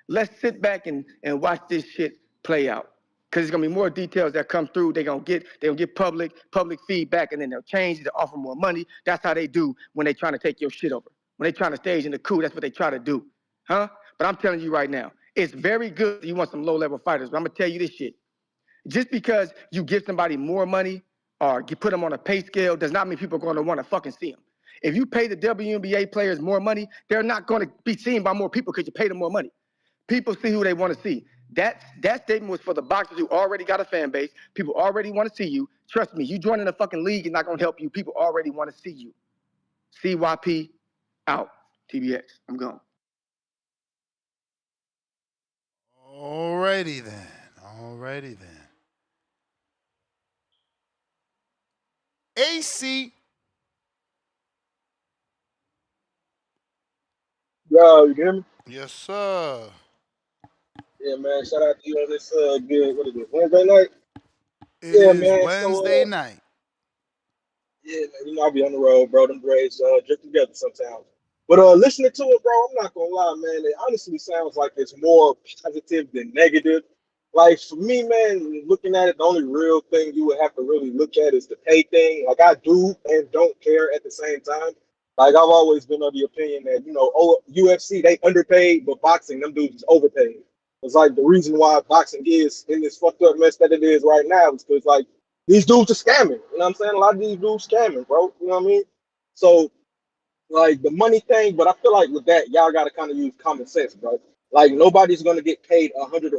Let's sit back and watch this shit play out. Because there's going to be more details that come through. They're going to get public feedback, and then they'll change it to offer more money. That's how they do when they're trying to take your shit over. When they're trying to stage in the coup, that's what they try to do. Huh? But I'm telling you right now, it's very good if you want some low-level fighters, but I'm going to tell you this shit. Just because you give somebody more money or you put them on a pay scale does not mean people are going to want to fucking see them. If you pay the WNBA players more money, they're not going to be seen by more people because you pay them more money. People see who they want to see. That statement was for the boxers who already got a fan base. People already want to see you. Trust me, you joining the fucking league is not going to help you. People already want to see you. CYP out. TBX. I'm gone. Alrighty then. Alrighty then. AC. Yo, you hear me? Yes, sir. Yeah, man. Shout out to you on this good. What is it? Wednesday night. It Yeah, is man. So Wednesday night. yeah, man. You know I be on the road, bro. Them grades drift together sometimes. But listening to it, bro, I'm not gonna lie, man. It honestly sounds like it's more positive than negative. Like for me, man, looking at it, the only real thing you would have to really look at is the pay thing. Like I do and don't care at the same time. Like I've always been of the opinion that UFC they underpaid, but boxing them dudes is overpaid. It's like the reason why boxing is in this fucked up mess that it is right now is because like these dudes are scamming. You know what I'm saying? A lot of these dudes scamming, bro. You know what I mean? So like the money thing, but I feel like with that, y'all gotta kind of use common sense, bro. Like nobody's gonna get paid $150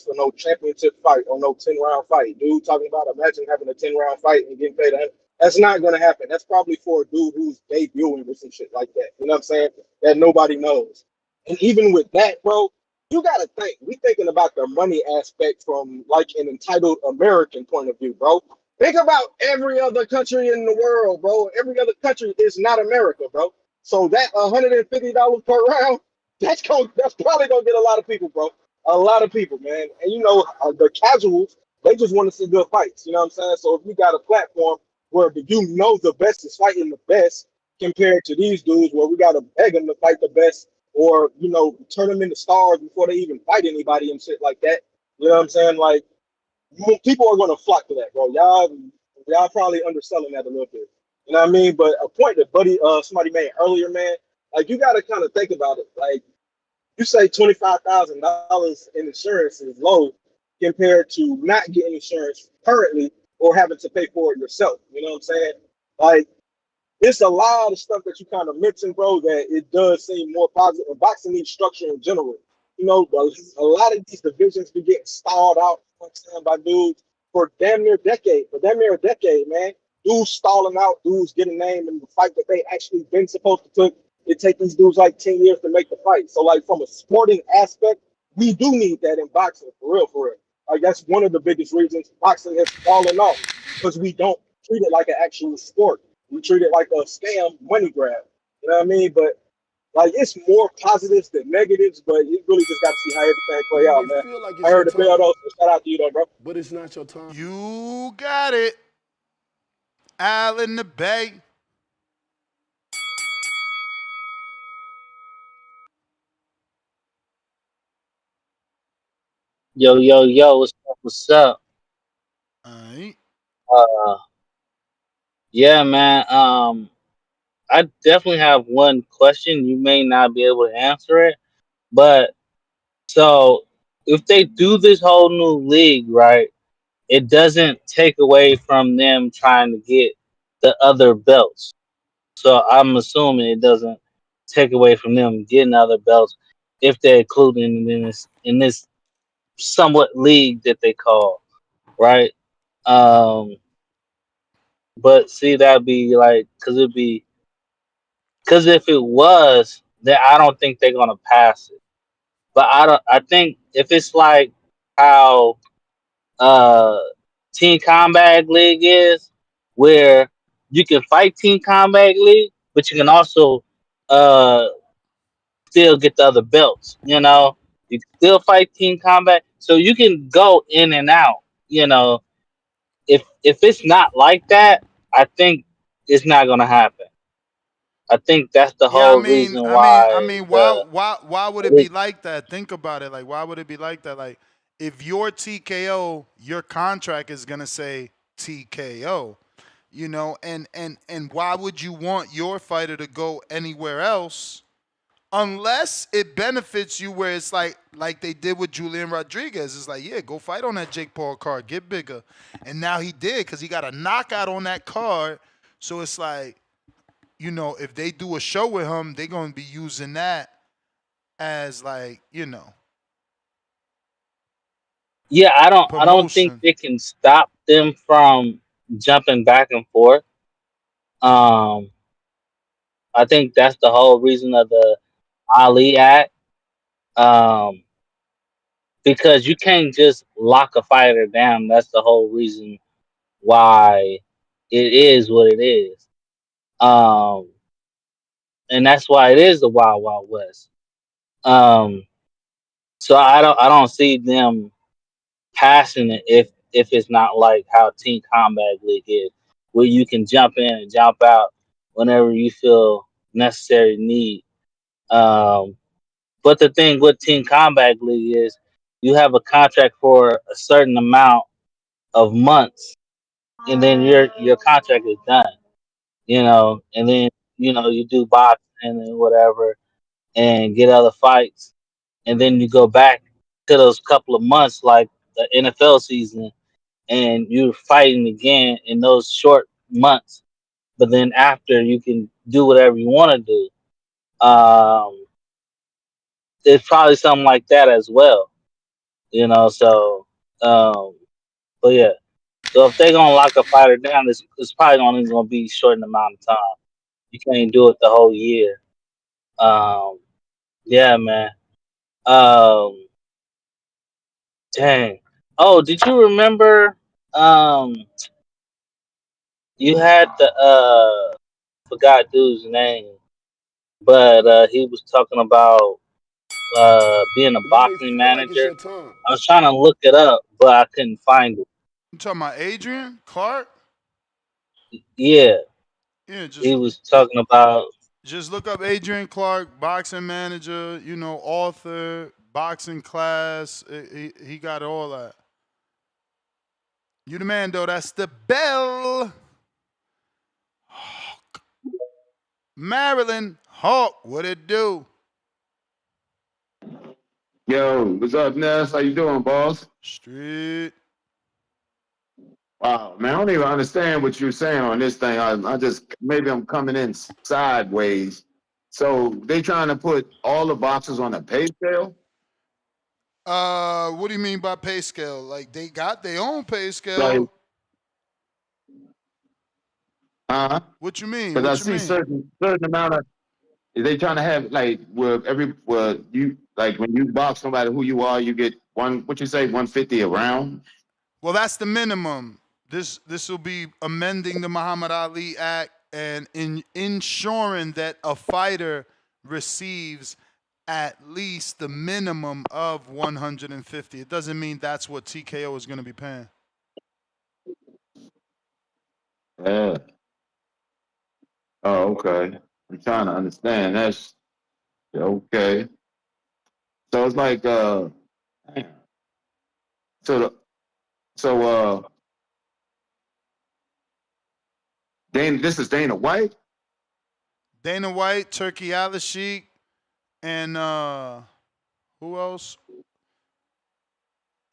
for no championship fight or no 10 round fight. Dude, talking about imagine having a 10 round fight and getting paid. That's not gonna happen. That's probably for a dude who's debuting or some shit like that. You know what I'm saying? That nobody knows. And even with that, bro, you gotta think. We thinking about the money aspect from like an entitled American point of view, bro. Think about every other country in the world, bro. Every other country is not America, bro. So that $150 per round, that's probably gonna get a lot of people, bro. A lot of people, man. And the casuals, they just want to see good fights. You know what I'm saying? So if you got a platform where the best is fighting the best compared to these dudes where we gotta beg them to fight the best or turn them into stars before they even fight anybody and shit like that. You know what I'm saying? Like people are going to flock to that, bro. Y'all probably underselling that a little bit. You know what I mean? But a point that somebody made earlier, man, like you got to kind of think about it. Like you say $25,000 in insurance is low compared to not getting insurance currently or having to pay for it yourself. You know what I'm saying? Like it's a lot of stuff that you kind of mentioned, bro, that it does seem more positive. And boxing needs structure in general. A lot of these divisions be getting stalled out by dudes for damn near a decade, man. Dudes stalling out, dudes getting named in the fight that they actually been supposed to take. It take these dudes like 10 years to make the fight. So, like, from a sporting aspect, we do need that in boxing, for real, for real. Like, that's one of the biggest reasons boxing has fallen off, because we don't treat it like an actual sport. We treat it like a scam money grab. You know what I mean? But like it's more positives than negatives, but you really just got to see how everything play out, man. I heard the bell though, so shout out to you though, bro. But it's not your time. You got it. Al in the Bay. Yo, yo, yo, what's up? What's up? Alright. Yeah, man. I definitely have one question. You may not be able to answer it, but so if they do this whole new league, right? It doesn't take away from them trying to get the other belts. So I'm assuming it doesn't take away from them getting other belts if they're included in this somewhat league that they call, right? Um, but see, that'd be like, because if it was, then I don't think they're gonna pass it. But I don't. I think if it's like how uh Team Combat League is, where you can fight Team Combat League, but you can also uh still get the other belts. You can still fight Team Combat, so you can go in and out. You know, if it's not like that, I think it's not gonna happen. I think that's the Yeah, I whole mean, reason I mean, I why mean, why, the why, why would it be like that? Think about it. Like, why would it be like that? Like, if you're TKO, your contract is gonna say TKO. And why would you want your fighter to go anywhere else unless it benefits you where it's like they did with Julian Rodriguez. It's like, yeah, go fight on that Jake Paul card, get bigger. And now he did because he got a knockout on that card. So it's like, you know, if they do a show with him, they're going to be using that as like, you know, Yeah, I don't think promotion. they can stop them from jumping back and forth. Um, I think that's the whole reason of the Ali Act. Um, because you can't just lock a fighter down. That's the whole reason why it is what it is. Um, and that's why it is the Wild Wild West. Um, so I don't see them passing it if it's not like how Team Combat League is, where you can jump in and jump out whenever you feel necessary need. Um, but the thing with Team Combat League is you have a contract for a certain amount of months, and then your contract is done. You know, and then you do boxing and whatever, and get other fights, and then you go back to those couple of months like the NFL season, and you're fighting again in those short months. But then after, you can do whatever you want to do. It's probably something like that as well, you know. So, um, but yeah. So if they're gonna lock a fighter down, it's probably only gonna be short amount of time. You can't do it the whole year. Um, yeah, man. Um, dang. Oh, did you remember? Um, you had the forgot dude's name, but he was talking about being a boxing manager. I was trying to look it up, but I couldn't find it. You talking about Adrian Clark? Yeah, Yeah, he was talking about. just look up Adrian Clark, boxing manager, you know, author, boxing class. He got all that. You the man, though. That's the bell. Maryland Hawk, what it do? Yo, what's up, Ness? How you doing, boss? Street. Wow, man, I don't even understand what you're saying on this thing. I just maybe I'm coming in sideways. So they trying to put all the boxes on a pay scale? What do you mean by pay scale? Like they got their own pay Like, scale. What you mean? because I What you see mean? certain amount of they trying to have like where you like when you box somebody who you are, you get what you say 150 a round. Well, that's the minimum. This will be amending the Muhammad Ali Act and ensuring that a fighter receives at least the minimum of 150. It doesn't mean that's what TKO is going to be paying. Yeah. Oh, okay. I'm trying to understand. That's okay. So it's like damn. so the, so Dana, this is Dana White. Dana White, Turki Alalshikh, and who else?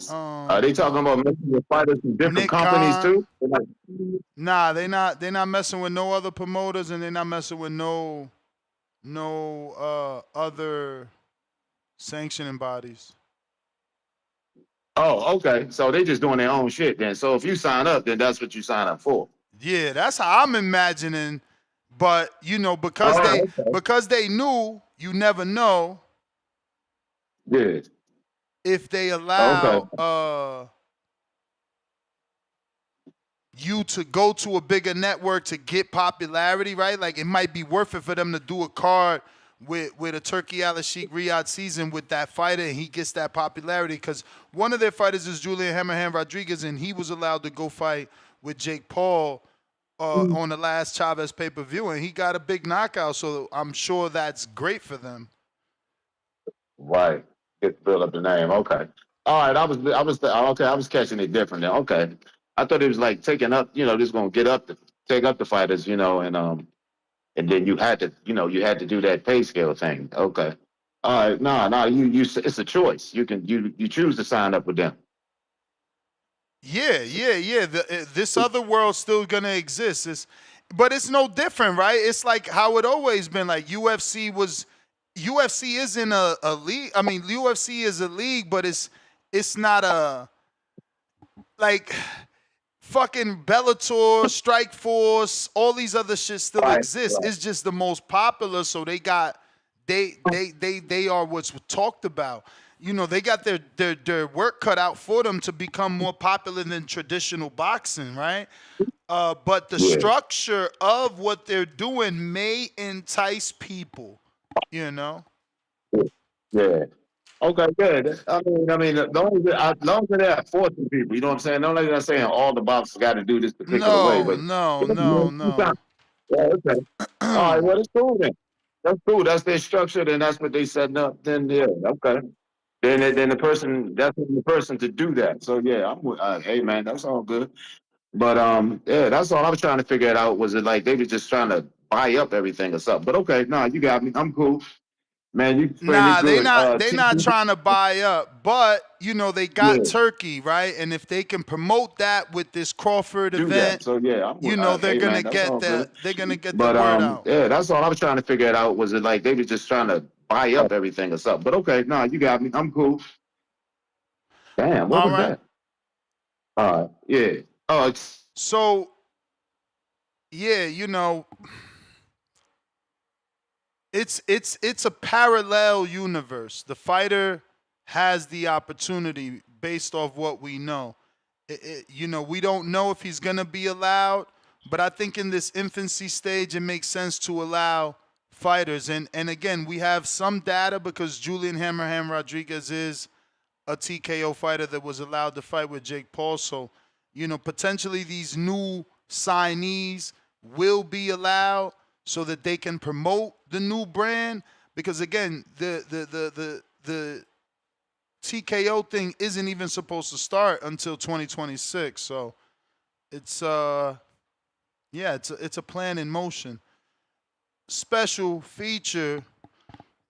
Are they talking about messing with fighters from different Nick companies Khan. too? Like, Nah, they not messing with no other promoters, and they're not messing with no other sanctioning bodies. oh, okay. So they just doing their own shit then. So if you sign up, then that's what you sign up for. Yeah, that's how I'm imagining. But you know, Oh, okay. because they knew, you never know Yeah. if they Okay. allow you to go to a bigger network to get popularity, right? Like it might be worth it for them to do a card with a Turki Alalshikh Riyadh season with that fighter, and he gets that popularity because one of their fighters is Julian Hammerhand Rodriguez, and he was allowed to go fight with Jake Paul on the last Chavez pay-per-view, and he got a big knockout. So I'm sure that's great for them. Right. Get to build up the name. Okay. All right. Okay. I was catching it different then. Okay. I thought it was like taking up. This gonna take up the fighters. And and then you had to, you had to do that pay scale thing. Okay. All right. No, it's a choice. You choose to sign up with them. Yeah. This other world's still gonna exist. But it's no different, right? It's like how it always been. Like UFC isn't a league. I mean, UFC is a league, but it's not a like fucking Bellator, Strike Force, all these other shit still Right. exist. It's just the most popular, so they are what's talked about. They got their work cut out for them to become more popular than traditional boxing, right? But the structure of what they're doing may entice people, Yeah. Okay, good. I mean, as long as they're forcing people, you know what I'm saying? Don't like I'm saying all the boxers got to do this particular way, No, but no. yeah, okay. All right, well, it's cool then. That's cool. That's their structure, then that's what they setting up. Then yeah, okay. Then that's the person to do that. So yeah, hey man, that's all good. But yeah, that's all I was trying to figure it out. Was it like they were just trying to buy up everything or something? But okay, no, you got me. I'm cool. Man, you explained it Nah, they good. not trying to buy up, but they got Turkey, right? And if they can promote that with this Crawford do event, that. So yeah, they're hey gonna man, that's all get good. the But word out. yeah, that's all I was trying to figure it out. Was it like they were just trying to buy up everything or something? But okay, no, you got me. I'm cool. Damn, what All was right. that? Yeah. Oh, it's So yeah, it's a parallel universe. The fighter has the opportunity based off what we know. We don't know if he's gonna be allowed, but I think in this infancy stage, it makes sense to allow fighters. And again, we have some data because Julian Hammerhand Rodriguez is a TKO fighter that was allowed to fight with Jake Paul. So, potentially these new signees will be allowed so that they can promote the new brand. Because again, the TKO thing isn't even supposed to start until 2026. So it's it's a plan in motion. Special feature.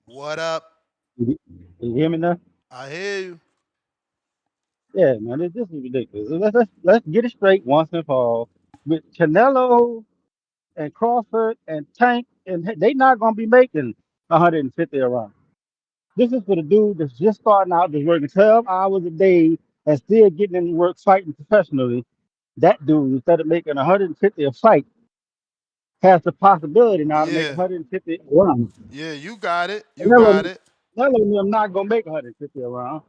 What up? You hear me now? I hear you. Yeah, man, this is ridiculous. Let's get it straight once and for all. With Canelo and Crawford and Tank, and they not gonna be making 150 a round. This is for the dude that's just starting out, that's working 12 hours a day and still getting in work fighting professionally. That dude, instead of making 150 a fight, has the possibility now to make Yeah. 150 a round. Yeah, you got it. You got Canelo, it. Canelo and them not gonna make 150 a round.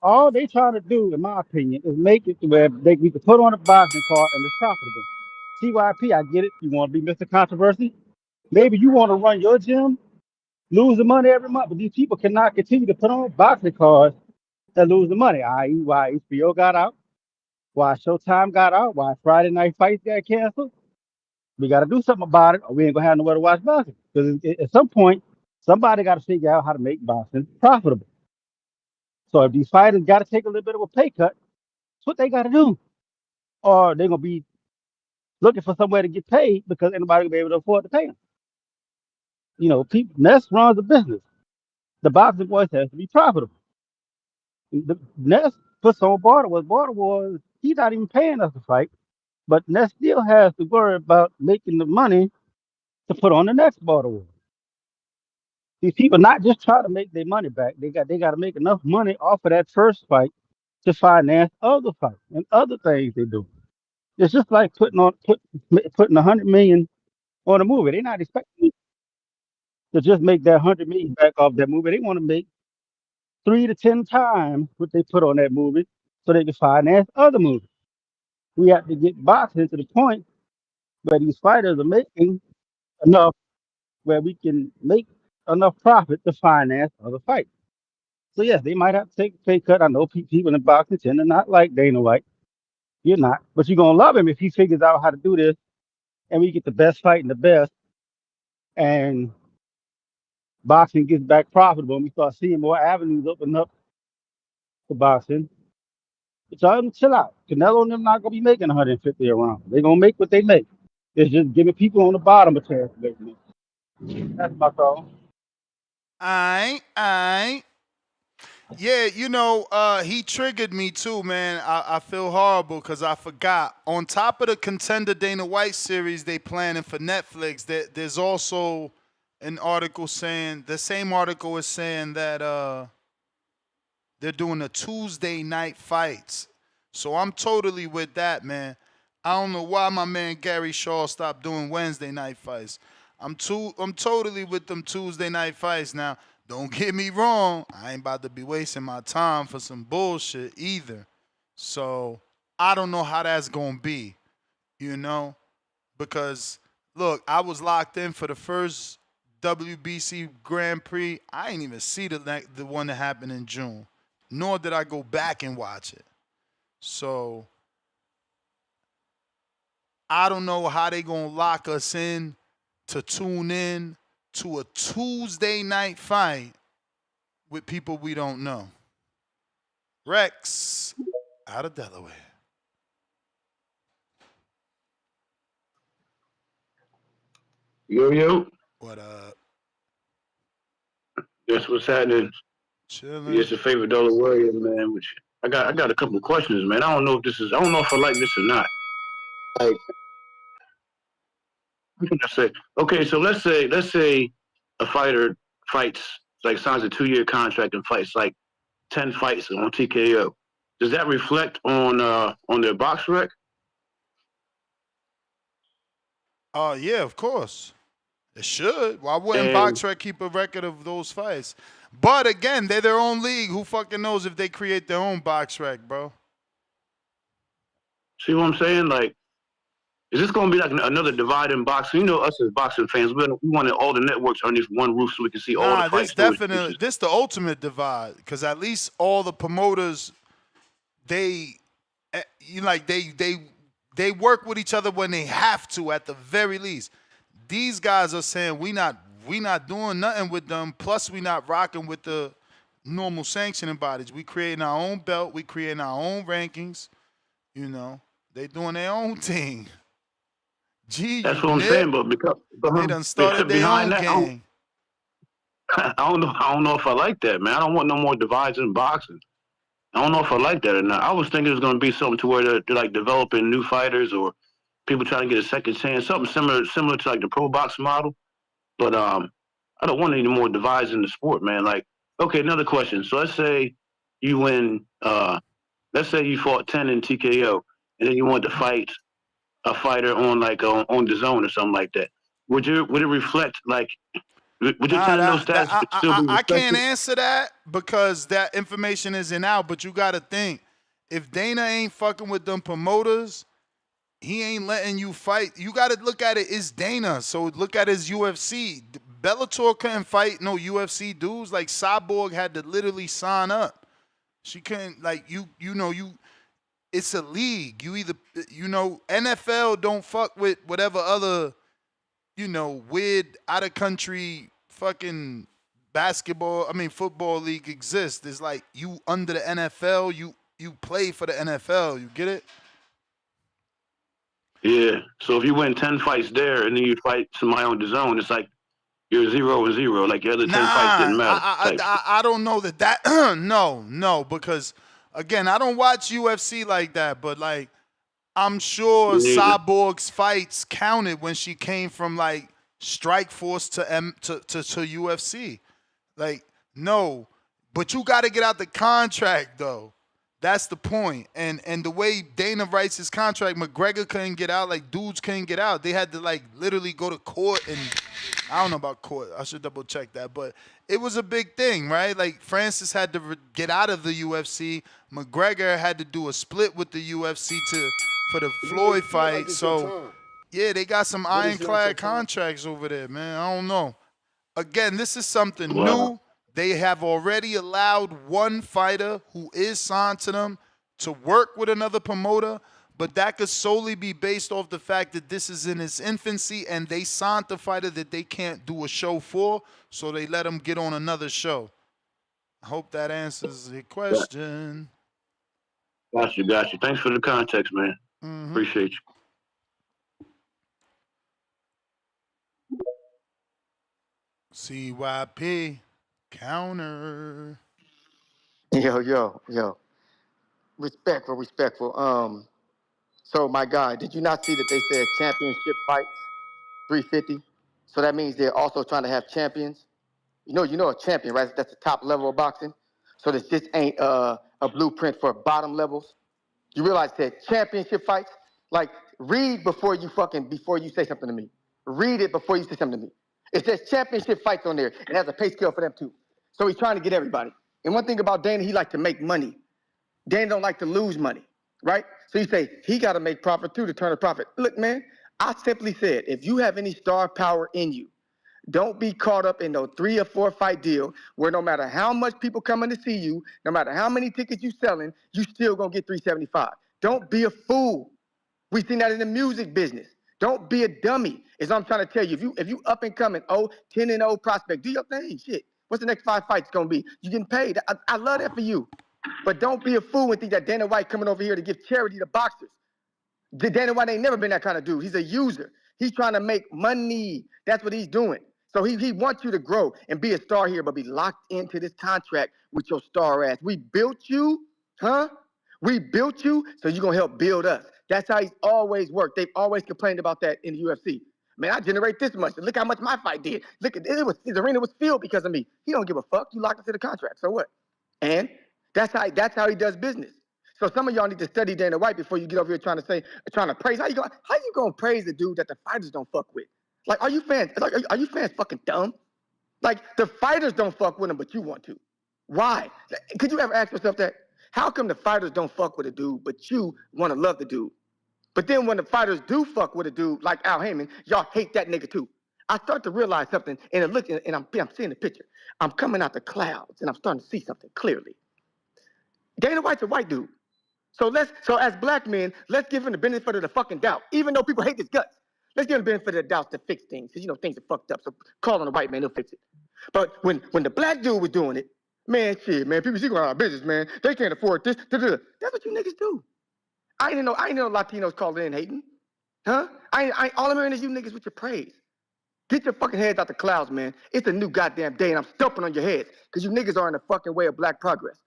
All they trying to do, in my opinion, is make it to where we can put on a boxing card and it's profitable. CYP, I get it. You want to be Mr. Controversy? Maybe you want to run your gym, lose the money every month, but these people cannot continue to put on boxing cards and lose the money. I.e., why HBO got out, why Showtime got out, why Friday Night Fights got canceled. We got to do something about it, or we ain't gonna have nowhere to watch boxing. Because at some point, somebody got to figure out how to make boxing profitable. So if these fighters got to take a little bit of a pay cut, that's what they got to do. Or they're gonna be looking for somewhere to get paid because anybody will be able to afford to pay them. People Ness runs a business. The boxing voice has to be profitable. The Ness puts on Barter Wars. Barter Wars, he's not even paying us to fight, but Ness still has to worry about making the money to put on the next Barter War. These people not just try to make their money back. They got to make enough money off of that first fight to finance other fights and other things they do. It's just like putting 100 million on a movie. They're not expecting to just make that 100 million back off that movie. They want to make 3 to 10 times what they put on that movie so they can finance other movies. We have to get boxing to the point where these fighters are making enough where we can make enough profit to finance other fights. So yes, they might have to take a pay cut. I know people in boxing tend to not like Dana White. You're not, but you're gonna love him if he figures out how to do this, and we get the best fight and the best, and boxing gets back profitable, and we start seeing more avenues open up for boxing. But y'all chill out. Canelo and them not gonna be making 150 a round. They gonna make what they make. It's just giving people on the bottom a chance to make money. That's my call. I. Yeah, he triggered me too, man. I feel horrible because I forgot. On top of the Contender Dana White series they planning for Netflix, there's also an article saying, the same article is saying that they're doing the Tuesday night fights. So I'm totally with that, man. I don't know why my man Gary Shaw stopped doing Wednesday night fights. I'm totally with them Tuesday night fights now. Don't get me wrong, I ain't about to be wasting my time for some bullshit either. So I don't know how that's gonna be, you know? Because look, I was locked in for the first WBC Grand Prix. I ain't even see the one that happened in June, nor did I go back and watch it. So I don't know how they gonna lock us in to tune in to a Tuesday night fight with people we don't know. Rex, out of Delaware. Yo. What up? That's what's happening. Chilling. It's your favorite Delaware, man. Which I got a couple of questions, man. I don't know if I like this or not. Like, what can I say? Okay, so let's say a fighter fights, like, signs a 2-year contract and fights like 10 fights on TKO. Does that reflect on their box rec? Yeah, of course. It should. Why wouldn't And BoxRec keep a record of those fights? But again, they're their own league. Who fucking knows if they create their own BoxRec, bro? see what I'm saying? Like, is this going to be like another divide in boxing? You know, us as boxing fans, we want all the networks underneath one roof so we can see all the Nah, this fights. definitely this the ultimate divide because at least all the promoters they they work with each other when they have to at the very least. These guys are saying we not doing nothing with them. Plus we not rocking with the normal sanctioning bodies. We creating our own belt. We creating our own rankings. You know, they doing their own thing. Gee, That's you what I'm nip. saying. But They done started their own behind that, gang. I don't know if I like that, man. I don't want no more divides in boxing. I don't know if I like that or not. I was thinking it was going to be something to where they're like developing new fighters or people trying to get a second chance, something similar to like the pro box model. But I don't want any more divides in the sport, man. Like, okay, another question. So let's say you win. Let's say you fought 10 in TKO, and then you want to fight a fighter on like on the zone or something like that. Would it reflect like? Would your Nah, 10-0 that status still be I can't respected? answer that because that information isn't out. But you got to think, if Dana ain't fucking with them promoters, he ain't letting you fight. You got to look at it. It's Dana, so look at his UFC. Bellator couldn't fight no UFC dudes. Like Cyborg had to literally sign up. She couldn't like you. You know you. It's a league. You either NFL don't fuck with whatever other weird out of country fucking football league exists. It's like you under the NFL, you play for the NFL. You get it? Yeah. So if you win 10 fights there and then you fight somebody on the zone, it's like you're 0-0. Like your other 10 fights Nah, didn't matter. I don't know that no, because again, I don't watch UFC like that, but like I'm sure Me neither. Cyborg's fights counted when she came from like Strike Force to UFC. Like, no. But you got to get out the contract, though. That's the point. And the way Dana writes his contract, McGregor couldn't get out. Like, dudes couldn't get out. They had to, like, literally go to court. And I don't know about court. I should double check that. But it was a big thing, right? Like, Francis had to get out of the UFC. McGregor had to do a split with the UFC for the Floyd fight. So, yeah, they got some ironclad contracts over there, man. I don't know. Again, this is something new. They have already allowed one fighter who is signed to them to work with another promoter, but that could solely be based off the fact that this is in its infancy and they signed the fighter that they can't do a show for, so they let him get on another show. I hope that answers the question. Got you. Thanks for the context, man. Appreciate you. CYP counter. Yo. Respectful, respectful. So my guy, did you not see that they said championship fights 350? So that means they're also trying to have champions. You know a champion, right? That's the top level of boxing. So this ain't a blueprint for bottom levels. You realize that championship fights, like read before you say something to me. Read it before you say something to me. It says championship fights on there. It has a pay scale for them too. So he's trying to get everybody. And one thing about Dana, he like to make money. Dana don't like to lose money, right? So you say he got to make profit too to turn a profit. Look, man, I simply said if you have any star power in you, don't be caught up in no 3 or 4 fight deal where no matter how much people coming to see you, no matter how many tickets you selling, you still gonna get 375. Don't be a fool. We seen that in the music business. Don't be a dummy. Is what I'm trying to tell you. If you up and coming, 10-0 prospect, do your thing. Shit. What's the next 5 fights gonna be? You getting paid. I love that for you. But don't be a fool and think that Dana White coming over here to give charity to boxers. Dana White ain't never been that kind of dude. He's a user. He's trying to make money. That's what he's doing. So he wants you to grow and be a star here, but be locked into this contract with your star ass. We built you, huh? We built you, so you're going to help build us. That's how he's always worked. They've always complained about that in the UFC. Man, I generate this much. Look how much my fight did. Look at it. His arena was filled because of me. He don't give a fuck. You locked into the contract. So what? And that's how he does business. So some of y'all need to study Dana White before you get over here trying to praise. How you gonna praise a dude that the fighters don't fuck with? Like, are you fans fucking dumb? Like, the fighters don't fuck with him, but you want to. Why? Could you ever ask yourself that? How come the fighters don't fuck with a dude, but you want to love the dude? But then when the fighters do fuck with a dude like Al Heyman, y'all hate that nigga too. I start to realize something, and I'm seeing the picture. I'm coming out the clouds, and I'm starting to see something clearly. Dana White's a white dude. So as black men, let's give him the benefit of the fucking doubt. Even though people hate his guts, let's give him the benefit of the doubt to fix things. Because, things are fucked up. So call on the white man, he'll fix it. But when the black dude was doing it, man, people see going out of business, man. They can't afford this. Da-da-da. That's what you niggas do. I ain't know Latinos calling in hating. Huh? All I'm hearing is you niggas with your praise. Get your fucking heads out the clouds, man. It's a new goddamn day, and I'm stomping on your heads. Because you niggas are in the fucking way of black progress.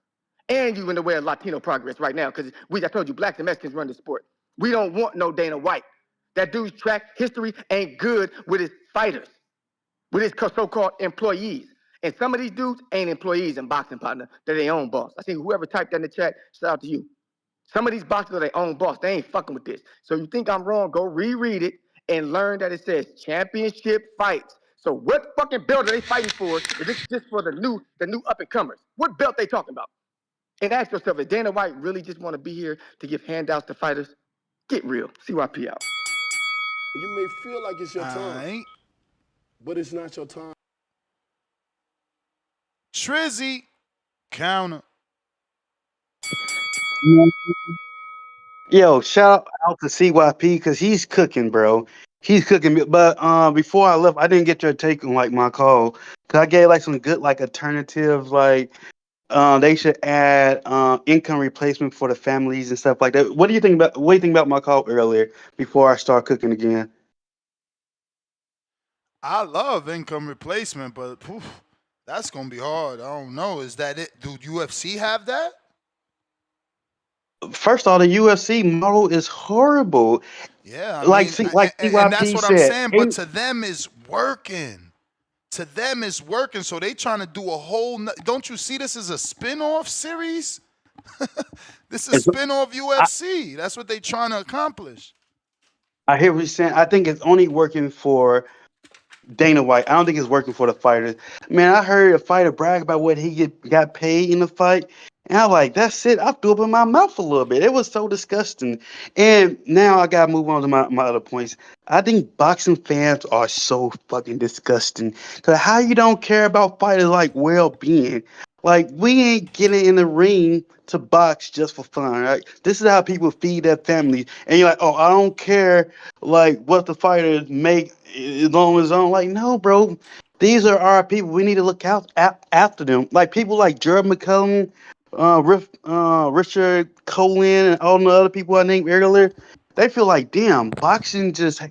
And you in the way of Latino progress right now, because I told you, blacks and Mexicans run the sport. We don't want no Dana White. That dude's track history ain't good with his fighters, with his so-called employees. And some of these dudes ain't employees in boxing, partner. They're their own boss. I think whoever typed that in the chat, shout out to you. Some of these boxers are their own boss. They ain't fucking with this. So you think I'm wrong, go reread it and learn that it says championship fights. So what fucking belt are they fighting for? Is this just for the new up-and-comers? What belt they talking about? And ask yourself, if Dana White really just want to be here to give handouts to fighters? Get real. CYP out. You may feel like it's your time, but it's not your time. Trizzy counter. Yo, shout out to CYP because he's cooking, bro. He's cooking. But before I left, I didn't get your take on like my call because I gave like some good like alternatives like. They should add income replacement for the families and stuff like that. What do you think about my call earlier before I start cooking again? I love income replacement, but that's gonna be hard. I don't know. Is that it? Do UFC have that? First of all, the UFC model is horrible. Yeah, I Like mean, and that's CYP what I'm said. saying. But to them, it's working. To them, it's working. So they trying to do a whole. Don't you see this as a spin-off series? This is spin-off UFC. That's what they trying to accomplish. I hear what you're saying. I think it's only working for Dana White. I don't think it's working for the fighters. Man, I heard a fighter brag about what he got paid in the fight. And I'm like, that's it. I threw up in my mouth a little bit. It was so disgusting. And now I gotta move on to my other points. I think boxing fans are so fucking disgusting. Cause how you don't care about fighters like well-being? Like we ain't getting in the ring to box just for fun, right? This is how people feed their families. And you're like, oh, I don't care like what the fighters make as long as I'm like, no, bro. These are our people. We need to look out after them. Like people like Jared McCullum, Richard Colin, and all the other people I named earlier. They feel like, damn, boxing just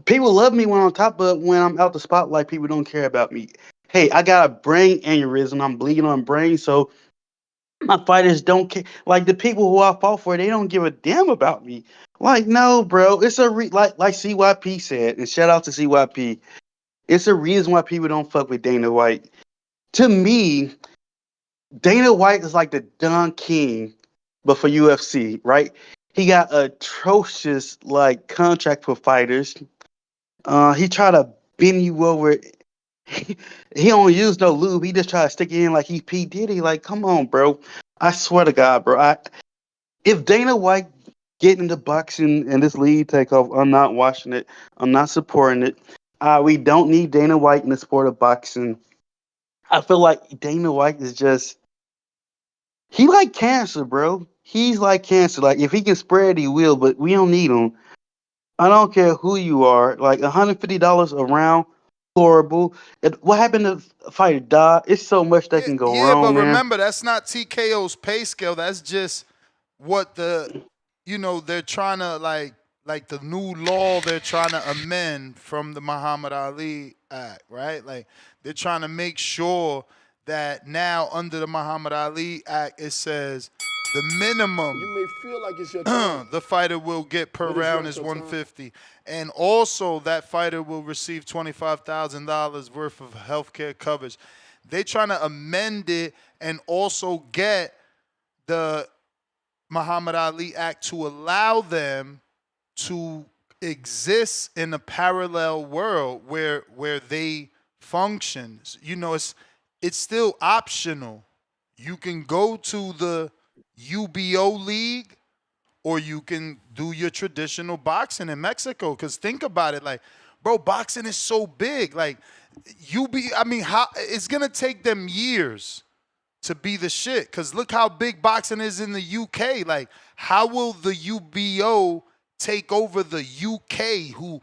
People love me when I'm on top, but when I'm out the spotlight, people don't care about me. Hey, I got a brain aneurysm. I'm bleeding on brain, so my fighters don't care. Like the people who I fought for, they don't give a damn about me. Like, no, bro. It's a like CYP said, and shout out to CYP. It's a reason why people don't fuck with Dana White. To me, Dana White is like the Don King, but for UFC, right? He got atrocious like contract for fighters. He try to bend you over. He don't use no lube. He just try to stick it in like he P Diddy. Like, come on, bro. I swear to God, bro. If Dana White get into boxing and this league take off, I'm not watching it. I'm not supporting it. We don't need Dana White in the sport of boxing. I feel like Dana White is just he like cancer, bro. He's like cancer. Like if he can spread, he will, but we don't need him. I don't care who you are. Like $150 a round, horrible. What happened to fighter die? It's so much that can go Yeah, wrong, but man. remember, that's not TKO's pay scale. That's just what they're trying to like the new law they're trying to amend from the Muhammad Ali Act, right? Like they're trying to make sure that now under the Muhammad Ali Act it says the minimum You may feel like it's your turn. the fighter will get per But it's round not is your turn. 150, and also that fighter will receive $25,000 worth of healthcare coverage. They trying to amend it and also get the Muhammad Ali Act to allow them to exist in a parallel world where they function. You know, it's still optional. You can go to the UBO league or you can do your traditional boxing in Mexico. Because think about it, like, bro, boxing is so big. Like, how it's gonna take them years to be the shit. Because look how big boxing is in the UK. Like, how will the UBO take over the UK? Who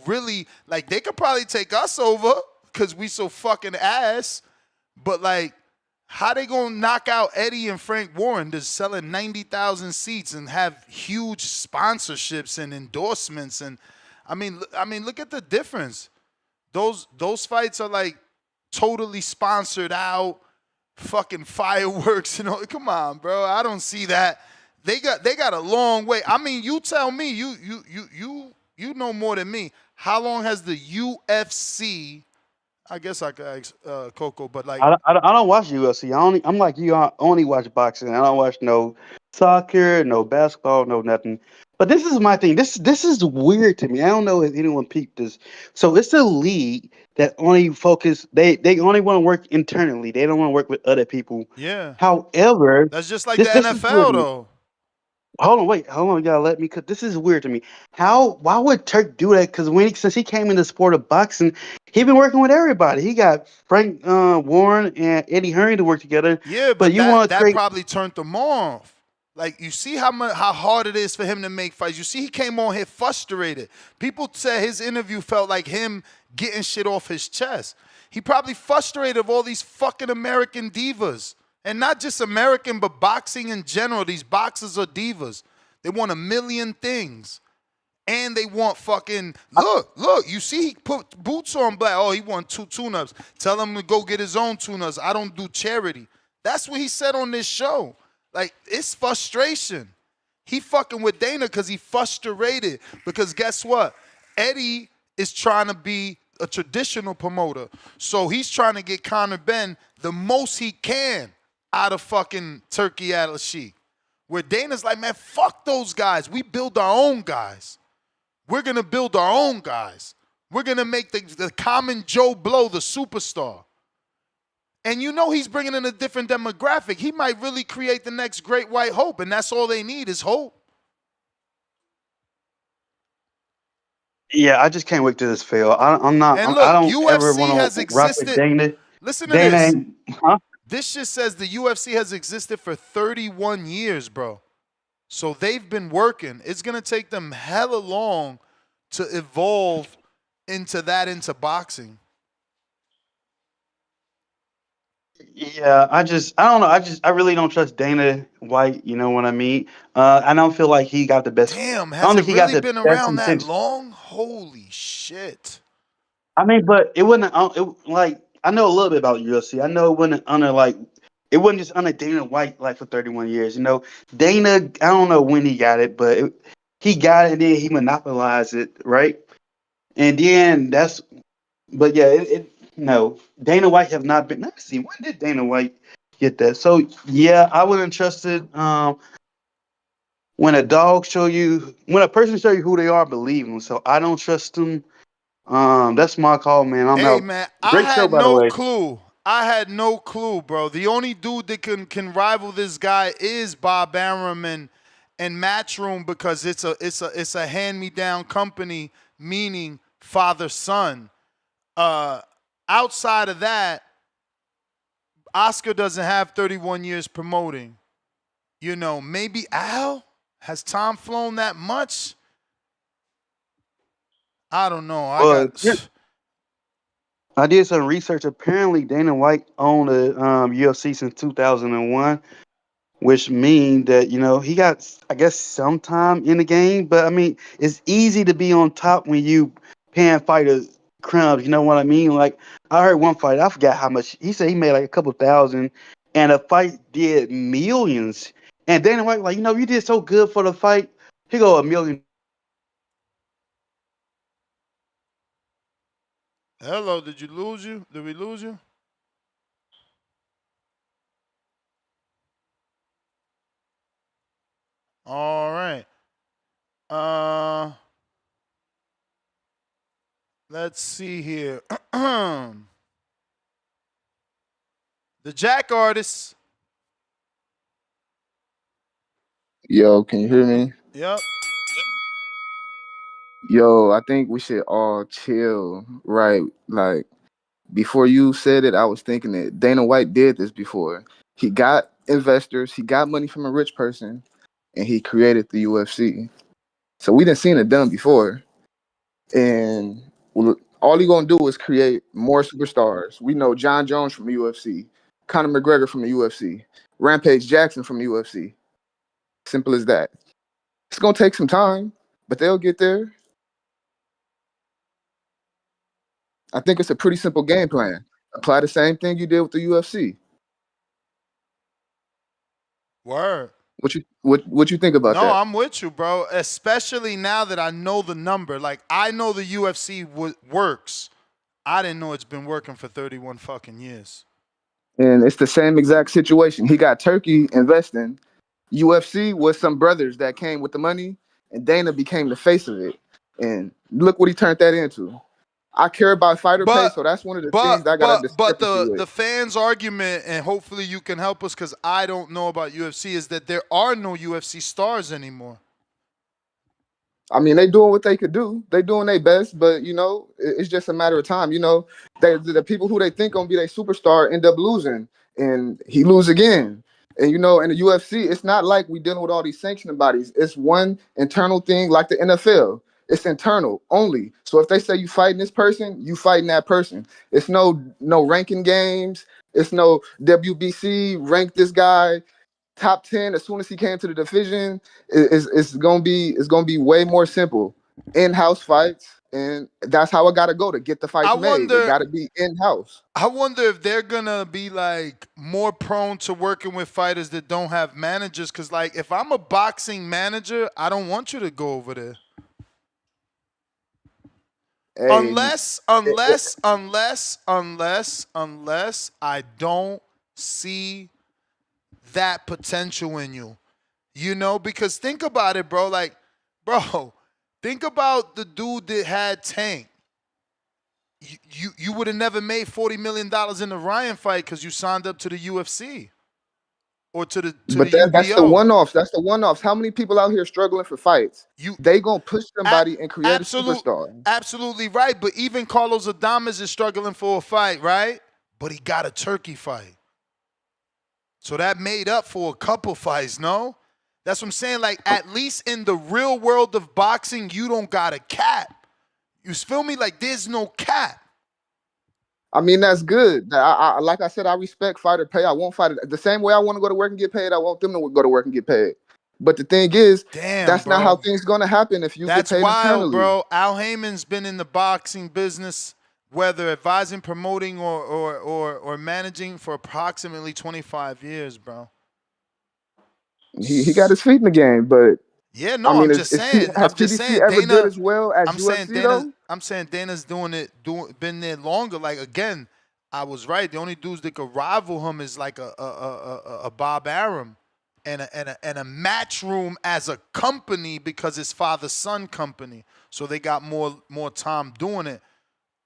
really like they could probably take us over because we so fucking ass. But like, how they gonna knock out Eddie and Frank Warren that's selling 90,000 seats and have huge sponsorships and endorsements? And I mean, look at the difference. Those fights are like totally sponsored out, fucking fireworks. You know, come on, bro. I don't see that. They got a long way. I mean, you tell me. You know more than me. How long has the UFC? I guess I could ask Coco, but like, I don't watch UFC. I'm like you. I only watch boxing. I don't watch no soccer, no basketball, no nothing. But this is my thing. This is weird to me. I don't know if anyone peeped this. So it's a league that only focus. They only want to work internally. They don't want to work with other people. yeah, However, that's just like the this is weird NFL to me. though. Hold on, you gotta let me. Cause this is weird to me. Why would Turk do that? Because since he came in the sport of boxing, he been working with everybody. He got Frank Warren and Eddie Hearn to work together. Yeah, But but you that want to that create? probably turned them off. Like you see how hard it is for him to make fights. You see he came on here frustrated. People said his interview felt like him getting shit off his chest. He probably frustrated of all these fucking American divas. And not just American, but boxing in general. These boxers are divas. They want a million things. And they want fucking, look, you see he put boots on black. Oh, he want 2 tune-ups. Tell him to go get his own tune-ups. I don't do charity. That's what he said on this show. Like, it's frustration. He fucking with Dana because he frustrated. Because guess what? Eddie is trying to be a traditional promoter. So he's trying to get Conor Ben the most he can out of fucking Turki Alalshikh. Where Dana's like, man, fuck those guys. We build our own guys. We're going to build our own guys. We're going to make the common Joe Blow the superstar. And you know he's bringing in a different demographic. He might really create the next great white hope, and that's all they need is hope. Yeah, I just can't wait to this fail. I'm not. And I look, don't ever UFC want has to rock with existed. Dana. Listen to Dana this. ain't, huh? This shit says the UFC has existed for 31 years, bro. So they've been working. It's going to take them hella long to evolve into boxing. Yeah, I don't know. I really don't trust Dana White. You know what I mean? I don't feel like he got the best. Damn, I don't has it think he got really the been best around that intention. long? Holy shit. I mean, but it wasn't. Like I know a little bit about UFC. I know it wasn't under like it wasn't just under Dana White like for 31 years. You know, Dana. I don't know when he got it, but he got it and then he monopolized it, right? And then that's. But yeah, no. Dana White have not been. Let me see. When did Dana White get that? So yeah, I wouldn't trust it. When a dog show you, when a person show you who they are, believe them. So I don't trust them. That's my call, man. I'm Hey out. man, I Great show, had by the no way. clue. I had no clue, bro. The only dude that can rival this guy is Bob Arum and Matchroom because it's a hand-me-down company, meaning father son. Uh, outside of that, Oscar doesn't have 31 years promoting. You know, maybe Al? Has Tom flown that much? I don't know. Well, I did some research. Apparently, Dana White owned the UFC since 2001, which means that he got, I guess, some time in the game. But I mean, it's easy to be on top when you paying fighters crumbs. You know what I mean? Like I heard one fight, I forgot how much he said he made like a couple thousand, and a fight did millions. And Dana White like, you did so good for the fight. He go $1 million. Hello, did you lose you? Did we lose you? All right. Let's see here. The Jack Artist. Yo, can you hear me? Yep. Yo, I think we should all chill, right? Like, before you said it, I was thinking that Dana White did this before. He got investors, he got money from a rich person, and he created the UFC. So we done seen it done before. And all he gonna do is create more superstars. We know John Jones from the UFC, Conor McGregor from the UFC, Rampage Jackson from the UFC. Simple as that. It's gonna take some time, but they'll get there. I think it's a pretty simple game plan. Apply the same thing you did with the UFC. Word. What you think about No, that? I'm with you, bro. Especially now that I know the number. Like I know the UFC works. I didn't know it's been working for 31 fucking years. And it's the same exact situation. He got Turkey investing. UFC was some brothers that came with the money, and Dana became the face of it. And look what he turned that into. I care about fighter pay, But so that's one of the but things I got a but discrepancy the with. the fans' argument, and hopefully you can help us because I don't know about UFC, is that there are no UFC stars anymore. I mean, they doing what they could do. They doing their best, but it's just a matter of time. The people who they think gonna be their superstar end up losing, and he lose again. And in the UFC, it's not like we dealing with all these sanctioning bodies. It's one internal thing, like the NFL. It's internal only. So if they say you fighting this person, you fighting that person. It's no ranking games. It's no WBC rank this guy top 10 as soon as he came to the division. It's gonna be way more simple. In-house fights, and that's how it gotta go to get the I fights made. They wonder gotta be in-house. I wonder if they're gonna be like more prone to working with fighters that don't have managers. Cause like if I'm a boxing manager, I don't want you to go over there. Hey, Unless I don't see that potential in you. Because think about it, bro. Like, bro, think about the dude that had Tank. You would have never made $40 million in the Ryan fight because you signed up to the UFC or to the but that's the UBO. one-offs. That's the one-offs. How many people out here struggling for fights? They gonna push somebody and create a superstar. Absolutely right. But even Carlos Adames is struggling for a fight, right? But he got a Turkey fight. So that made up for a couple fights, no? That's what I'm saying. Like, at least in the real world of boxing, you don't got a cap. You feel me? Like, there's no cap. I mean, that's good. Like I said, I respect fighter pay. I want fighter the same way I want to go to work and get paid. I want them to go to work and get paid. But the thing is, Damn, that's not how bro. things gonna happen if you get That's paid wild, internally. bro. Al Heyman's been in the boxing business, whether advising, promoting, or managing for approximately 25 years, bro. He got his feet in the game, but Yeah, I no, mean, I'm just saying. has I'm just PBC saying. ever did Dana. as well as UFC though? I'm saying Dana's been there longer. Like again, I was right. The only dudes that could rival him is like a Bob Arum, and a Matchroom as a company because it's father son company. So they got more time doing it.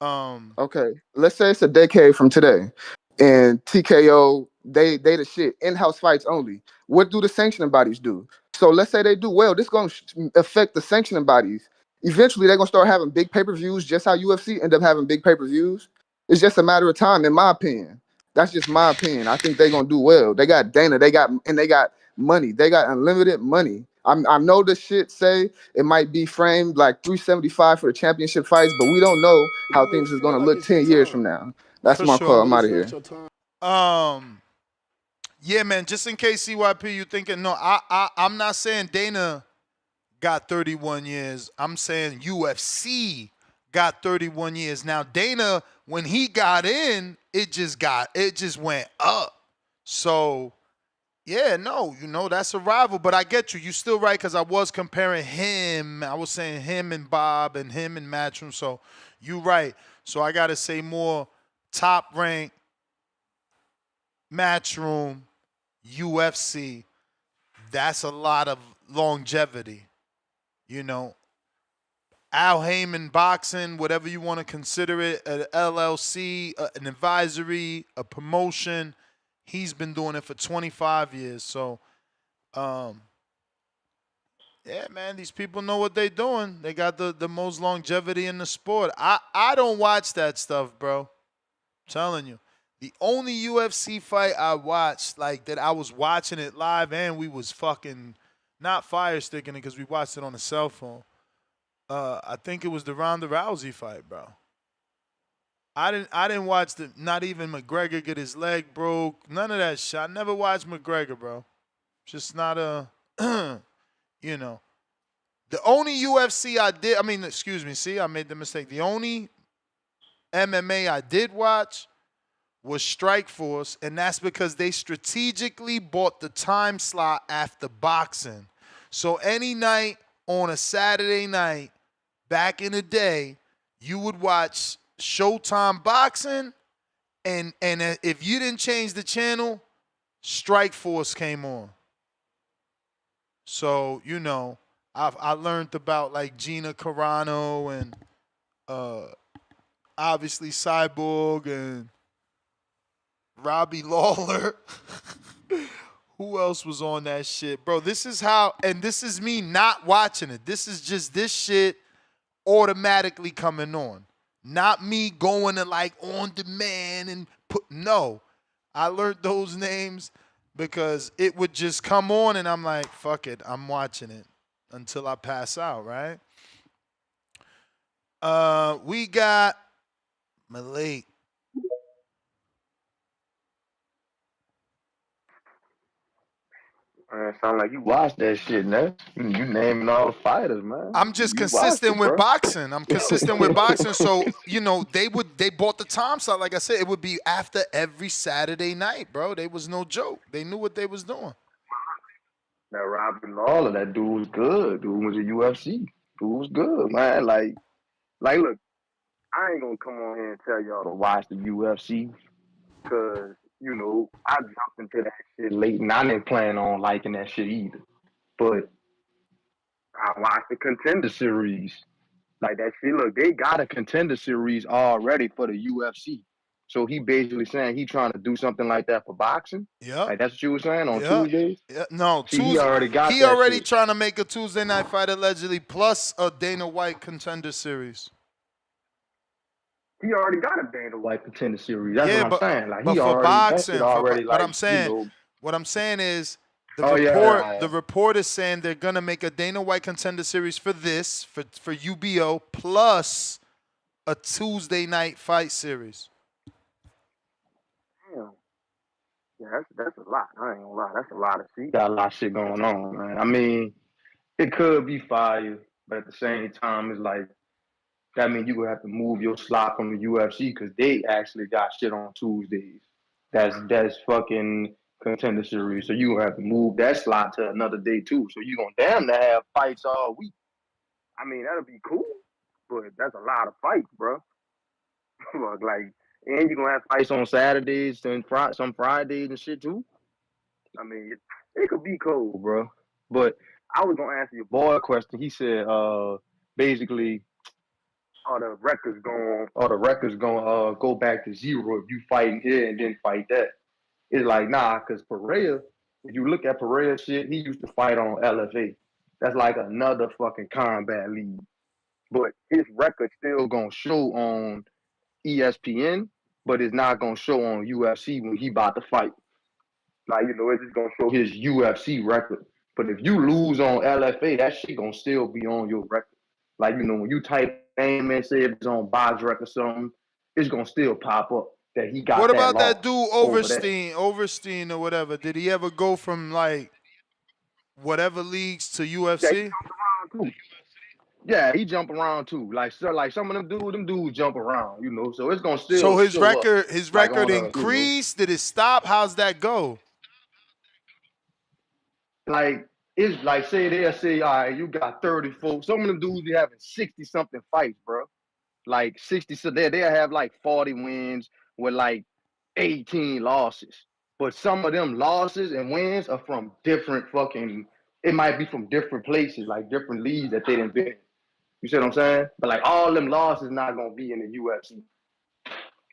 Okay, let's say it's a decade from today, and TKO they the shit. In-house fights only. What do the sanctioning bodies do? So let's say they do well. This gonna affect the sanctioning bodies. Eventually, they're gonna start having big pay-per-views, just how UFC end up having big pay-per-views. It's just a matter of time, in my opinion. That's just my opinion. I think they're gonna do well. They got Dana. They got money. They got unlimited money. I know the shit say it might be framed like 375 for the championship fights, but we don't know how You may things is feel gonna like look it's your 10 years time, from now. That's For my call. sure. I'm but out it's of not here. your time. Yeah, man. Just in case CYP, you thinking no? I'm not saying Dana got 31 years. I'm saying UFC got 31 years. Now Dana, when he got in, it just went up. So yeah, no, that's a rival. But I get you. You still right because I was comparing him. I was saying him and Bob and him and Matchroom. So you right. So I gotta say more top rank Matchroom UFC. That's a lot of longevity. You know, Al Heyman boxing, whatever you want to consider it, an LLC, an advisory, a promotion. He's been doing it for 25 years. So, yeah, man, these people know what they're doing. They got the most longevity in the sport. I don't watch that stuff, bro. I'm telling you. The only UFC fight I watched, like that I was watching it live and we was fucking not fire sticking it because we watched it on a cell phone. I think it was the Ronda Rousey fight, bro. I didn't watch not even McGregor get his leg broke. None of that shit. I never watched McGregor, bro. Just not a you know. The only UFC excuse me, see, I made the mistake. The only MMA I did watch was Strikeforce, and that's because they strategically bought the time slot after boxing. So any night on a Saturday night, back in the day, you would watch Showtime boxing, and if you didn't change the channel, Strikeforce came on. So I learned about like Gina Carano and obviously Cyborg and Robbie Lawler. Who else was on that shit? Bro, this is how, and this is me not watching it. This is just this shit automatically coming on. Not me going to like on demand and no. I learned those names because it would just come on and I'm like, fuck it, I'm watching it until I pass out, right? We got Malik. Man, sound like you watched that shit, man. You naming all the fighters, man. I'm just You watched consistent it, with bro. boxing. I'm consistent with boxing. So, they bought the time slot. Like I said, it would be after every Saturday night, bro. They was no joke. They knew what they was doing. That Robbie Lawler, that dude was good. Dude was a UFC. Dude was good, man. Like, look, I ain't gonna come on here and tell y'all to watch the UFC because, I jumped into that shit late and I didn't plan on liking that shit either. But I watched the Contender Series. Like that shit, look, they got a Contender Series already for the UFC. So he basically saying he trying to do something like that for boxing. Yep. Like that's what you were saying on Yeah. Tuesdays? Yeah. No, See, he already got he that already shit. trying to make a Tuesday night fight allegedly plus a Dana White Contender Series. He already got a Dana White Contender Series. That's Yeah, what I'm saying. Like but he for already that boxing, shit already but like, what I'm saying is the Oh the yeah. report is saying they're gonna make a Dana White Contender Series for this for UBO plus a Tuesday night fight series. Yeah, that's a lot. I ain't gonna lie. That's a lot of shit. Got a lot of shit going on, man. I mean, it could be fire, but at the same time, it's like that means you gonna have to move your slot from the UFC because they actually got shit on Tuesdays. That's fucking contender series. So you gonna have to move that slot to another day too. So you gonna damn near have fights all week. I mean, that'll be cool, but that's a lot of fights, bro. Like, and you gonna have fights on Saturdays and some Fridays and shit too. I mean, it could be cold, bro. But I was gonna answer your boy question. He said, basically, all the records gonna go back to zero if you fighting here and then fight that. It's like nah, because Pereira, if you look at Pereira shit, he used to fight on LFA. That's like another fucking combat league. But his record still gonna show on ESPN, but it's not gonna show on UFC when he about to fight. Like, it's just gonna show his UFC record. But if you lose on LFA, that shit gonna still be on your record. Like, when you type name and say it's on BoxRec or something, it's gonna still pop up that he got What that about loss that dude over there. Overstein or whatever? Did he ever go from like whatever leagues to Yeah, he UFC? jumped around too. Yeah, he jump around too. Like some of them dudes jump around, So it's gonna So still his show up like record on a, increased. Did it stop? How's that go? like it's like say they'll say, all right, you got 34. Some of them dudes be having 60 something fights, bro. Like 60, so they'll have like 40 wins with like 18 losses. But some of them losses and wins are from different fucking, it might be from different places, like different leagues that they didn't been in. You see what I'm saying? But like all them losses not gonna be in the UFC.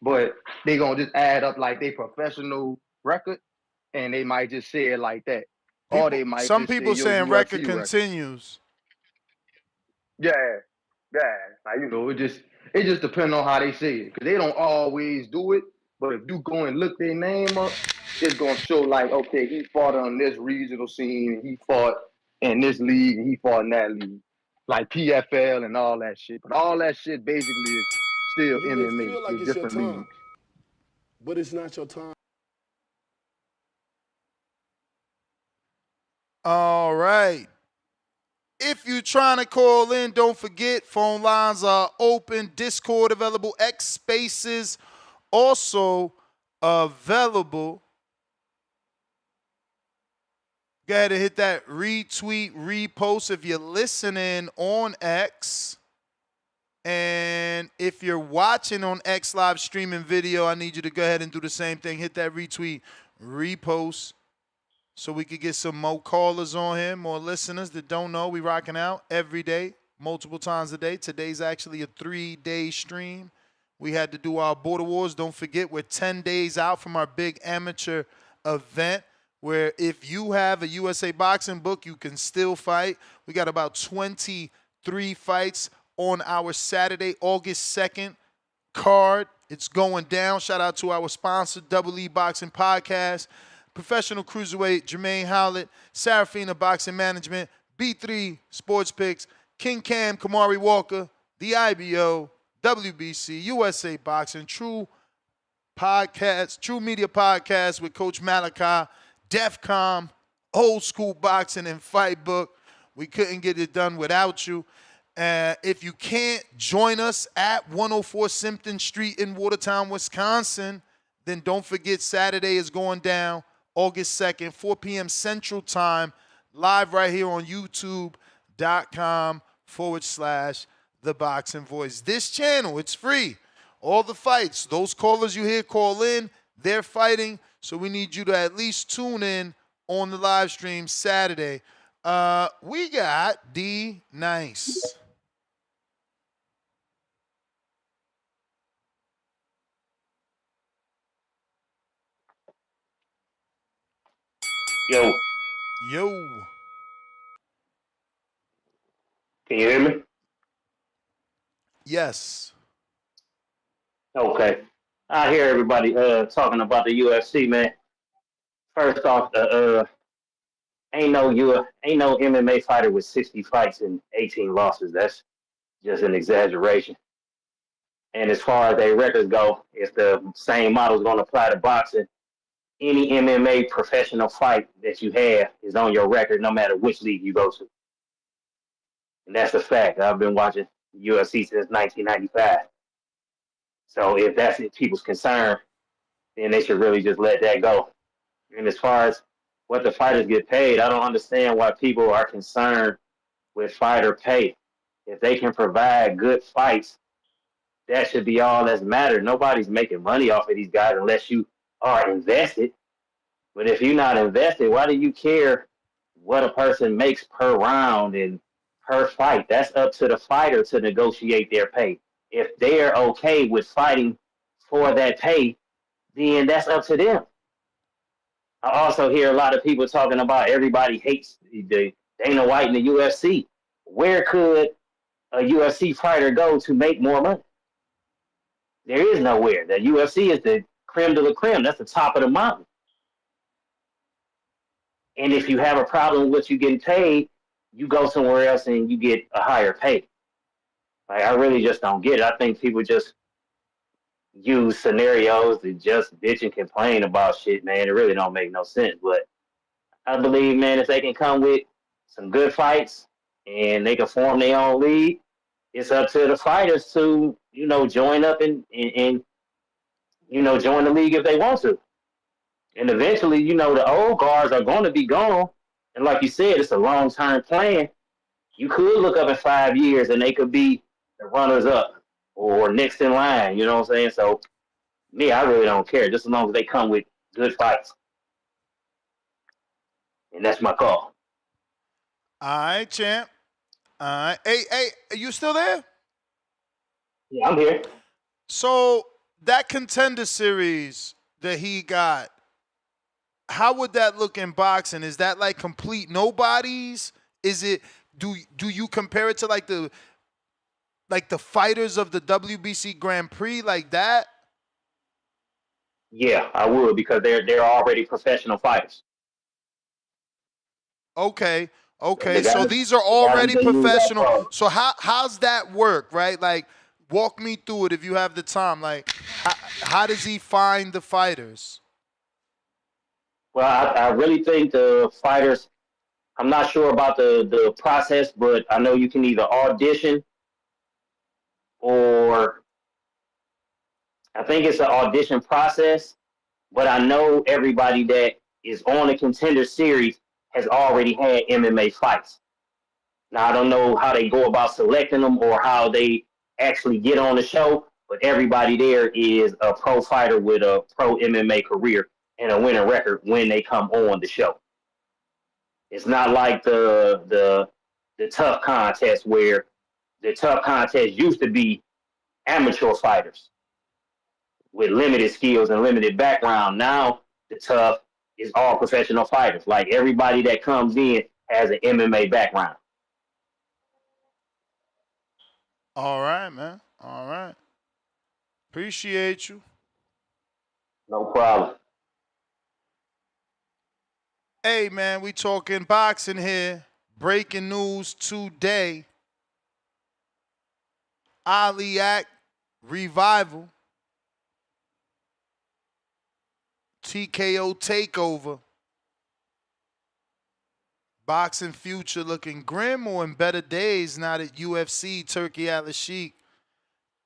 But they gonna just add up like they professional record and they might just say it like that. Or they might Some just say people your saying record UFC record. continues. Yeah, yeah. Like, it just depends on how they say it. Cause they don't always do it. But if you go and look their name up, it's gonna show like, okay, he fought on this regional scene and he fought in this league and he fought in that league. Like PFL and all that shit. But all that shit basically is still You may MMA. feel like It's it's your different time, leagues. but it's not your time. All right. If you're trying to call in, don't forget phone lines are open. Discord available. X Spaces also available. Go ahead and hit that retweet, repost if you're listening on X. And if you're watching on X live streaming video, I need you to go ahead and do the same thing. Hit that retweet, repost, so we could get some more callers on here, more listeners that don't know. We rocking out every day, multiple times a day. Today's actually a 3-day stream. We had to do our Border Wars. Don't forget, we're 10 days out from our big amateur event, where if you have a USA Boxing book, you can still fight. We got about 23 fights on our Saturday, August 2nd card. It's going down. Shout out to our sponsor, Double E Boxing Podcast, Professional Cruiserweight, Jermaine Howlett, Sarafina Boxing Management, B3 Sports Picks, King Cam, Kamari Walker, the IBO, WBC, USA Boxing, True Podcast, True Media Podcast with Coach Malachi, DEFCON, Old School Boxing and Fight Book. We couldn't get it done without you. If you can't join us at 104 Simpson Street in Watertown, Wisconsin, then don't forget Saturday is going down, August 2nd, 4 p.m. Central Time, live right here on youtube.com/ThaBoxingVoice. This channel, it's free. All the fights, those callers you hear call in, they're fighting. So we need you to at least tune in on the live stream Saturday. We got D Nice. Yo, Yo. can you hear me? Yes. Okay. I hear everybody talking about the UFC, man. First off, ain't no MMA fighter with 60 fights and 18 losses. That's just an exaggeration. And as far as their records go, if the same model is going to apply to boxing, any MMA professional fight that you have is on your record, no matter which league you go to. And that's a fact. I've been watching UFC since 1995. So if that's people's concern, then they should really just let that go. And as far as what the fighters get paid, I don't understand why people are concerned with fighter pay. If they can provide good fights, that should be all that matters. Nobody's making money off of these guys unless you are invested. But if you're not invested, why do you care what a person makes per round and per fight? That's up to the fighter to negotiate their pay. If they're okay with fighting for that pay, then that's up to them. I also hear a lot of people talking about everybody hates the Dana White and the UFC. Where could a UFC fighter go to make more money? There is nowhere. The UFC is the creme de la creme. That's the top of the mountain. And if you have a problem with what you're getting paid, you go somewhere else and you get a higher pay. Like, I really just don't get it. I think people just use scenarios to just bitch and complain about shit, man. It really don't make no sense. But I believe, man, if they can come with some good fights and they can form their own league, it's up to the fighters to, join up and join the league if they want to. And eventually, the old guards are going to be gone. And like you said, it's a long-term plan. You could look up in 5 years and they could be the runners-up or next in line, you know what I'm saying? So, me, I really don't care, just as long as they come with good fights. And that's my call. All right, champ. All right. Hey, are you still there? Yeah, I'm here. So that contender series that he got, how would that look in boxing? Is that like complete nobodies? Is it do you compare it to like the fighters of the WBC Grand Prix like that? Yeah, I would, because they're already professional fighters. Okay. The So guys, these are the guys already they use are professional. pros. So how's that work, right? Like, walk me through it if you have the time. Like, how does he find the fighters? Well, I really think the fighters, I'm not sure about the process, but I know you can either audition or I think it's an audition process. But I know everybody that is on the contender series has already had MMA fights. Now, I don't know how they go about selecting them or how they actually get on the show, but everybody there is a pro fighter with a pro MMA career and a winning record when they come on the show. It's not like the tough contest, where the tough contest used to be amateur fighters with limited skills and limited background. Now the tough is all professional fighters. Like, everybody that comes in has an MMA background. All right, man. All right. Appreciate you. No problem. Hey, man, we talking boxing here. Breaking news today. Ali Act revival. TKO takeover. Boxing future looking grim or in better days now that UFC, Turki Alalshikh,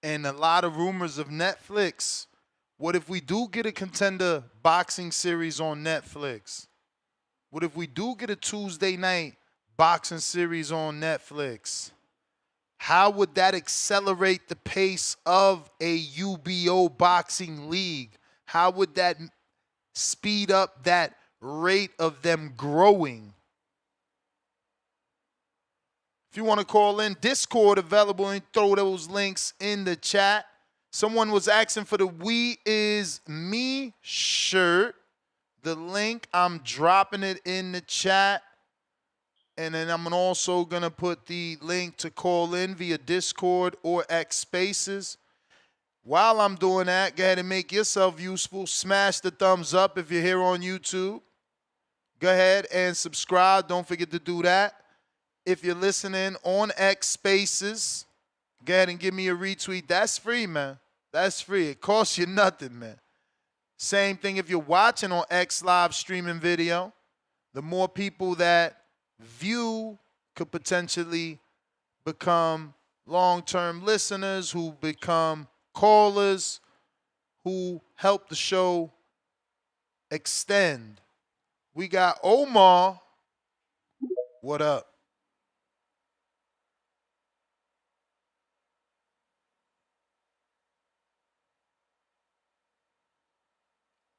and a lot of rumors of Netflix. What if we do get a contender boxing series on Netflix? What if we do get a Tuesday night boxing series on Netflix? How would that accelerate the pace of a UBO boxing league? How would that speed up that rate of them growing? If you want to call in, Discord available, and throw those links in the chat. Someone was asking for the We Is Me shirt. The link, I'm dropping it in the chat. And then I'm also going to put the link to call in via Discord or X Spaces. While I'm doing that, go ahead and make yourself useful. Smash the thumbs up if you're here on YouTube. Go ahead and subscribe. Don't forget to do that. If you're listening on X Spaces, go ahead and give me a retweet. That's free, man. That's free. It costs you nothing, man. Same thing if you're watching on X live streaming video. The more people that view could potentially become long-term listeners who become callers who help the show extend. We got Omar. What up?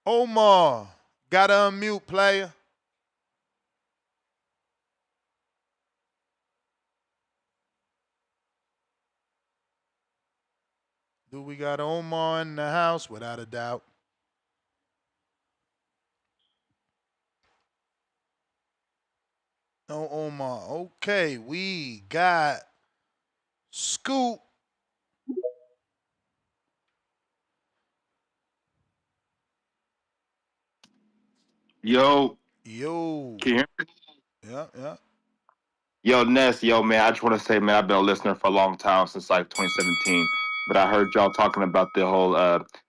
Omar. Gotta unmute, player. Do we got Omar in the house? Without a doubt. No Omar. Okay, we got Scoop. Yo, Yo. can you hear me? Yeah. Yo, Ness, yo, man, I just want to say, man, I've been a listener for a long time, since like 2017. But I heard y'all talking about the whole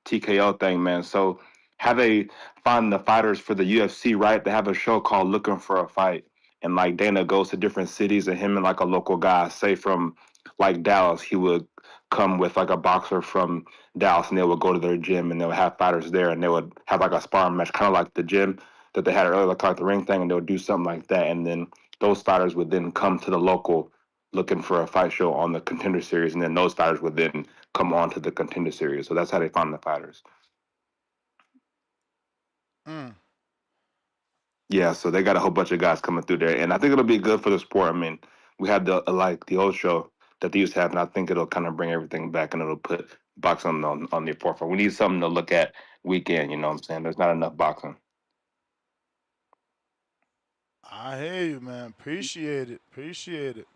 TKO thing, man. So, how they find the fighters for the UFC, right? They have a show called Looking for a Fight. And like Dana goes to different cities, and him and like a local guy, say from like Dallas, he would come with like a boxer from Dallas, and they would go to their gym, and they would have fighters there, and they would have like a sparring match, kind of like the gym that they had earlier, like the ring thing, and they would do something like that. And then those fighters would then come to the local looking for a fight show on the Contender Series, and then those fighters would then come on to the Contender Series. So that's how they found the fighters. Mm. Yeah, so they got a whole bunch of guys coming through there, and I think it'll be good for the sport. I mean, we had the like the old show that they used to have, and I think it'll kind of bring everything back, and it'll put boxing on the forefront. We need something to look at weekend. You know what I'm saying? There's not enough boxing. I hear you, man. Appreciate it.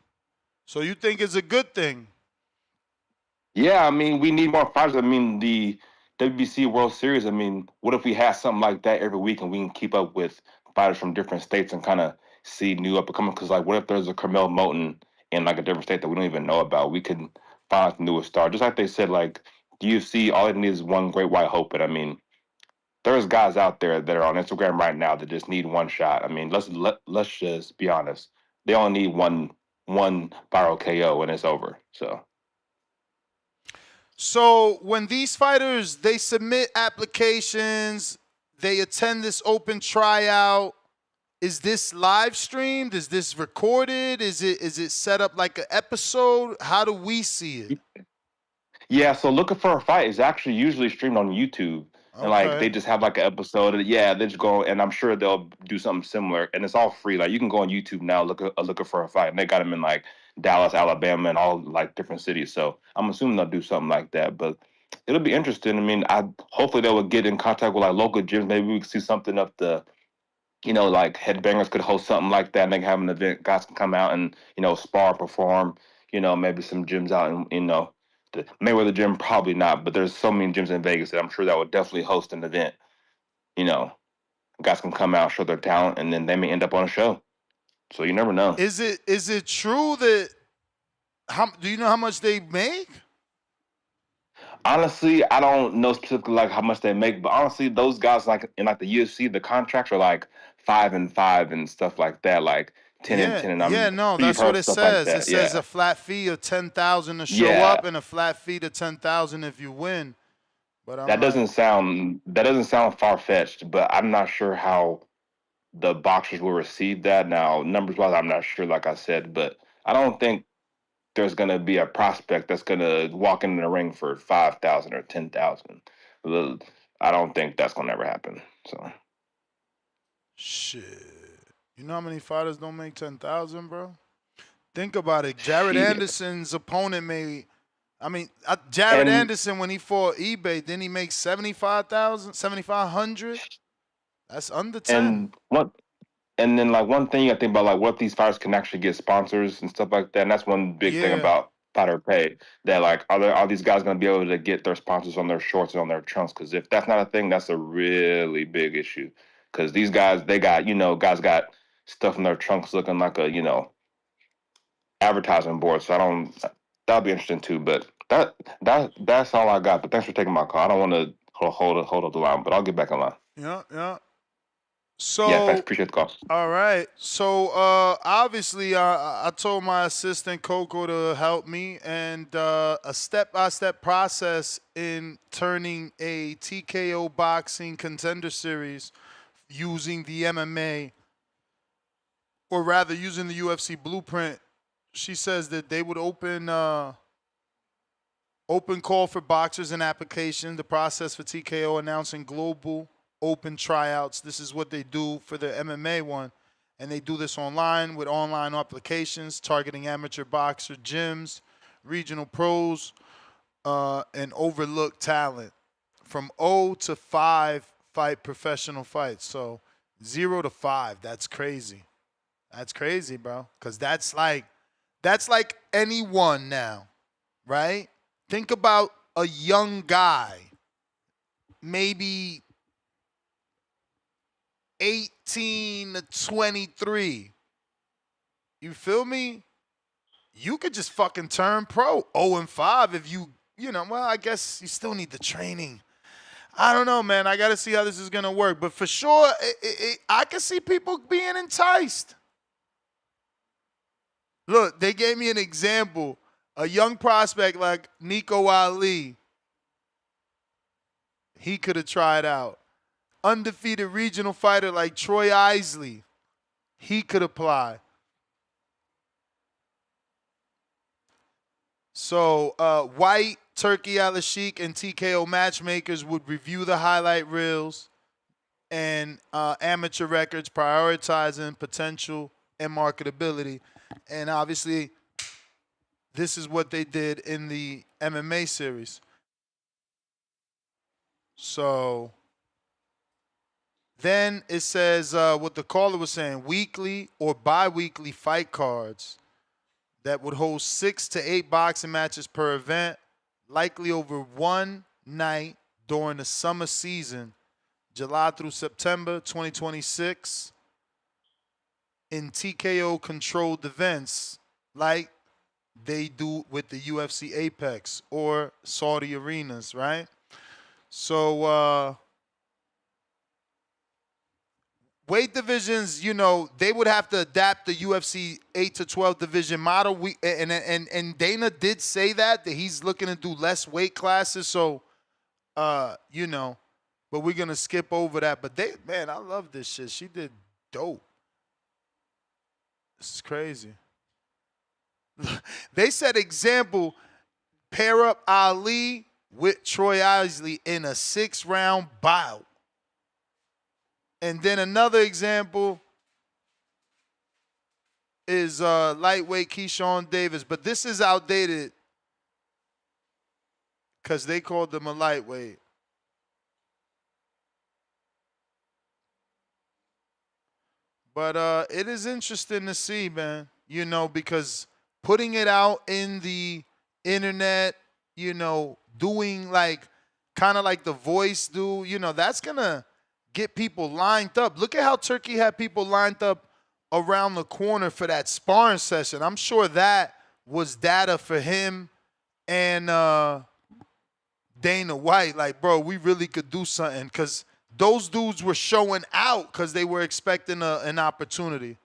So you think it's a good thing? Yeah, I mean, we need more fighters. I mean, the WBC World Series, I mean, what if we had something like that every week, and we can keep up with fighters from different states and kind of see new up and coming? Because, like, what if there's a Carmel Moten in, like, a different state that we don't even know about? We could find the newest star. Just like they said, like, the UFC, all it needs is one great white hope. But, I mean, there's guys out there that are on Instagram right now that just need one shot. I mean, let's just be honest. They only need one viral KO, and it's over. So when these fighters, they submit applications, they attend this open tryout, is this live streamed? Is this recorded? Is it set up like an episode? How do we see it? Yeah, so Looking for a Fight is actually usually streamed on YouTube. And like they Okay. just have like an episode of yeah, they just go and I'm sure they'll do something similar and it's all free. Like you can go on YouTube now, looking for a fight. And they got them in like Dallas, Alabama, and all like different cities. So I'm assuming they'll do something like that. But it'll be interesting. I mean, I hopefully they will get in contact with like local gyms. Maybe we can see something of the like Headbangers could host something like that and they can have an event, guys can come out and, spar, perform, maybe some gyms out and, the Mayweather gym, probably not, but there's so many gyms in Vegas that I'm sure that would definitely host an event. You know, guys can come out, show their talent, and then they may end up on a show. So you never know. Is it true that do you know how much they make? Honestly, I don't know specifically like how much they make, but honestly, those guys like in like the UFC, the contracts are like 5-5 and stuff like that, like 10-10. And I'm No, sure you've that's what heard it stuff like says. It that. says Yeah, a flat fee of 10,000 to show yeah. up and a flat fee to 10,000 if you win. But I'm That like, doesn't sound far fetched, but I'm not sure how the boxers will receive that. Now, numbers wise, I'm not sure, like I said, but I don't think there's gonna be a prospect that's gonna walk into the ring for 5,000 or 10,000. I don't think that's gonna ever happen. So shit. You know how many fighters don't make 10,000, bro? Think about it. Jared shit. Anderson's opponent made. I mean, Jared And Anderson when he fought eBay, didn't he make 75,000, 7,500? That's under 10. and what and then like one thing I think about like what these fighters can actually get sponsors and stuff like that. And that's one big thing Yeah. about fighter pay. That like are these guys gonna be able to get their sponsors on their shorts and on their trunks? Because if that's not a thing, that's a really big issue. Because these guys, they got guys got stuff in their trunks looking like a advertising board. So I don't. That'll be interesting too. But that's all I got. But thanks for taking my call. I don't want to hold up the line, but I'll get back on line. Yeah. Yeah, thanks. So, Appreciate the call. all right. So, obviously, I told my assistant Coco to help me, and a step-by-step process in turning a TKO boxing contender series using the MMA, or rather using the UFC blueprint. She says that they would open call for boxers and application. The process for TKO announcing global open tryouts. This is what they do for the MMA one. And they do this online with online applications targeting amateur boxer gyms, regional pros, and overlooked talent. From 0 to 5 fight professional fights. So 0 to 5, that's crazy. That's crazy, bro. Because that's like anyone now, right? Think about a young guy, maybe 18 to 23. You feel me? You could just fucking turn pro 0 and 5 if you know, well, I guess you still need the training. I don't know, man. I got to see how this is going to work. But for sure, I can see people being enticed. Look, they gave me an example. A young prospect like Nico Ali, he could have tried out. Undefeated regional fighter like Troy Isley, he could apply. So White, Turki Alalshikh, and TKO matchmakers would review the highlight reels and amateur records, prioritizing potential and marketability. And obviously, this is what they did in the MMA series. So then it says what the caller was saying, weekly or bi-weekly fight cards that would host 6 to 8 boxing matches per event, likely over one night during the summer season, July through September 2026, in TKO-controlled events like they do with the UFC Apex or Saudi arenas, right? So weight divisions, you know, they would have to adapt the UFC 8 to 12 division model. And Dana did say that he's looking to do less weight classes. So, you know, but we're going to skip over that. But man, I love this shit. She did dope. This is crazy. They said, example, pair up Ali with Troy Isley in a 6-round bout. And then another example is lightweight Keyshawn Davis. But this is outdated because they called him a lightweight. But it is interesting to see, man, you know, because putting it out in the internet, you know, doing like kind of like The Voice do, you know, that's going to get people lined up. Look at how Turki had people lined up around the corner for that sparring session. I'm sure that was data for him and Dana White. Like, bro, we really could do something because those dudes were showing out because they were expecting an opportunity.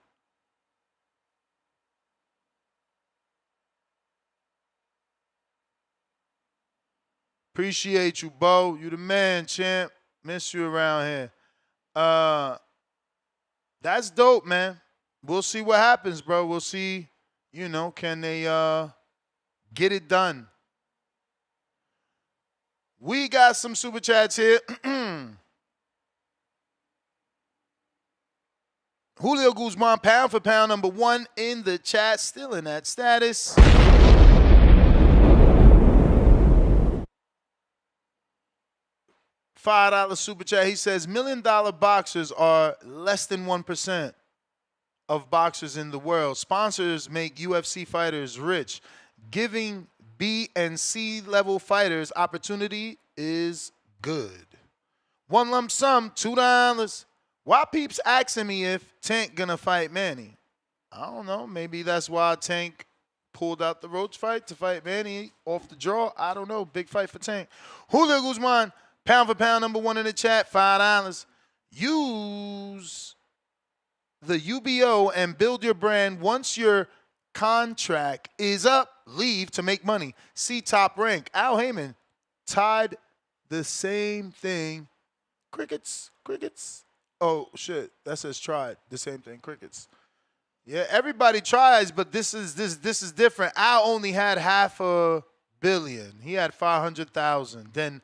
Appreciate you, Bo. You the man, champ. Miss you around here. That's dope, man. We'll see what happens, bro. We'll see, you know, can they get it done? We got some super chats here. Julio Guzman, pound for pound, #1 in the chat, still in that status. $5 super chat. He says, $1 million boxers are less than 1% of boxers in the world. Sponsors make UFC fighters rich. Giving B and C level fighters opportunity is good. One lump sum, $2. Why peeps asking me if Tank gonna fight Manny? I don't know. Maybe that's why Tank pulled out the Roach fight to fight Manny off the draw. I don't know. Big fight for Tank. Julio Guzman, Pound for pound, number one in the chat, $5. Use the UBO and build your brand. Once your contract is up, leave to make money. See Top Rank. Al Heyman tied the same thing. Crickets. Oh, shit. That says tried. The same thing. Crickets. Yeah, everybody tries, but this is different. Al only had $500 million. He had 500,000. Then,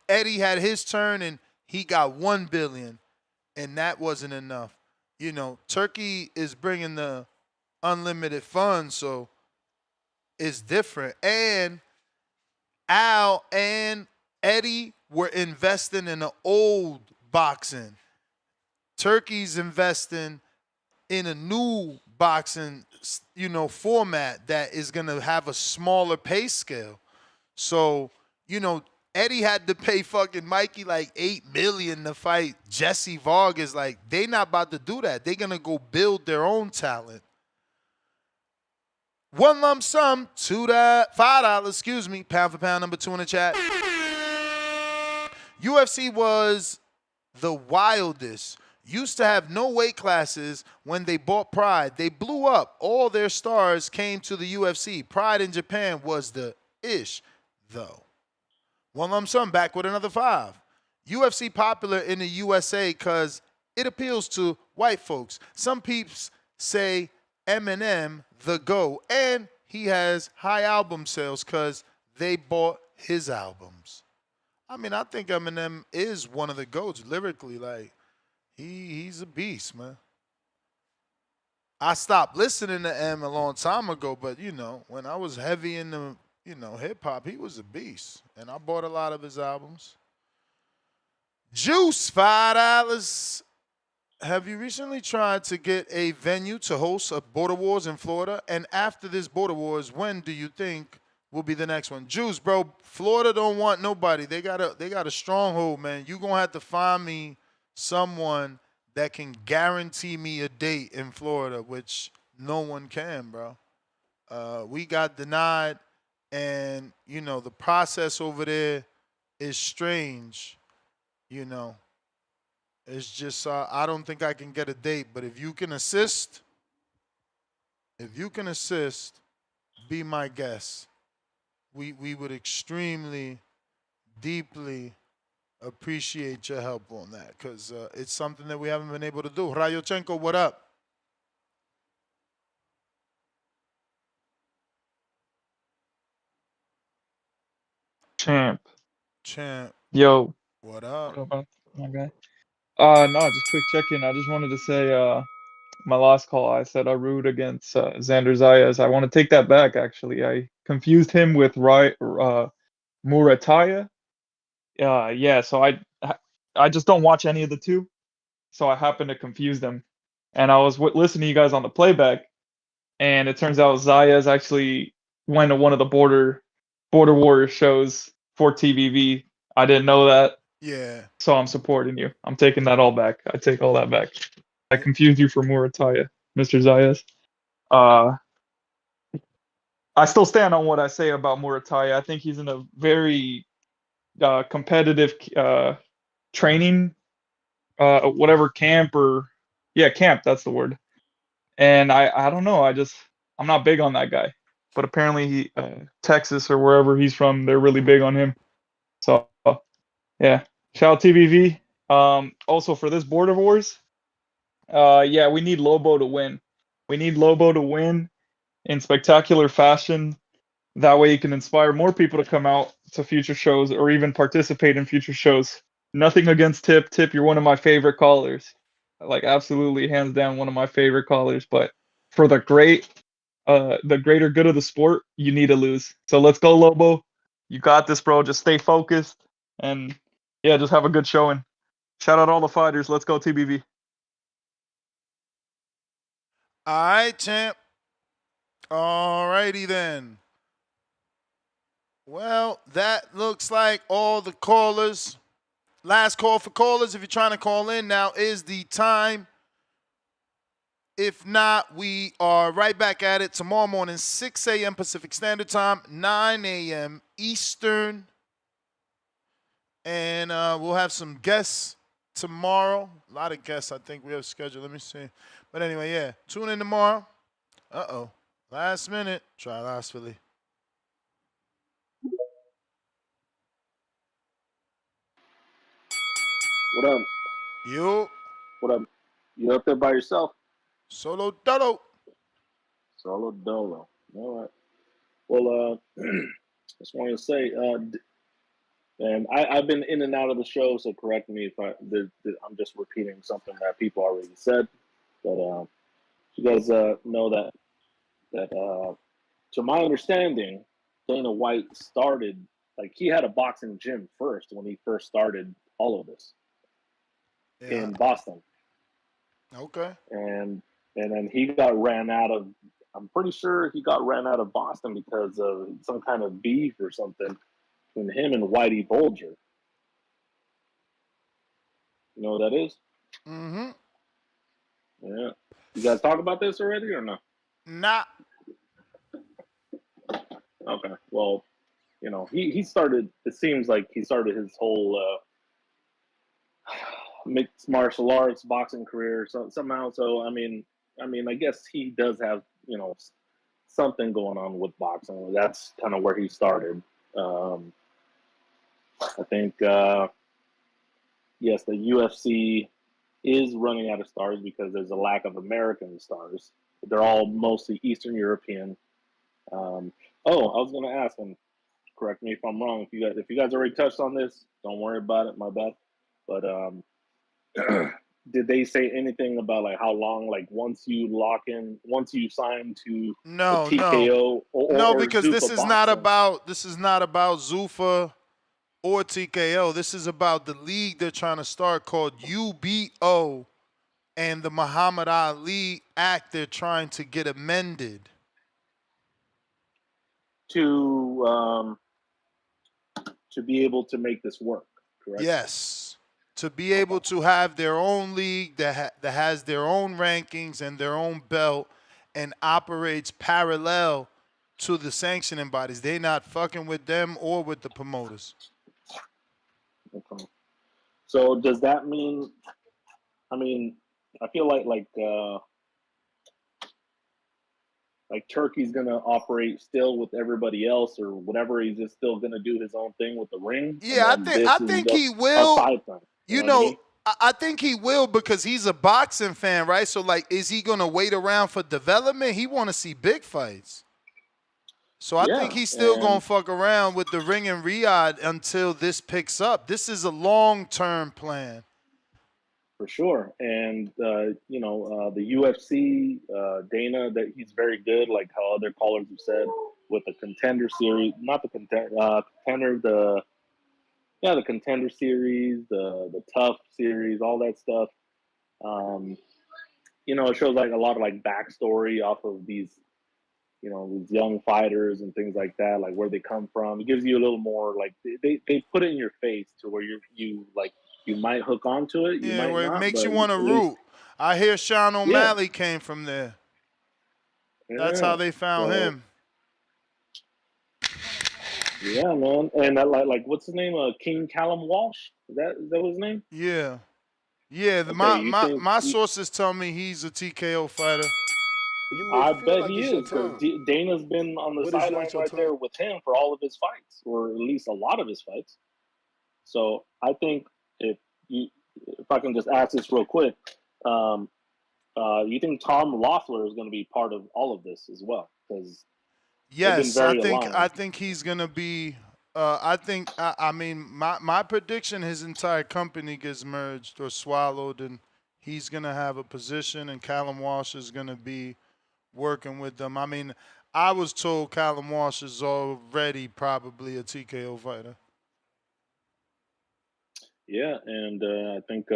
Eddie had his turn and he got 1 billion, and that wasn't enough. Turkey is bringing the unlimited funds, so it's different. And Al and Eddie were investing in the old boxing. Turkey's investing in a new boxing, format that is going to have a smaller pay scale. So, Eddie had to pay fucking Mikey like $8 million to fight Jesse Vargas. Like, they not about to do that. They're going to go build their own talent. One lump sum, $5, pound for pound, number 2 in the chat. UFC was the wildest. Used to have no weight classes when they bought Pride. They blew up. All their stars came to the UFC. Pride in Japan was the ish, though. One lump sum, back with another 5. UFC popular in the USA because it appeals to white folks. Some peeps say Eminem the GOAT, and he has high album sales because they bought his albums. I mean, I think Eminem is one of the GOATs lyrically. Like, he's a beast, man. I stopped listening to M a long time ago, but, when I was heavy in the, hip-hop, he was a beast. And I bought a lot of his albums. Juice, $5. Have you recently tried to get a venue to host a Border Wars in Florida? And after this Border Wars, when do you think will be the next one? Juice, bro, Florida don't want nobody. They got a stronghold, man. You going to have to find me someone that can guarantee me a date in Florida, which no one can, bro. We got denied, and, the process over there is strange, It's just, I don't think I can get a date, but if you can assist, be my guest. We would extremely, deeply appreciate your help on that, because it's something that we haven't been able to do. Rayochenko, what up? Champ. Yo. What What up? up, my guy? No, just quick check-in. I just wanted to say, my last call, I said I root against Xander Zayas. I want to take that back, actually. I confused him with Murataya. Yeah, so I just don't watch any of the two, so I happened to confuse them. And I was listening to you guys on the playback, and it turns out Zayas actually went to one of the Border Warriors shows for TVV. I didn't know that. Yeah. So I'm supporting you. I'm taking that all back. I take all that back. I confused you for Murataya, Mr. Zayas. I still stand on what I say about Murataya. I think he's in a very competitive training, whatever camp camp. That's the word. And I don't know. I'm not big on that guy. But apparently, Texas or wherever he's from, they're really big on him. So yeah, shout out TVV. Also for this Border Wars, we need Lobo to win. We need Lobo to win in spectacular fashion. That way he can inspire more people to come out to future shows or even participate in future shows. Nothing against Tip. Tip, you're one of my favorite callers. Like, absolutely, hands down, one of my favorite callers. But for the greater good of the sport, you need to lose. So let's go, Lobo. You got this, bro. Just stay focused. And, yeah, just have a good showing. Shout out all the fighters. Let's go, TBV. All right, champ. All righty then. Well, that looks like all the callers. Last call for callers. If you're trying to call in, now is the time. If not, we are right back at it tomorrow morning, 6 a.m. Pacific Standard Time, 9 a.m. Eastern. And we'll have some guests tomorrow. A lot of guests I think we have scheduled. Let me see. But anyway, yeah. Tune in tomorrow. Uh-oh. Last minute. Try last Philly. What up? You. What up? You up there by yourself? Solo dolo. Solo dolo. All right. Well, just wanted to say, and I've been in and out of the show, so correct me if I'm just repeating something that people already said. But you guys know that to my understanding, Dana White started he had a boxing gym first when he first started all of this in Boston. Okay. And then he got ran out of. I'm pretty sure he got ran out of Boston because of some kind of beef or something between him and Whitey Bulger. You know what that is? Mm-hmm. Yeah. You guys talk about this already or no? Nah. Okay. Well, he started. It seems like he started his whole mixed martial arts boxing career somehow. So I guess he does have something going on with boxing. That's kind of where he started. I think yes, the UFC is running out of stars because there's a lack of American stars. They're all mostly Eastern European. I was going to ask, and correct me if I'm wrong. If you guys already touched on this, don't worry about it. My bad. But did they say anything about how long, once you sign to the No, TKO no, or because Zuffa boxing? this is not about Zuffa or TKO. This is about the league they're trying to start called UBO and the Muhammad Ali Act they're trying to get amended. To be able to make this work, correct? Yes. To be able to have their own league that has their own rankings and their own belt and operates parallel to the sanctioning bodies. They're not fucking with them or with the promoters. Okay. So does that mean? I feel like Turkey's gonna operate still with everybody else or whatever. He's just still gonna do his own thing with the ring, and Yeah, then I this is think just he a will. side thing. You You know what I know, mean? I think he will because he's a boxing fan, right? So is he gonna wait around for development? He want to see big fights. So I think Yeah, he's still gonna and fuck around with the ring in Riyadh until this picks up. This is a long-term plan. for sure. And the UFC, Dana, that he's very good, like how other callers have said, with the contender series, not the contender, the contender series, the tough series, all that stuff. Um, it shows a lot of backstory off of these young fighters and things like that, where they come from. It gives you a little more they put it in your face to where you might hook onto it, you Yeah, might where it not, makes but you at want to least root. I hear Sean yeah, O'Malley came from there. That's how yeah. they found So him. yeah, man. And what's his name? King Callum Walsh. Is that his name? Yeah. Yeah, Okay, you think? my sources tell me he's a TKO fighter. You may I feel bet like he it's your is because time, Dana's been on the but it's sideline not your right time. there with him for all of his fights, or at least a lot of his fights. So I think if you, if I can just ask this real quick, um, you think Tom Loeffler is going to be part of all of this as well? Because they've been Yes, very I aligned. think he's gonna be. I mean my prediction his entire company gets merged or swallowed and he's gonna have a position and Callum Walsh is gonna be working with them. I mean I was told Callum Walsh is already probably a TKO fighter. Yeah, and I think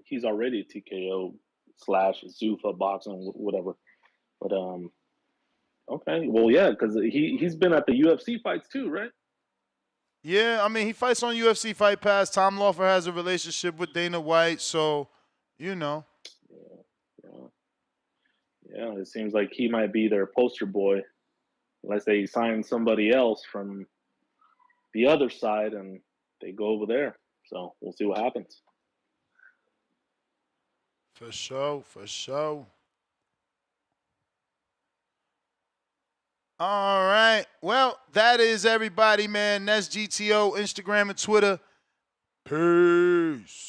he's already TKO slash Zuffa boxing whatever. But okay, well yeah, because he's been at the UFC fights too, right? Yeah, I mean he fights on UFC Fight Pass. Tom Loeffler has a relationship with Dana White, so you know. Yeah, yeah. It seems like he might be their poster boy, unless they sign somebody else from the other side, and they go over there. So we'll see what happens. For sure, for sure. All right. Well, that is everybody, man. That's GTO, Instagram and Twitter. Peace.